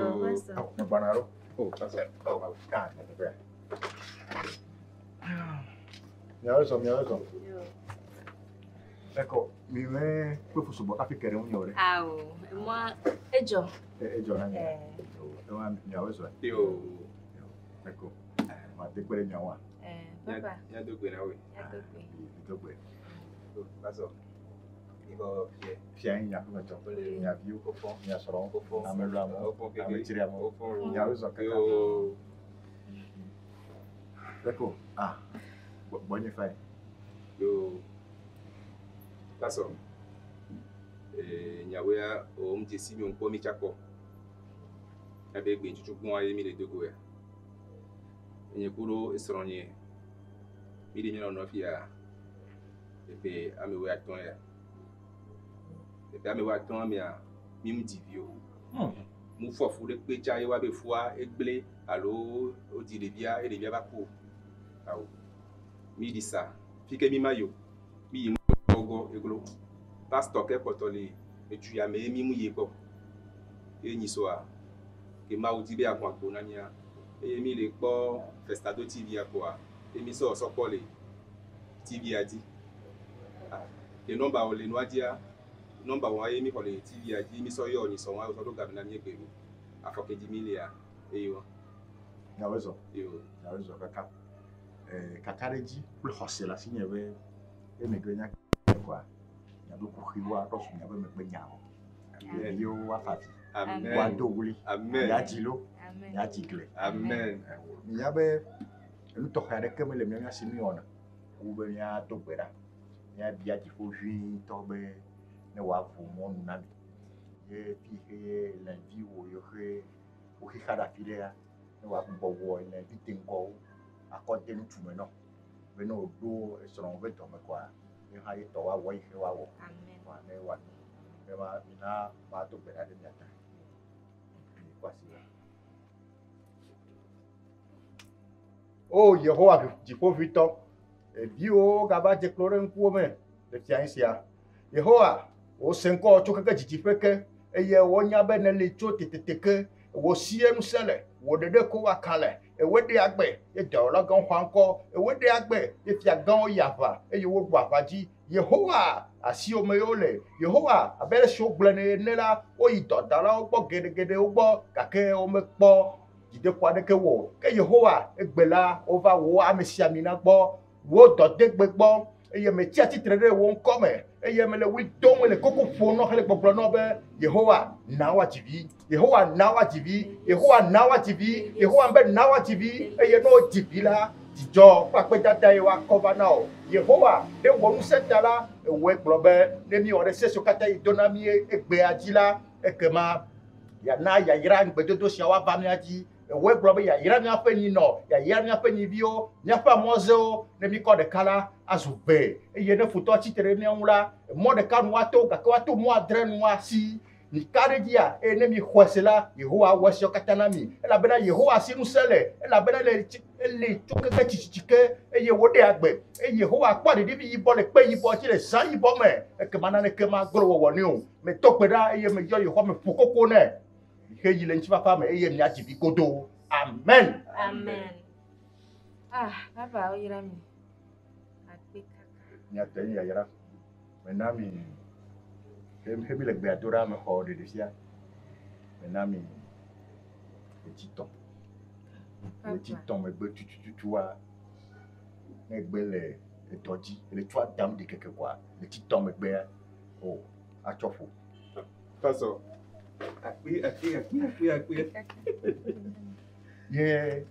Na banaro. Oh, pastor. Oh, ah, na bra. Miawezo. D'accord. Mi me peut faut se boire café kere unyo re. Ah moi ejo. Ejo na. Ewa miawezo. Yo. D'accord. Ma te kwere nyawa. Papa. Ya dogwe na we. Ya dogwe. Dogwe. Baso. Ibo fie. Fia nya ko to. Nya view ko fo, nya soro ko fo. Amelu amo. Ametiri amo. Miawezo kaka. Yo. D'accord. Ah. Bonne fête. Yo. Baso. Nyawe ya o mje si mi onko mi chako. Abe gbe chuchu gun aye mi le dogo ya. Enye kuro esronye. Mi de mi no fia. Epe amewe aton ya. Epe amewe aton mi a mi mu divio. Mu fofu de pe cha ye wa be fua egble alo o di le bia e le bia ba ko. Awo. Mi di sa. Fike mi mayo. Mi yi ogo eglo. Pastor ke potole etu ya me mi mu ye ko. E ni so a. Ke ma o di be akon akon na ni a. E mi le po Festado TV akwa. E mi so pole TV adi. Ke number o le no adia. Number wa e mi ko le TV adi mi so yo ni so wa so do ga na mi egbe mi. Afoke di milia. E yo. Miawezo. Yo. Miawezo kaka. Kakareji plus hosela signebe e me ganya kwa. Ya do kuhiwa to su nyabe me gbenyao. Yo wa fati. Amen. Wa do wuli. Amen. Ya jilo. Amen. Ya jigle. Amen. Nyabe enu to khare kemele me nya simiona. Ube nya to gbera. Nya bia ti fo jui to be ne wa fu mo na mi. Ye fi he la vi wo yo he o hi khada filea ne wa bo wo ne bi tinko akode nu tume no. Be no do esron ve to me kwa. Ni ha yi to wa wo ihe wa wo. Amen. Wa ne wa. Be ma ina ma to gbera de nyata. Kwasi. Oh, Yehowa, Jiko Dio gaba déclaré un coup mais le fiancia. Yehowa, o senko chokaka jijifeke, eye wonya be ne le cho teteteke, wo sie nu sele, wo dede ko wakale, e wede agbe, e dola gan hwanko, e wede agbe, e fia gan yava, e wo gba faji. Yehowa, asi o meyole. Yehowa, abere sho gblene nela, o idodala o gbo gedegede o gbo, kake o me gbo. Jide kwa deke wo ke Yehowa egbela ova wo amesiami na gbo wo dodegbe gbo eye me ti atitre re wo nkome eye me le wi do mo le koko fo no hele gbogbo no be Yehowa nawa TV Yehowa nawa TV Yehowa nawa TV Yehowa mbe nawa TV eye no TV la dijo pape dada e wa cover now Yehowa de wo nu setala e we gbobe ne mi ore seso kata idonami egbe ajila ekema ya na ya ira ngbedodo sia wa ba mi aji we globe ya ira mi afa ni no ya ira mi afa ni bio mi afa mozeo ne mi ko de kala azube eye ne futo chitere mi onla mo de kan wato ka wato mo adre no asi ni kare dia e ne mi khwesela Yehowa wasio katanami e la bena Yehowa sinu sele e la bena le chokeke chichike eye wode agbe e Yehowa pa de bi yibo le pe yibo ti le san yibo me e ke manane ke ma glo wo ni o me tokpeda eye me yo Yehowa me fukoko ne Heji le nchifa fame eye mi ajibi kodo. Amen. Amen. Ah, papa o yira mi. Akpe kaka. Nya teni ya yira. Menami hemi le gbe adora me ho de sia. Menami etiton. Etiton me gbe tututua. Me gbe le etoji, le tua dam de keke kwa. Le titon me gbe oh, achofo. Pastor Akpi. Ye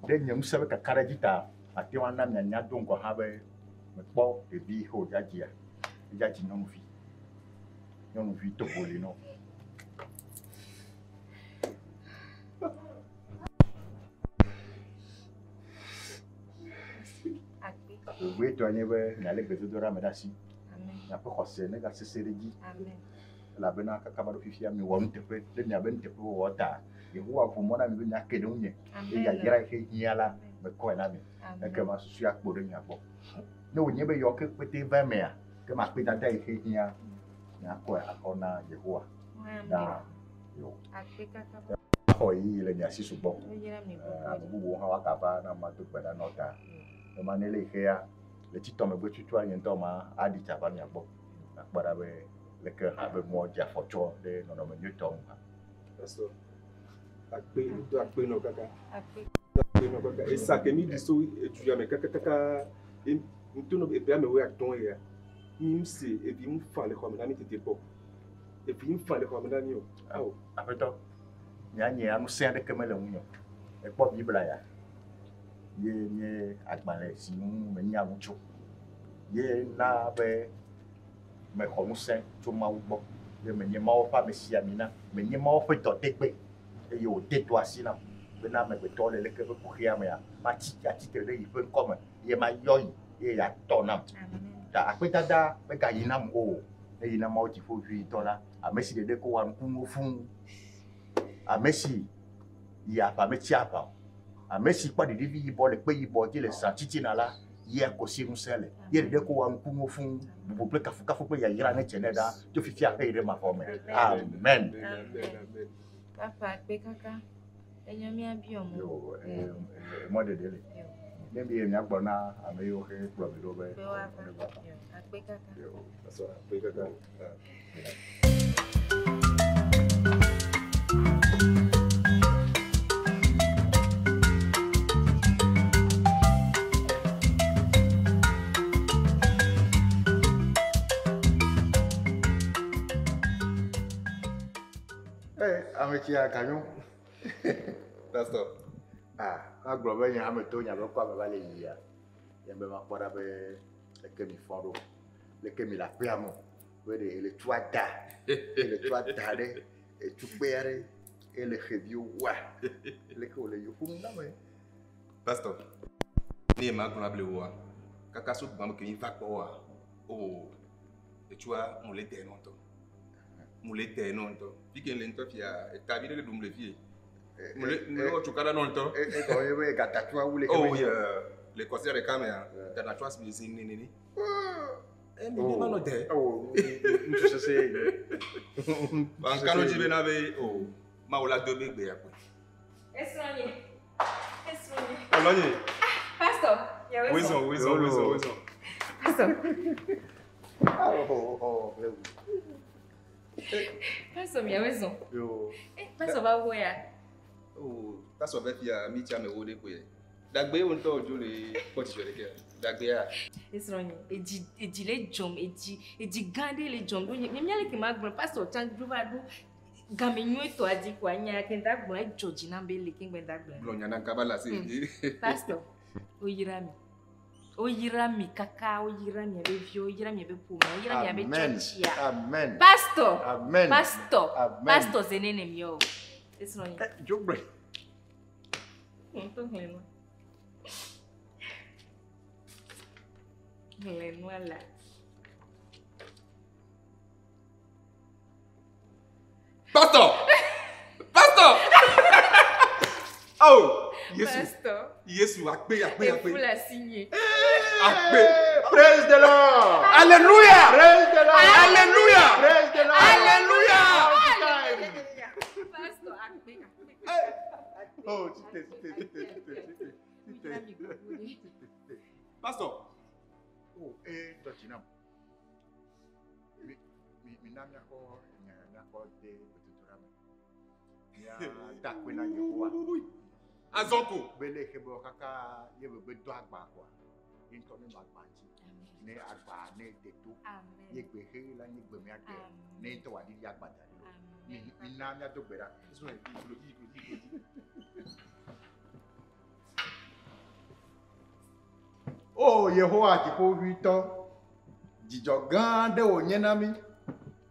de nyam sabe ka karajita ati wana na nya dongo habe me po de bi ho jajia jaji nomu fi to boli no Akpi. we to anyebe na le bezo dora medasi Amen. na po khose ne ga sesereji Amen. la bena ka kabaro fifia mi won tepe de nya ben tepe wo ta Yehowa fu mona mi nya kede unye e ya yira ke hiala me ko na mi e ke ma susu akpo de nya bo ne wo nyebe yo ke pete va me a ke ma pe dada e ke hia nya ko akona Yehowa da yo Akpe kaka. ho yi le nya sisu bo O yira mi bo. bubu ha wa ka ba na ma to gbada no ta Emmanuel Ikea, le titre me tu toi yento ma adi chapa mi abo. Akbara be le ke habe mo dia focho de no no me tom. Pastor. Akpe no kaka. Akpe no kaka. E sa ke mi diso tu ya me kaka e mtuno e bia me we aton ya. Mi se e bi mu fa le ko me na mi tete po. E bi mu fa le ko me na mi o. Awo. Apeto. Nya nya anu se de kemele munyo. E po Biblia ya. Ye nye agbale si me nya mucho. Ye na be me ko mu se to ma wo. Ye me nye ma o pa me si amina. Me nye ma o fe to tekpe. E yo te to asina. Be na me be to le ke be ku ya me ya. Ma ti ya ti te le yi pen come. Ye ma yoyi. Ye ya to nam. Da akweta da be ga yina mo. E yina ma o ti fo vi to la. A mesi de ko wan ku mo fun. A Messi, il y a pas métier à part. A Messi, pas de divi, il le pays, il le sang, titinala, il y a aussi un seul. Il y a des coups en coup au fond, vous pouvez qu'il y a un éternel, tu fais fier de ma forme. Amen. Papa, Bekaka, et y a mis un biome. Moi, de délai. Même il y a un bon à meilleur que pour le dobe. Bekaka. Bekaka. Ametia Canyon. Pastor. Agloba nya ameto nya be kwa be bale yia. Ya be ma kwara be le kemi foro. Le kemi la piamo. We de le tuada. Le tuada de e tupere e le review wa. Le ko le yufum na me. Pastor. Ni ma gona ble wa. Kaka so ba mo kemi fa ko wa. Oh. E tu a mo le te non to. Moulete non to pique lento fia e tabile le dumble fie mo chukada non to e ko yebe gatachwa wule oh yeah le concert de caméra gatachwa smisi nini e mi ma no de oh ntu se ban kanu jibe na be oh ma wala do be gbe ya ko Esronye olonye pastor ya wezo pastor oh Pastor, minha raison. Pastor, vai voar. Oh, pastor, vai fiar mi chame o de coisa. Dagbe on to jole poti jole ke. Dagbe ya. Esronye, edi le jom, edi gande le jom. Do nyem yale ki magbo pastor chan duva do gamenyo to adi kwa nya kenta gbo e George na be le king ben dagbe. Blonya na kabala se. Pastor, oyirami kaka oyirami abe vio oyirami abe puma oyirami abe churchia amen pastor amen pastor zenene mio esronye jobre to heno wala Pastor oh Yesu akpe vous la signer akpe praise the Lord alléluia praise the Lord alléluia praise the Lord alléluia pastor akpe oh pastor oh dochinam mi namya ko de tuturame ya takwena Yehowa azonko bele kebo kaka yebe bedo agba kwa into mi magbanji ne agba ne deto ye gbe he la ye gbe mi ade ne to wadi ya agba dade mi na mi adogbera so e bi oh Yehowa ti ko wi to jijo gan de o yen na mi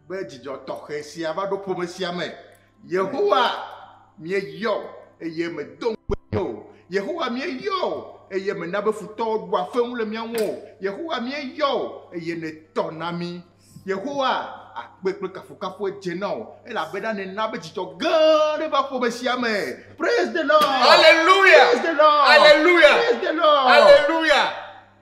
be jijo to he si abado promosia me Yehowa mi yo eye me don yo Yehowa mi yo eye me na be futo wa fun le mi anwo Yehowa mi yo eye ne tonami Yehowa akpepe kafukafu eje na o e la beda ne na be jijo gan de ba fo be sia me praise the Lord hallelujah praise the Lord hallelujah praise the Lord hallelujah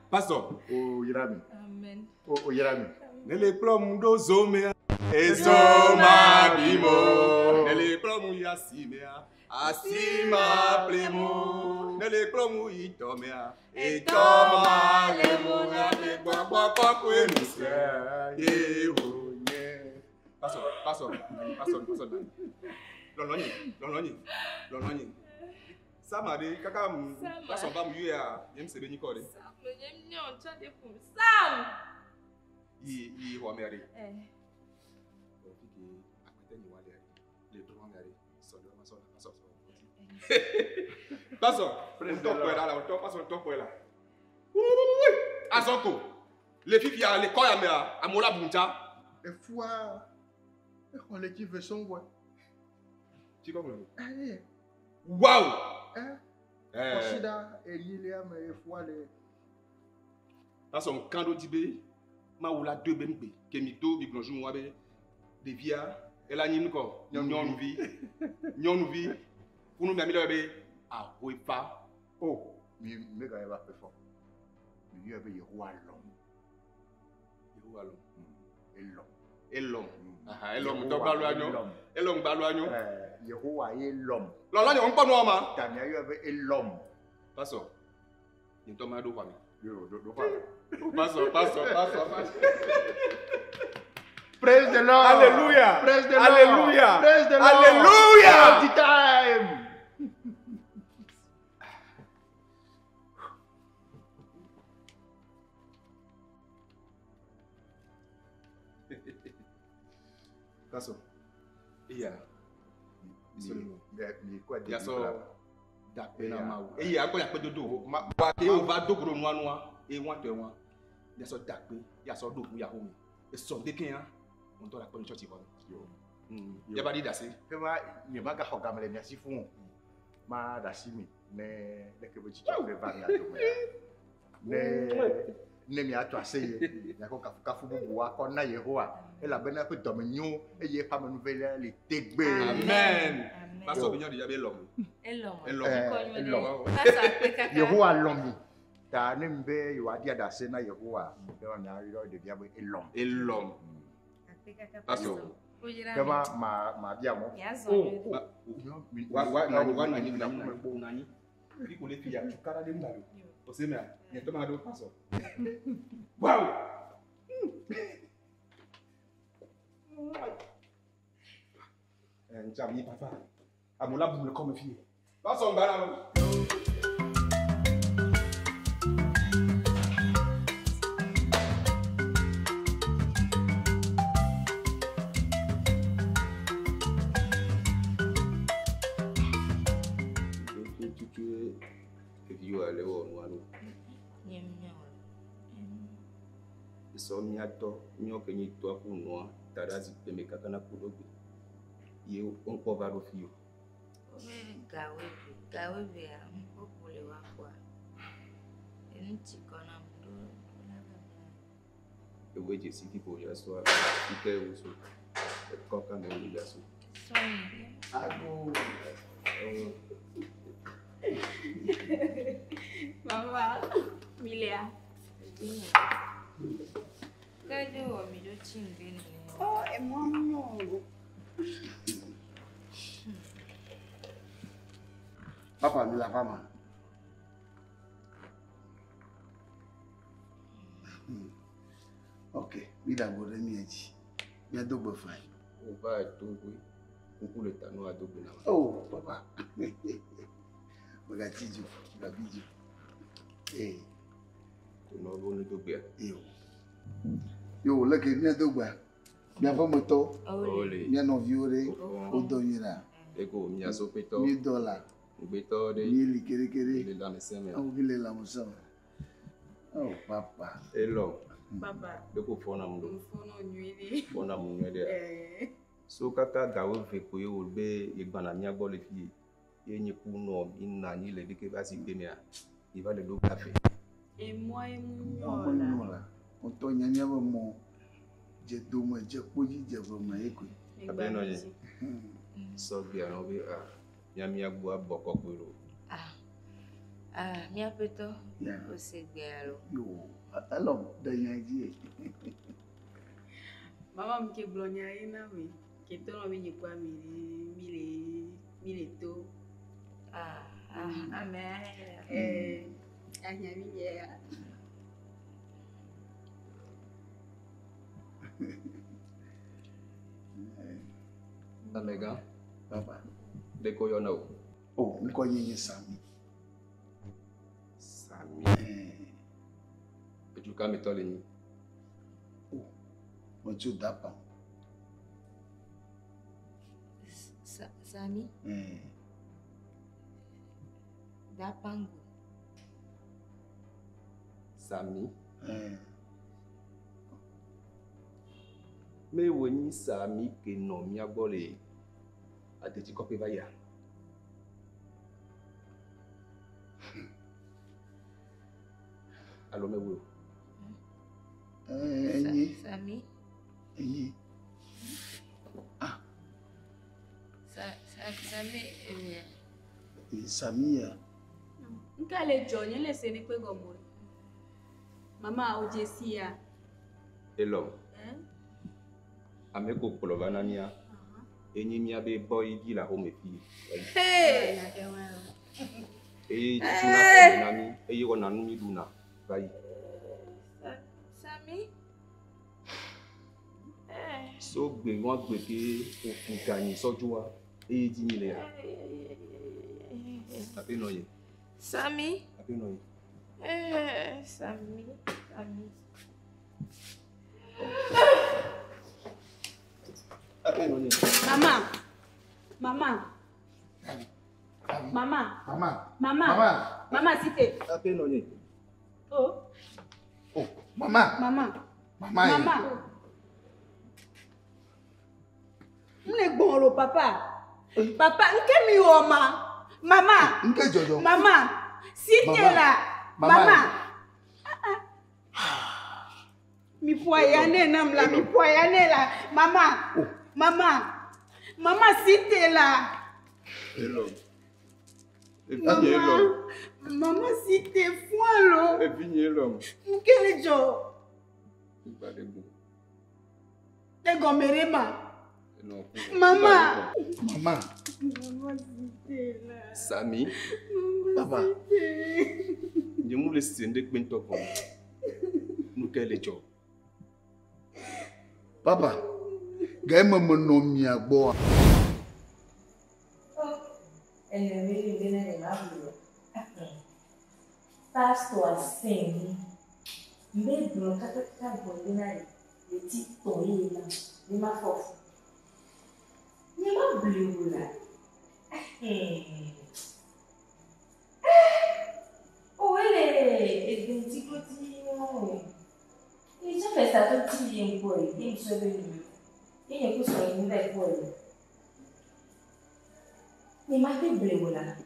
pastor oh yirami amen oh yirami nele plom do zomea ezoma bimo nele plom yasimea Asima plemo, ne le plomu itomea, etoma le mona le baba kwenuse, yehonye. Paso. Lolonyi. Samade, kaka paso ba mu ya, yem sebe ni kore. Sam, le yem nyon chade pou. Sam. Yi ho meri. O fiki akwete ni wale. Le to ho meri. Paso. Paso, on top là. Azoko. Les filles à l'école à Mola Bunta. Et foi, on les qui veut son voix. Tu comprends? Allez. Waouh! Considère Elilia mais foi les. Paso kando dibe, ma oula deux bembe, kemito mi blonjou moi be, des via, et la nyim ko, nyon vi. Pour nous, mais ah, oui, pas. Oh, mais quand il va faire fort. Il y a des rois l'homme. Et l'homme. Ah, l'homme, tu parles à nous. Et l'homme, parle à nous. Il roi et l'homme. Là, on pas noir, man. T'as mis avec l'homme. Pas ça. Il tombe à dos, famille. Pas ça. Praise the Lord. Alléluia. Praise the Lord. Alléluia. Praise the Lord. Alléluia. All the time. Paso. Iya. Ya so da pena ma. Iya ko ya pe dodo. Ma ba ke o va dogoro noa e won te won. Ya so da pe, ya so do ya ho mi. E so de kin ya. On to la pe church ko. Ya ba di da se. Ke ma ye ma ga hoga mele merci fun. Ma da si mi ne ke bo chi cha fe va mi ato ne mi ato ase ya ko ka fu bu wa ko na Yehowa e la bena pe do me nyu e ye pa me nouvelle le tegbe. Amen. Paso bi nyo di ya be l'homme. Yehowa l'homme. Ta ne mbe yo adia da se na Yehowa. Be wa mi a ro de bia bo l'homme. Paso. Kama ma bia mo. Wa na ni na mo bo na ni. Bi ko le fi ya tukara de ndalo. O se me a, ni to ma do paso. Wow. Njam ni papa. Amola bu le comme fille. Paso ngara. So miato mio ke ni to ku no tarazi pe me kakana ku dogo ye on ko va ro fio gawe be ya mpopole wakwa enti kona mdo e weje siki ko ya so ike uso e ko ka me ni ya so ago Mama, Milia. Kajo wa mijo chingeni. Oh, emono. Papa mi la fama. Okay, mi da go mi eji. Mi adogbo fine. O ba to we. Kuku le tanu adogbo na. Oh, papa. Oga tiju, oga biju. Ko no bo ni dogbe. Yo, leke mi adogba. Mi afọ moto. Ole. Mi no viore. O do yira. Ego mi aso peto. $1000. Gbeto de. Mi li kere. Le la meseme. O gile la musa. Oh, papa. Elo. Papa. Doko fona mundo. Fono nyuili. Fona munyo de. So kaka gawo fe ko yo be igbana mi agbo le fi ye ni ku no ina ni le dike ba si gbe mi a. Il va le do café. Et moi et mon là. On to nyanya ba mo. Je do mo je poji je ba ma eko. Abe no ye. So bi an obi a. Ya mi agbo aboko gbero. Mi apeto. O se gbe alo. Yo, alom da yanji. Mama mke blonya ina we. Ke to no mi kwa mi le to Amen. Anyamiye. Amega. Papa. Deko yo no. Oh, nko yenye Sami. Sami. Ejuka mi tole ni. Oh. Mo ju dapa. Sami. Dapango. Sami. Me woni Sami ke no mi agbole. Adeti kope baya. Alo me wo. Sami. Sami ya. Nkale jonye le se ni pe gomo. Mama ojesi ya. Elo. Ameko polovana nia. Enyi mi abe boy di la home fi. Hey. Tuna nami eyi wona numi duna. Bayi. Sami. So gbe won gbe ke okun ganyin soju wa. Eyi di mi le ya. Ape no ye. Sami. Ape no ye. Sami. Ape no ye. Mama site. Ape no ye. Oh, Mama. Mle gboro papa. Papa, nke mi oma. Mama. Nke jojo. Mama. Site la. Mama. Mi poyane nam la, mi poyane la. Mama. Mama site la. Elo. Mama site foilo. Elo. Nkele jo. Ibadegu. Tego merema. No. Mama. Mama site la. Sami. Papa. Je mu le sende kwento ko. Nkele jo. Papa. Ga mo no mi agbo. Pastor assim, mesmo kata bondina de tito ina, de ma fofo. Ni ma blula. Oh ele dentro tinho. E já fez a tudo em boi, tem sobre mim. Quem é que só em bem boi? Ni ma de blula.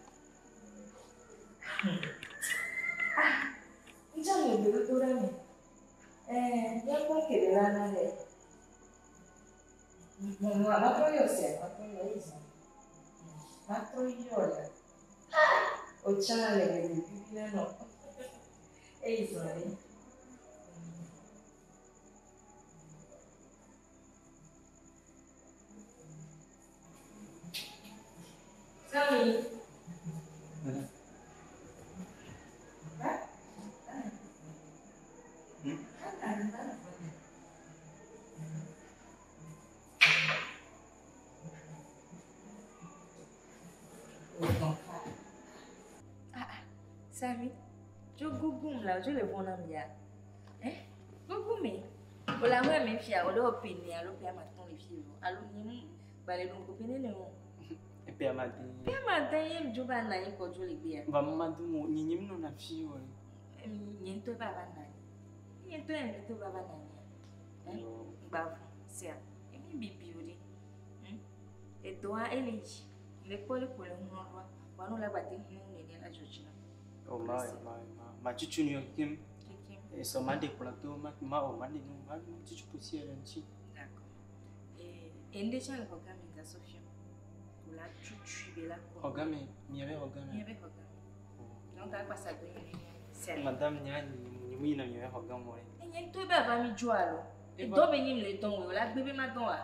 Então eu digo tudo a mim. Já pode querer lá na lei. Não apoio você, apoio isso. Apoio olha. O chale que me pide não. É isso aí. Sami. Sami, je gougou là, je le bon ami ya. Gougou mais. O la ouais me fia, o le opini, alo pe maton le fio. Alo ni ba le donc opini le on. E pe matin. Pe matin yem juba na yi ko jole bia. Va madu mo ni nyim no na fio. Ni to baba na. Ni to en to baba na. Ba sia. E mi bibi ori. E doa eleji. Le pole pole mo ro. Wa no la ba te ni ni la jojina. Oh ma cucu ni kim. Et ça m'a des plateaux, ma o ma ni ma cucu poussière un petit. D'accord. Et déjà le programme est associé. Pour la cucu de la. Programme, il y avait programme. Il y avait programme. Donc à quoi ça donne? C'est Madame nya ni mi na il y avait programme moi. Et n'y to ba mi joalo. Et do be ni le ton la bébé ma ton wa.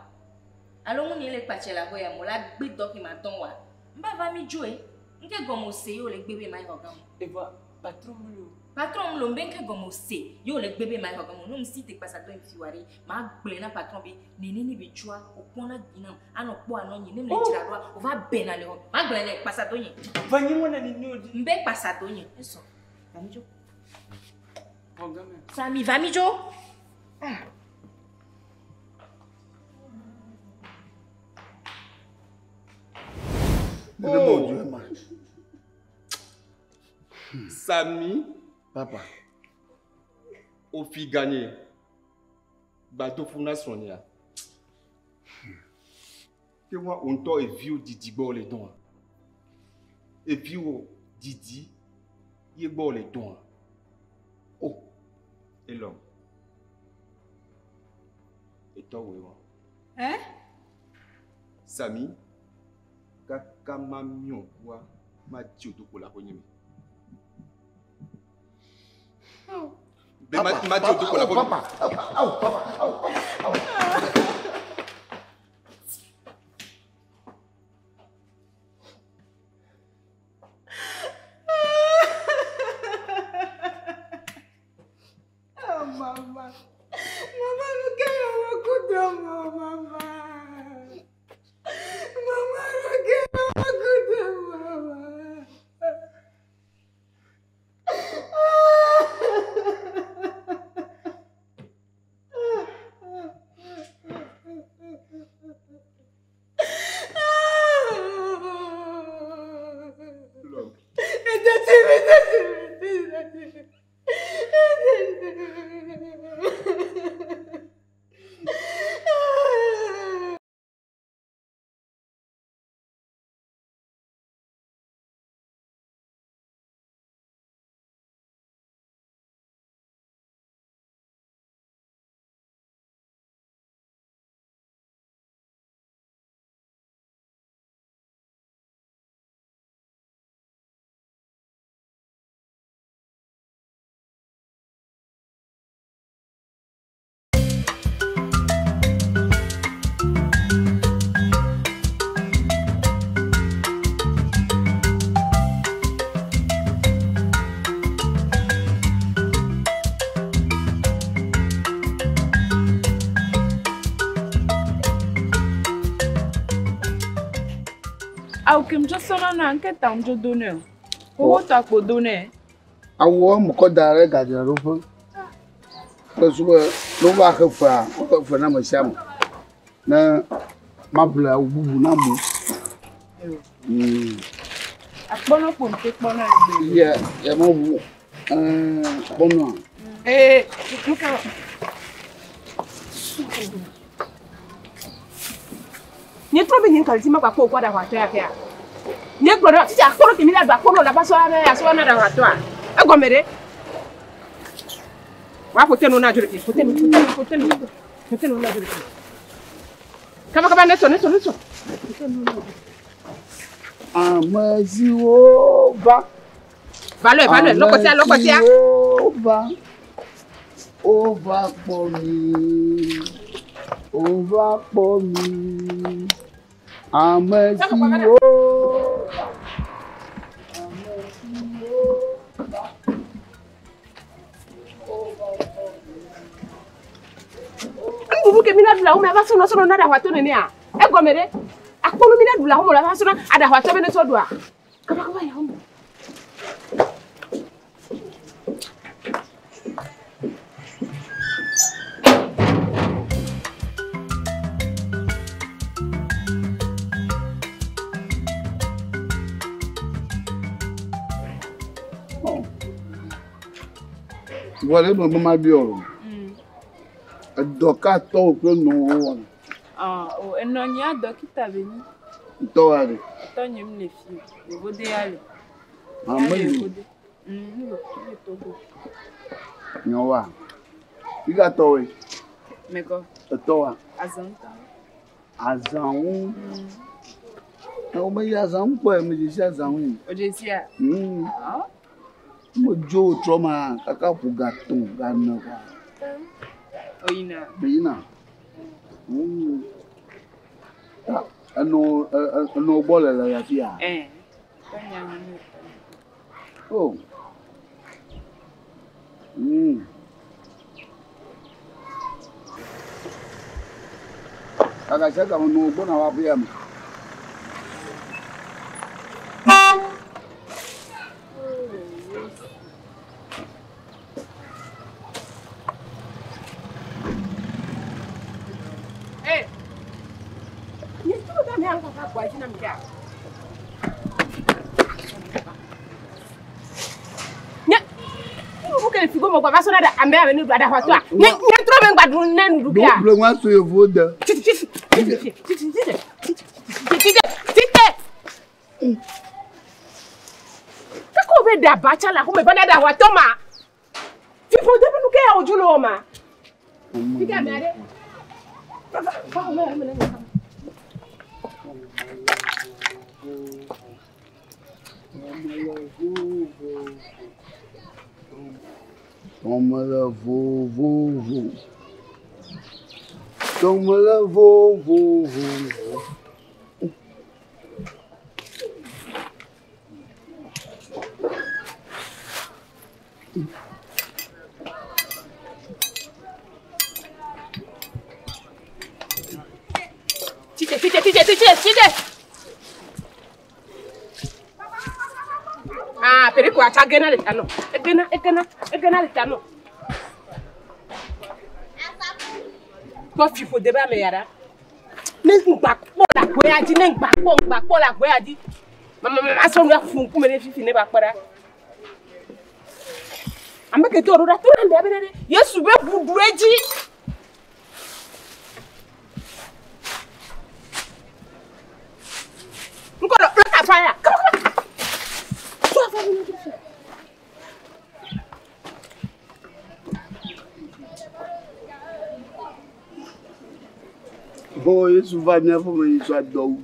Alors on y le patche la boya mo la gbe do ki ma ton wa. Mba va mi joe. Nke gomo se yo le bébé mai hogam. Et voilà, patron lo. Patron lo mbenke gomo se yo le bébé mai hogam. No msi te pasa do mfiwari. Ma gblena patron bi nini bi chua opona ginam. Ano po ano nyi nem le tira do o va bena le ho. Ma gblena pasa do nyi. Vanyi mona ni nyodi. Mbe pasa do nyi. Eso. Vamijo. Hogam. Sami vamijo. Ah. Oh. Sami, papa, au fi gagné. Bateau funa sonia. Que moi on t'a vu Didi bord les dons. Et puis Didi, il bord les dons. Oh, et l'homme. Et toi oui. Hein? Sami, kaka mamion quoi, ma tioto pour la cogner. Papa. Oh, mama. Mama, look at your good mama. Mama, look at your good mama. Au kim jo sona na nke tam jo donne. Owo ta ko donne. Awo mo ko dare ga de ro fo. Ko suwa lo ba ka fa, ko fa na mo sham. Na mabla bubu na mo. Akpono ko nte pono egbe. Ya mo bu. Pono. Nka. Ni trobe ni kan tima kwa ko da wato ya kia. Ni gboro ti akoro kimi la gba koro la ba so ara ya so na da wato a. E go mere. Wa ko tenu na jure ki. Ko tenu na jure ki. Kaba neto. Amaziwo ba. Vale, lokotia. Ó va por mí. Amaziwo. Bubu ke mina dula o me ba so no na da wato ne a. E go mere. Akponu mina dula o mo la ba so na ada wato be ne so do a. Kaba ya o. Wale no ma bi oro. Doka to pe no won. O enonya dokita be ni. To ari. To nyem le fi. E bo de ale. Amayi. No to go. Nyowa. Iga to we. Mego. To wa. Azanta. Azan. O me ya zan po e me ji sha zan wi. O je si a. Mo jo trauma kaka fu gaton ganna kwa. Oyina. Ano bole la ya fi a. Oh. Agak kamu nunggu na wapi ya? Eh, ni tu dah ni angkat aku aja nak dia. Bukan figo mo kwa baso na da ambe ame ni ada hwatwa. Ni tro be ngba dun na nu bia. Double one so you voda. Kako be da bacha la ko me bana da hwatwa ma. Fifo de nu ke ya ojulo ma. Figa me ade. Ba me ame na. Toma la vo. Toma la vo. Tite. Ah, perico acha gena le tano. Egena le tano. Ko fifo de ba me yara. Ne ngba po la gbe aji ne ngba po la gbe aji. Mama so nwa fun ku me ne fifi ne ba para. Ameke to ro da to na be be Yesu be budu eji. Nko lo ka fire. Boy, isso vai me arrumar isso a dor.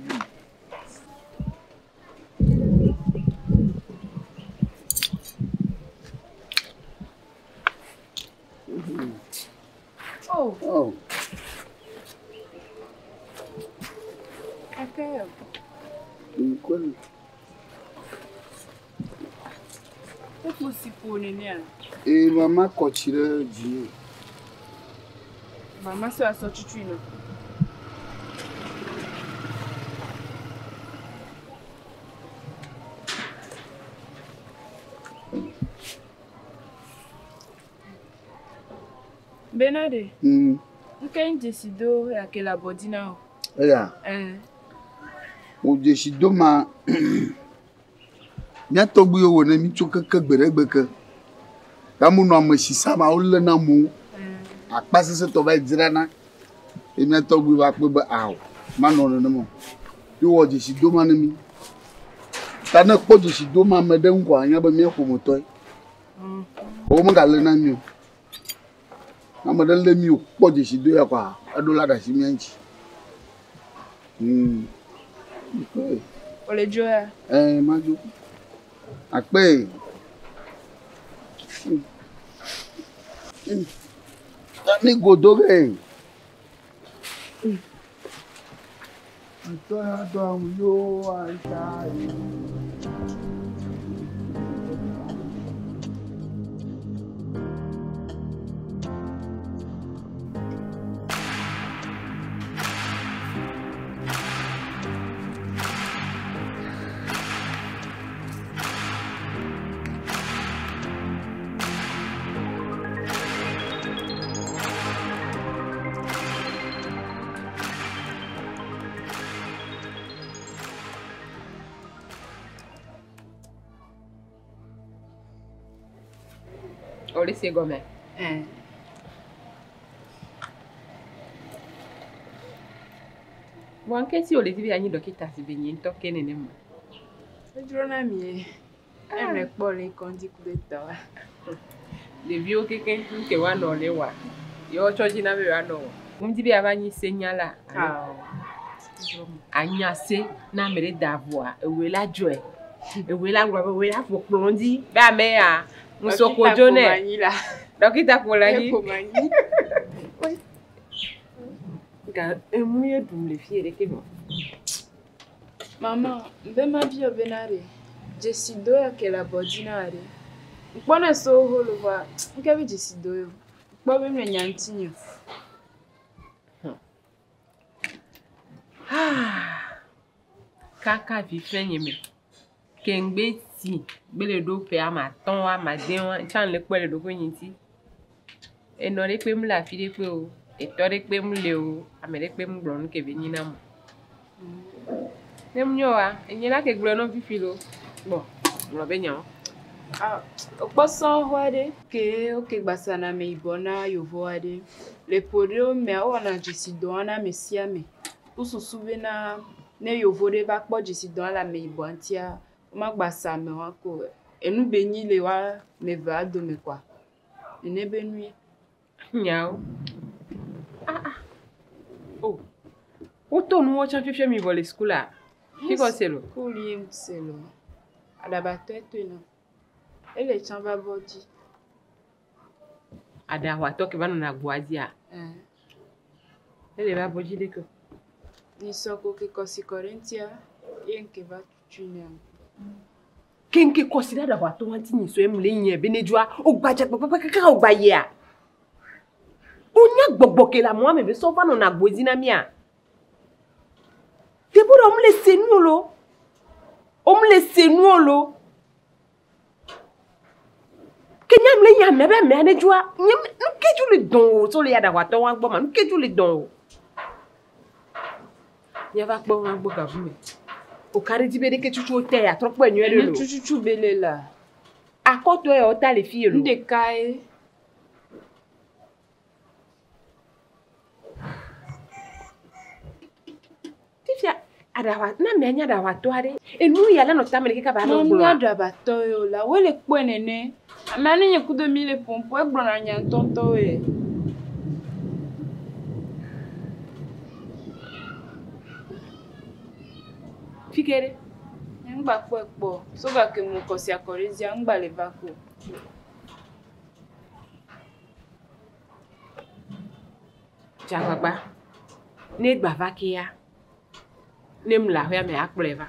Oh. Okay. Quando? O que você põe, né? E mamãe cochira de. Mamãe só só chuchuino. Benade. Quem decidiu aquela bodina? Olha. O decidiu mas minha togu eu na mi chuka kagberegbeke. Kamu no amashi sama ulle na mu. Akpasi se to vai dirana. E minha togu va pe aw. Mano no mo. You o decidiu ma na mi. Tana ko decidiu ma mede ngwa anya ba mi ko motoy. O mo gale na mi. Amadele mi o po decidiu ya kwa adola da si mi anchi. Ole joya. Maju. Akpe. Tani godoge. Atoya yo antai. Olha esse gomé. Wanke si ole tibi anyi dokita si benye ntoke nene ma. Ejrona mi eme kpole kondi kubeta wa. Devi o keke nke wa no le wa. Yo choji na be wa no. Mdibi abanyi senyala. Anya se na mere davua ewela joy. Ewela ngwa ewela foklondi ba me ya. Musoko jone. Dokita Polanyi. Maman, be ma bio benare. Jesido ya ke la bodina ade. Mpona so holo va. Nkabe jesido yo. Bobe me nyantinyo. Kaka vi fenyeme. Kengbe ti gbele do pe ama ton wa ma den wa chan le pele do ko yin ti. E no le pe mu la fi de pe o. E to de pe mu le o. Amere pe mu gbon ke be nyina mo. Nem nyoa, enyela ke gblo no fifi lo. Bon, lo be nyawo. Ah, okposan hoade ke oke gbasana me ibona yovo ade. Le podo me ona jesido ana mesia me. Ususu be na ne yovo de ba po jesido ala me ibontia. Ma gbasa me wa ko. Enu benyi le wa me va do me kwa. Ene benui. Nyawo. Oh. Oto no chan fifi mi vole school a. Ki ko selo? Kuli selo. Adabato etuna. Ele chamba body. Ada wa to ke banu na gwazi a. Ele ba body de ko. Ni soko ke kosi Corinthia yenke ba tunya. Kenke consider da wa to wanti ni so emle yin be nejua o gbaje papa kaka o gbaye a. Onya gbogbo ke la mo me be so fa no na gbozi na mi a. Débora on me laisse nous lo. On me laisse nous lo. Kenyam le nyam be me ane jua. Nyam keju le don so le ya da wa to wan gbo ma keju le don. Nya va gbo wan gbo ka fu me. O kari di be de ke chuchu o te ya trop pe nu e lo. Chuchu bele la. Akoto e o ta le fi lo. Nde kai. Adawa na menya dawa to ade enu ya la no tamele ke ka ba no gbo nya dawa to yo la we le po nene amani nye kudo mi le pompo e gbo na nya tonto we fikere ngba po so ga ke mu ko si akorezi ngba le va ko jagba ne gba va ke ya nem la hwe me akleva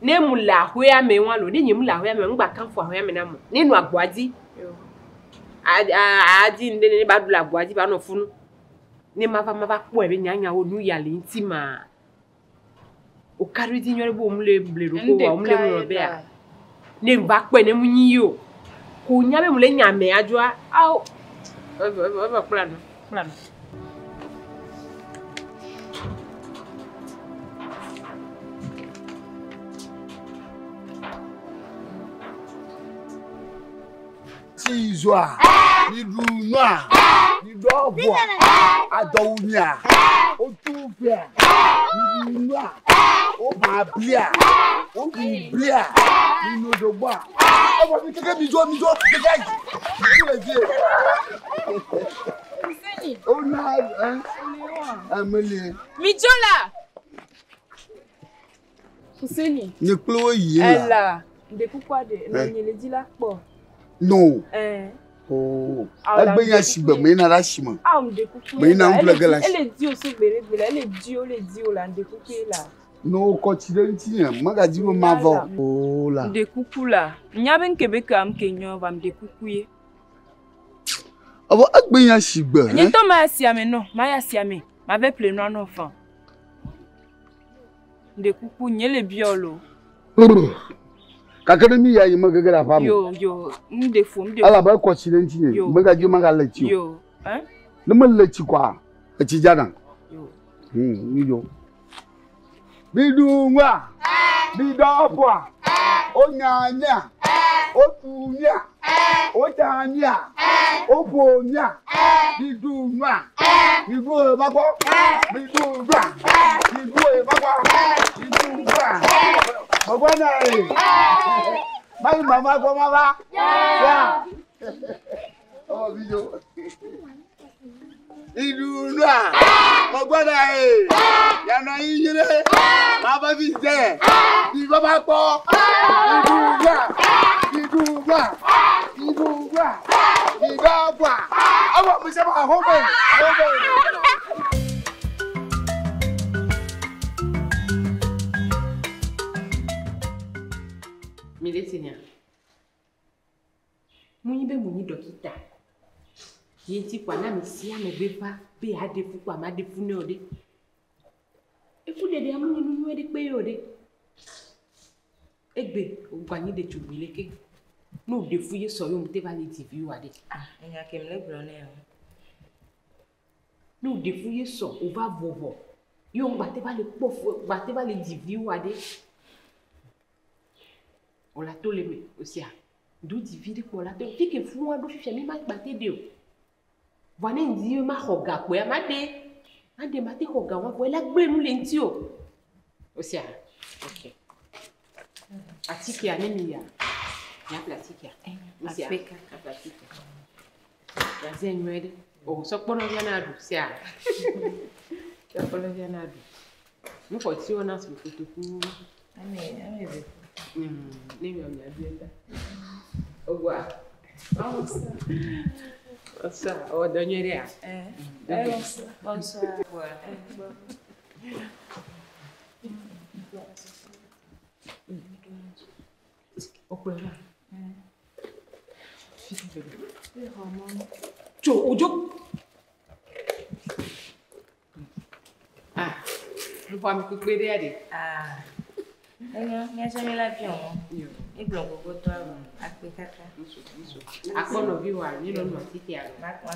nem la hwe me wan lo ni nyim la hwe me ngba kan fo hwe me na mo ni nu agboadi adi nde ni ba du la agboadi ba no funu ni ma va po e be nyanya o nu ya le ntima o kari di nyore bo mule blero ko wa mule mo be a ni ba pe ne mu yin yo ko nya be mule nya me ajoa au plan Izwa ni dunwa ni dobo adawunya o tufia ni dunwa o bablia o biblia ni nodogba o bo mi keke mi jo keke ki le je o na amele mi jola Fuseni ni klo yi ela de kukwade na nyele dila po. No. Oh. Agbe yan sigbe me na la simo. De kuku. Me na nflege la. Ele di o so gbere ele di o la de kuku la. No continenti yan, magaji mo ma vo. Oh la. De kuku la. Nya ben kebe ka am kenyo va de kuku ye. Abo agbe yan sigbe. Ni to ma siame no, ma ya siame. Ma ve ple no no fan. De kuku nyele biolo. Kakene ya yima gagara famu. Yo, mdefu. Ala ba continenti ye. Magaji magaleti. Yo, Numa leti kwa. Ati jana. Yo. Yo. Bidunwa. Bidopwa. Onyanya. Otunya. Otanya. Oponya. Bidunwa. Bidunwa bako. Bidunwa. Bidunwa bako. Bidunwa. Bwana Mai mama kwa mama. Ya. Oh video. Iduna. Bwana ya na yire. Baba bi je. Bi baba po. Iduna. Idagwa. Awa mi se ba hobe. Yenti kwa na misia me bepa be ade fu kwa ma de fu ne ode. E fu de amu ni nu de pe ode. Egbe ogbanyi de chubileke. No de fu ye so yo mte va le TV wade. Ah, enya kemle blone. No de fu ye so o va vovo. Yo mbate va le pofu, mbate va le TV wade. On la tole me aussi. Do TV de ko la tole. Fi ke fu wa do fi mi ma bate de o. Wane ndi ma hoga po ya made. Ade mate hoga wa po la gbe nu le nti o. Aussi. OK. Atiki anemi ya. Ya plastique ya. Aussi. Afrika plastique. Ya zenwede. O so pono ya na du sia. Ya pono ya na du. Mo ko ti ona so fotoku. Ame be. Ni mi o ya bieta. Ogwa. Ça, on va donner rien. Bonsoir. Ah, je vais me couper derrière. Ah. Enya jamais la pion. E bloco ko to akpekaka. Akpono bi wa ni lo no titi a. Ma ko.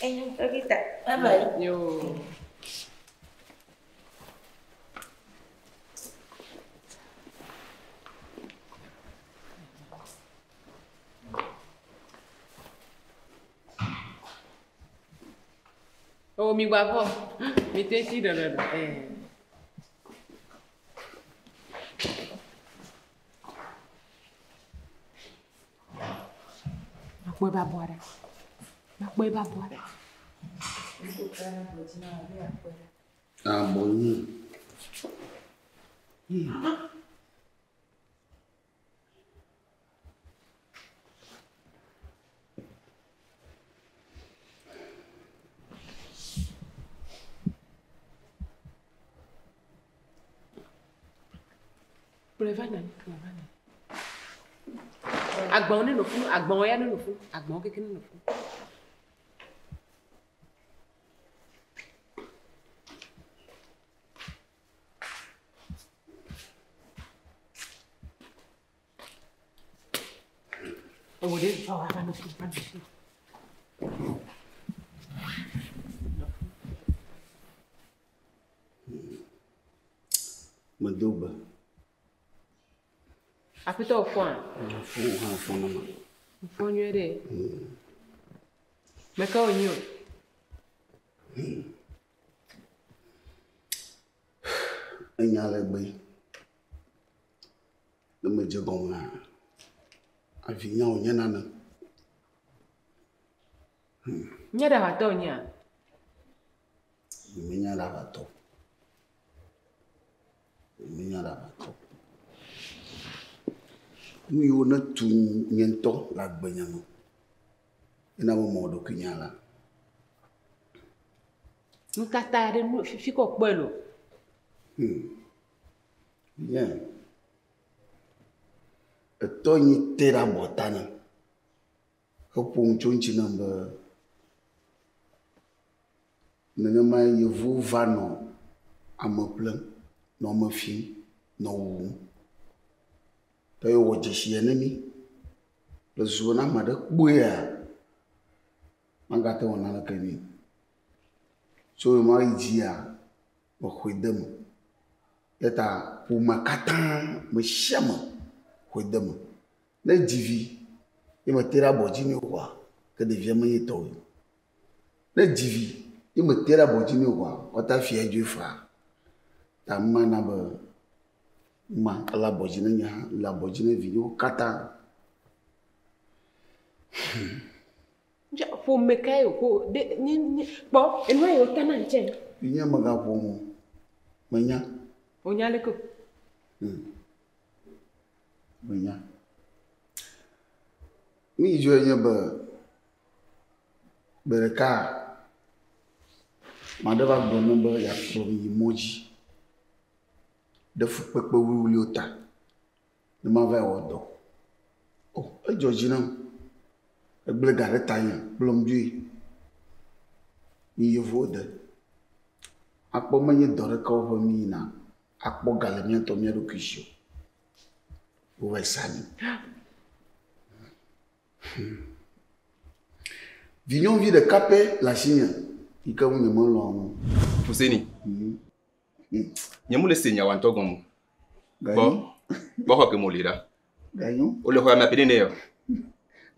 Enya okita. Bye. Yo. Oh, mi guapo. Mi te si do. Poi va buona. Ma poi va buona. Ah, bon. Prevana. Agbon ni no fun, agbon ya no fun, agbon kekere no fun. Oh, this oh, I no fun, no fun. Maduba. Apita o fun. Fun na. Fun yo de. Meka o nyo. Enya le gbe. Le me je gon na. Avinya o nyana na. Nyada wa to nya. Minya la ba to. Minya la ba to. Nu yo na tu nyento la gbenya no. Ina mo modo kinyala. Nu tata de nu fi ko pelo. Yeah. Eto nyi tera botana. Opung chunchi namba. Nene ma yevu vano amoplen no mafi no wu. Tayo wojishi enemi. Le zona made buya. Mangate wonana keni. So ma ijia mo khwedem. Eta pour ma katan me chama khwedem. Na divi e me tera bojini wa que devient me to. Na divi e me tera bojini wa o ta fie ju fra. Ta mana ba ma la bojini nya la bojini video kata. Ja pour me kayo ko de ni bo enwa yo tanan chen. Inya maga pomo. Manya Onyale ko. Manya. Mi jo nya ba bereka. Madaba gbono ba ya pro emoji. De fu pepe wuli ota. Ne ma va wodo. Oh, e joji na. Egble ga ɖe ta nye kplɔm dzoe. Mi yevuwo de. Akpɔ menye dɔ ɖeka woƒe mi yina. Akpɔ ga le míaƒe mía ɖokui si o. Wova sa mi. Vinyɔnuvi ɖeka pɛ le asi nye yi ke nye melɔ̃ ŋu. Fuseni. Nye mu le se nya wantɔ gɔmu. Bɔ xɔ ke mo le ɖa. Ganyo. O le xɔ ame apeɖe ne yɔ.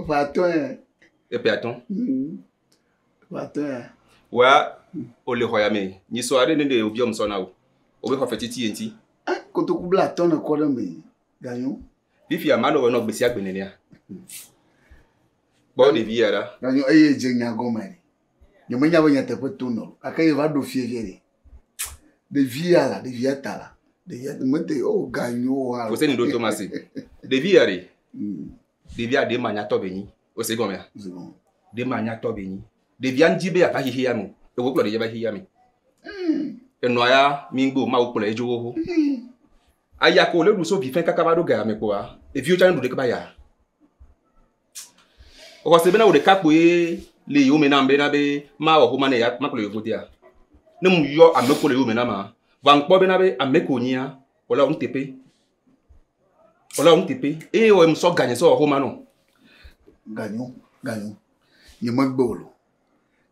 Fa atɔ yɛ. Epe atɔ. Fa atɔ yɛ. Wa o le xɔ ya me. Nyi sɔ aɖe ne de obi ɔmu sɔ na o. O be xɔ fɛ titi enti. Kotoku bla atɔ ne kɔ ɖe me. Ganyo. Fifi ama ɖo wɔ gbesi agbe nenea. Bɔ ɖevi ya ɖa. Ganyo eye dze nya gɔme. Nye menya be nya teƒe to nɔ. Ake ye va ɖo fie de. Ɖevi ya la, ɖevi ya ta la. Ɖevi ya mete o ganyo wa. Ko se ni do Tomasi. Ɖevi ya re. Ɖevi ya de ma nya tɔ be nyi. O se gɔme ya. De ma nya tɔ be nyi. Ɖevi ya ŋdi be ya va hihi ya me. E wo kplɔ ɖevi ya va hihi ya me. Enɔ ya mi ŋgbo ma wo kplɔ edzo wo. Aya ko le du so bi fɛn kaka va ɖo ga me kpoa. Evi o tsa ne du de kaba ya. O se be na wo de kakpoe le yo me na mbe na be ma wo homa ne ya ma kplɔ yo vodia. Ne mu yɔ ame ko le yo me na ma. Va nkpɔ be na be ame ko nyia. Wala on tepe. Wala on tepe. E o em so ganye so homa no. Ganyo. Nye megbe wo lo.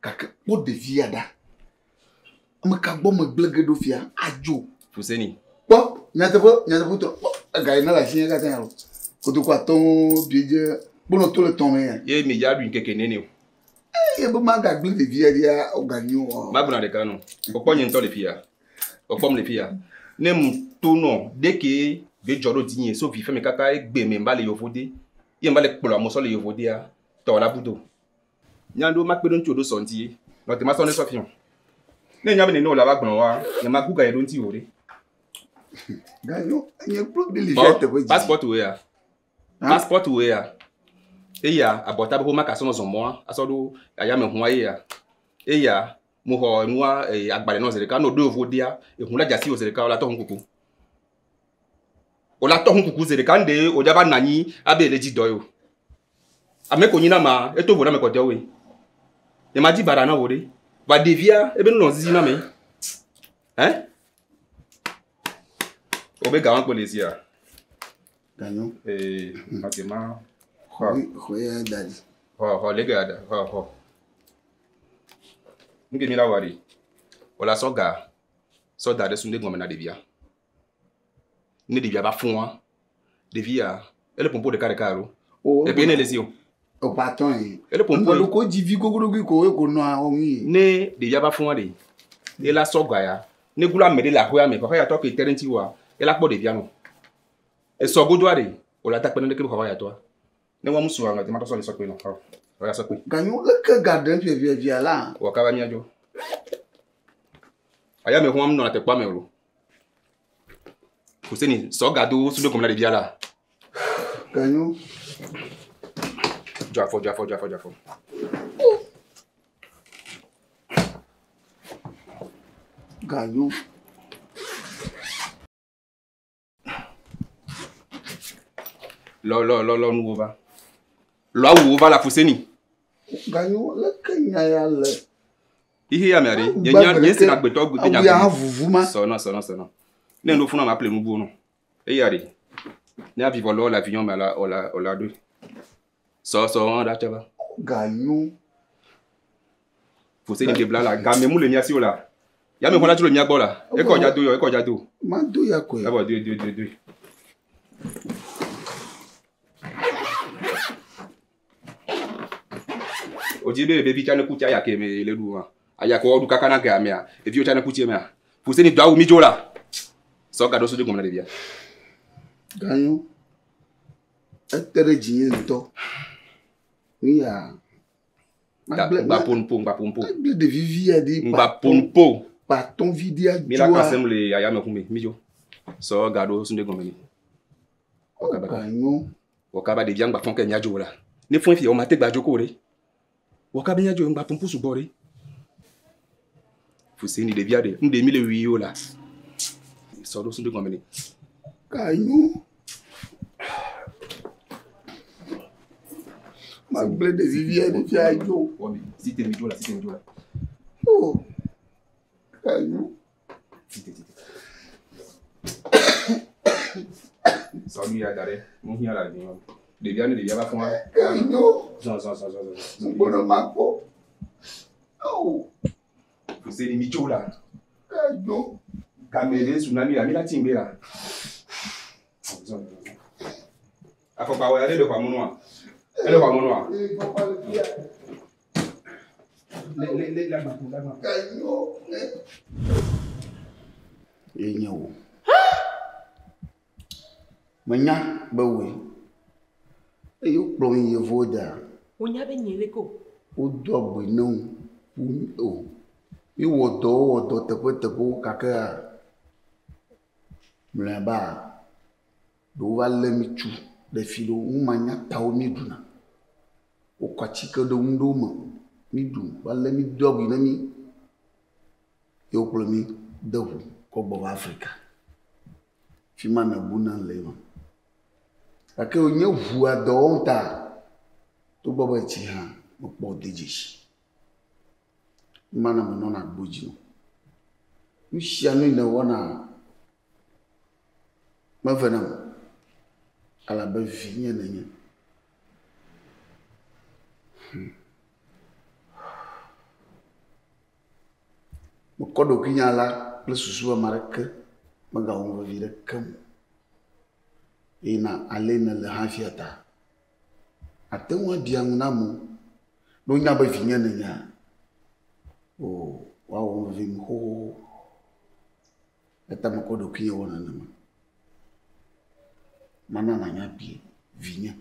Kake kpɔ ɖevi ya ɖa. Ame ka gbɔ me gblege ɖo fia adzo. Fuseni. Kpɔ nyateƒe tɔ ga yi na le asi nye katã ya lo. Kotoku atɔ bi dze kpɔnɔ to le tɔ me ya. Ye mi ya ɖui keke nene o. Ye be ma ga gble ɖevi ya dia o ganyo o. Ma gbɔna ɖeka no. O kpɔ nye ŋutɔ le fia. O kpɔm le fia. Ne mu to no deke be dzɔ ɖo dinye so vi fɛn me kaka egbe me mba le yovode. Ye mba le kplɔ amusɔ le yovodea. Tɔ la budo. Nyando ma kpe ɖo ŋutsu ɖo sɔnti. No te ma sɔ ne sɔ fiɔ. Ne nya be nene o la va gbɔnɔ wa. Nye ma gu ga ye ɖo ŋuti o de. Ganyo, nye kplo de le fia teƒe dzi. Passport wo ya. Passport wo ya. Eya abɔta be ma ka sɔ no zɔmɔa. Asɔ ɖo ayame hua ye ya. Eya mo xɔ nua agbalẽ no zereka no do yovodea. Ehun la jasi o zereka o la tɔ hun kuku. O la tɔ hun kuku zereka nde o jaba nanyi abe le dzi dɔ yo. Ame ko nyina ma eto vo na me ko de we. E ma di bara na wo de. Va devia ebe no zizi na me. Hein? O be gawan ko lesi ya. Ganyo. Matema. Khoya dadi. Ho le ga da. Ho. Nge mi la wari. O la soga. So da de sunde ngome na devia. Ne devia ba fun wa. Devia ele pompo de kare karo. E pe ne lesi o. O paton yi. Ele pompo lo ko jivi gogorogi ko e ko no awon yi. Ne devia ba fun wa de. E la soga ya. Ne gula me de la hoya me ko ya to ke terenti wa. E la kpo devia no. E so godo are. O la ta pe ne ke ko ya to. Ne wa musu anga te ma to so le so pe no. O ya so pe. Ganyo le ke garden via la. O ka ba ni ajo. Aya me ho am no na te kwa me ro. Fuseni so gado su de comme la devia la. Ganyo. Jafo. Ganyo. Lo nou va. Lo ou va la Fuseni. Ganyo le kenya ya le. Ihe ya mere, nye se na gbeto gbe nya. Ya vuvuma. Sono. Ne no funa ma ple mu bu no. E ya re. Ne a vivre la vision ma la deux. So on da chaba. Ganyo. Fuseni de bla la ga me mu le nya si o la. Ya me ho la tu le nya gbo la. E ko ja do. Ma do ya ko. D'abord deux. Ojibe baby chane kutia ya ke me le du aya ko du kakana ga me a e vi o chane kutia me a Fuseni do awu mi jola so ga do so de gomna de bia Ganyo etere jinye nto ya ba ponpo de vivia di ba ponpo pa ton vidia mi la kasem le aya me kume mi jo so ga do so de gomna ni Ganyo o ka ba de bia ngba fon ke nya jola ni fon fi o ma te gba joko re Waka benya jo ngba pompu subori. Fuseni de viade, nde mi le wiyo la. So do sunde komene. Ganyo. Magblé de Viviane, Fiajo. Si t'es Mijo là, si t'es Mijo là. Oh, Caillou. Salut, Yadare. Mon chien là, devient pas fond. Caillou. Zan. Bon, Marco. Oh. Vous savez, les Mijo là. Caillou. Kamele, Tsunami, la mila timbe là. Il faut pas regarder le quoi mon noir. Elle est quoi mon noir. Enyo. Manya bawe. Eyo plon ye voda. Onya be nyeleko. O dobo no. O. Mi wodo tepo kaka. Mlaba. Do wale mi chu. Le filo umanya tawo mi duna. O kwachika do ndoma. Mi du wale mi dobo na mi. Yo plon mi dobo ko bo Africa. Fima na buna lema. Ake onye vua do onta. To bobo chi ha mo po dejishi. Mana mo na boji. Mi shianu ina wona ma venam ala ba vinye na nya. Mo kodo kinyala le susu marake maga on vivre comme ina alena le hafiata atenwa bianguna mo no nya ba vinye na nya. Oh, wow, vim ho. Eta makodo kiyo wona nama. Mana na nya bi vinya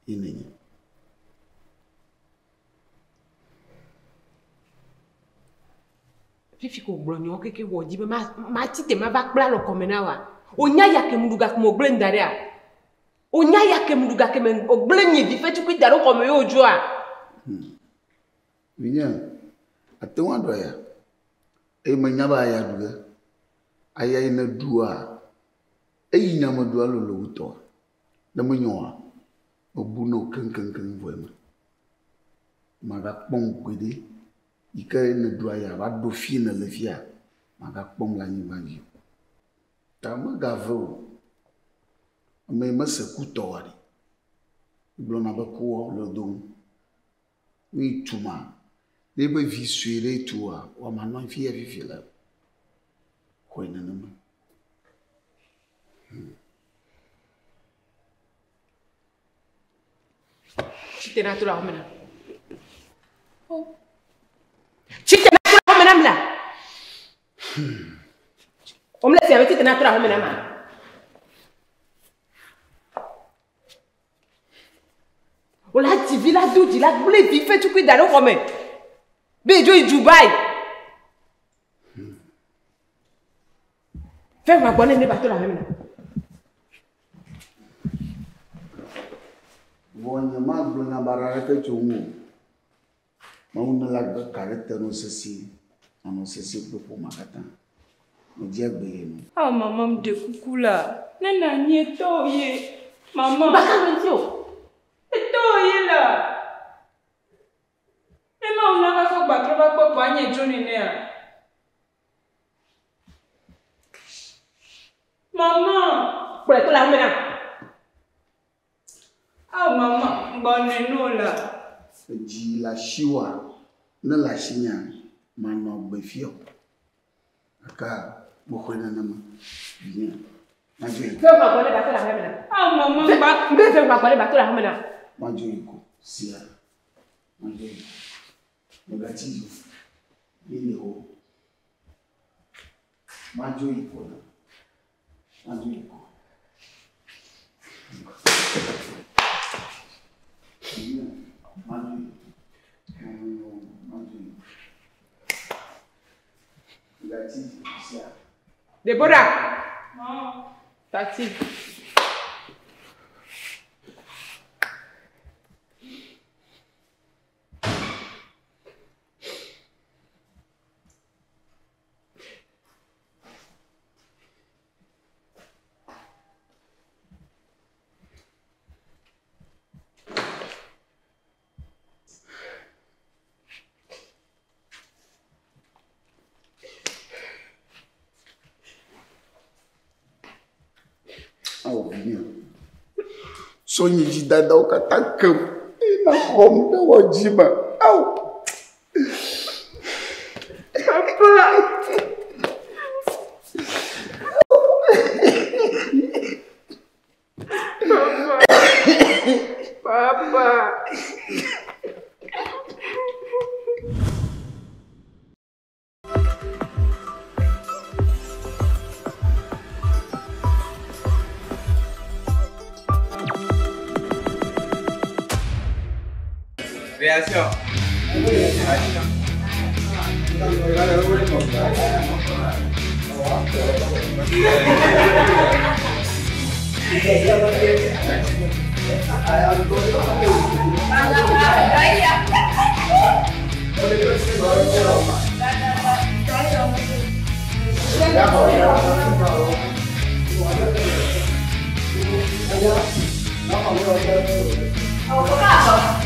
inenya. Fifi ko glonyo keke woji ma tite ma va kpla lo komena wa. Onya ya ke muduga ko mo glendare a. Onya ya ke muduga ke men o glenye vi fetu ku daro ko me yo joa. Vinya atenwa do ya. E manya ba ya duga. Aya ina dua. E ina ma dua lo wuto. Na munyoa. Obuno kankan voema. Maga pon kwede. Ika ina dua ya ba do fi na le fia. Maga pon la ni banji. Ta maga vo. Me mase kuto wari. Blona ba ko lo dom. Ni tuma. Nebe visuele tua, wa manon fia vivila. Koina nama. Chite natura homena. Oh. Chite natura homena mla. Omla fia chite natura homena ma. Ola TV la douji la blé vi fait tu cuida no comme. Bejo in Dubai. Fais ma bonne ne bateau la même. Vonya ma blona barara ke chumu. Ma una la caractère no sesi. Ano sesi pour makata. Me dia gbe no. Ah maman me de coucou là. Nana nieto ye. Maman. Baka mentio. Etoye là. Ema unaka ko batro ba ko panye joni ne a. Maman. Pour tout la mena. Ah maman, bonne no là. Ji la shiwa na la shinya mano gbe fio. Aka bo khona nama. Bien. Fais ma bonne bateau la mena. Ah maman, fais ma bonne bateau la mena. Majoiko sia. Majoiko. Negativo. Ile ho. Majoiko na. Majoiko. Negativo sia. Deborah. Non. Tati. Oh, vieux. Sonye jidada ukataka. Ina homda wajima. Au. Papa. Réaction. Vamos lá,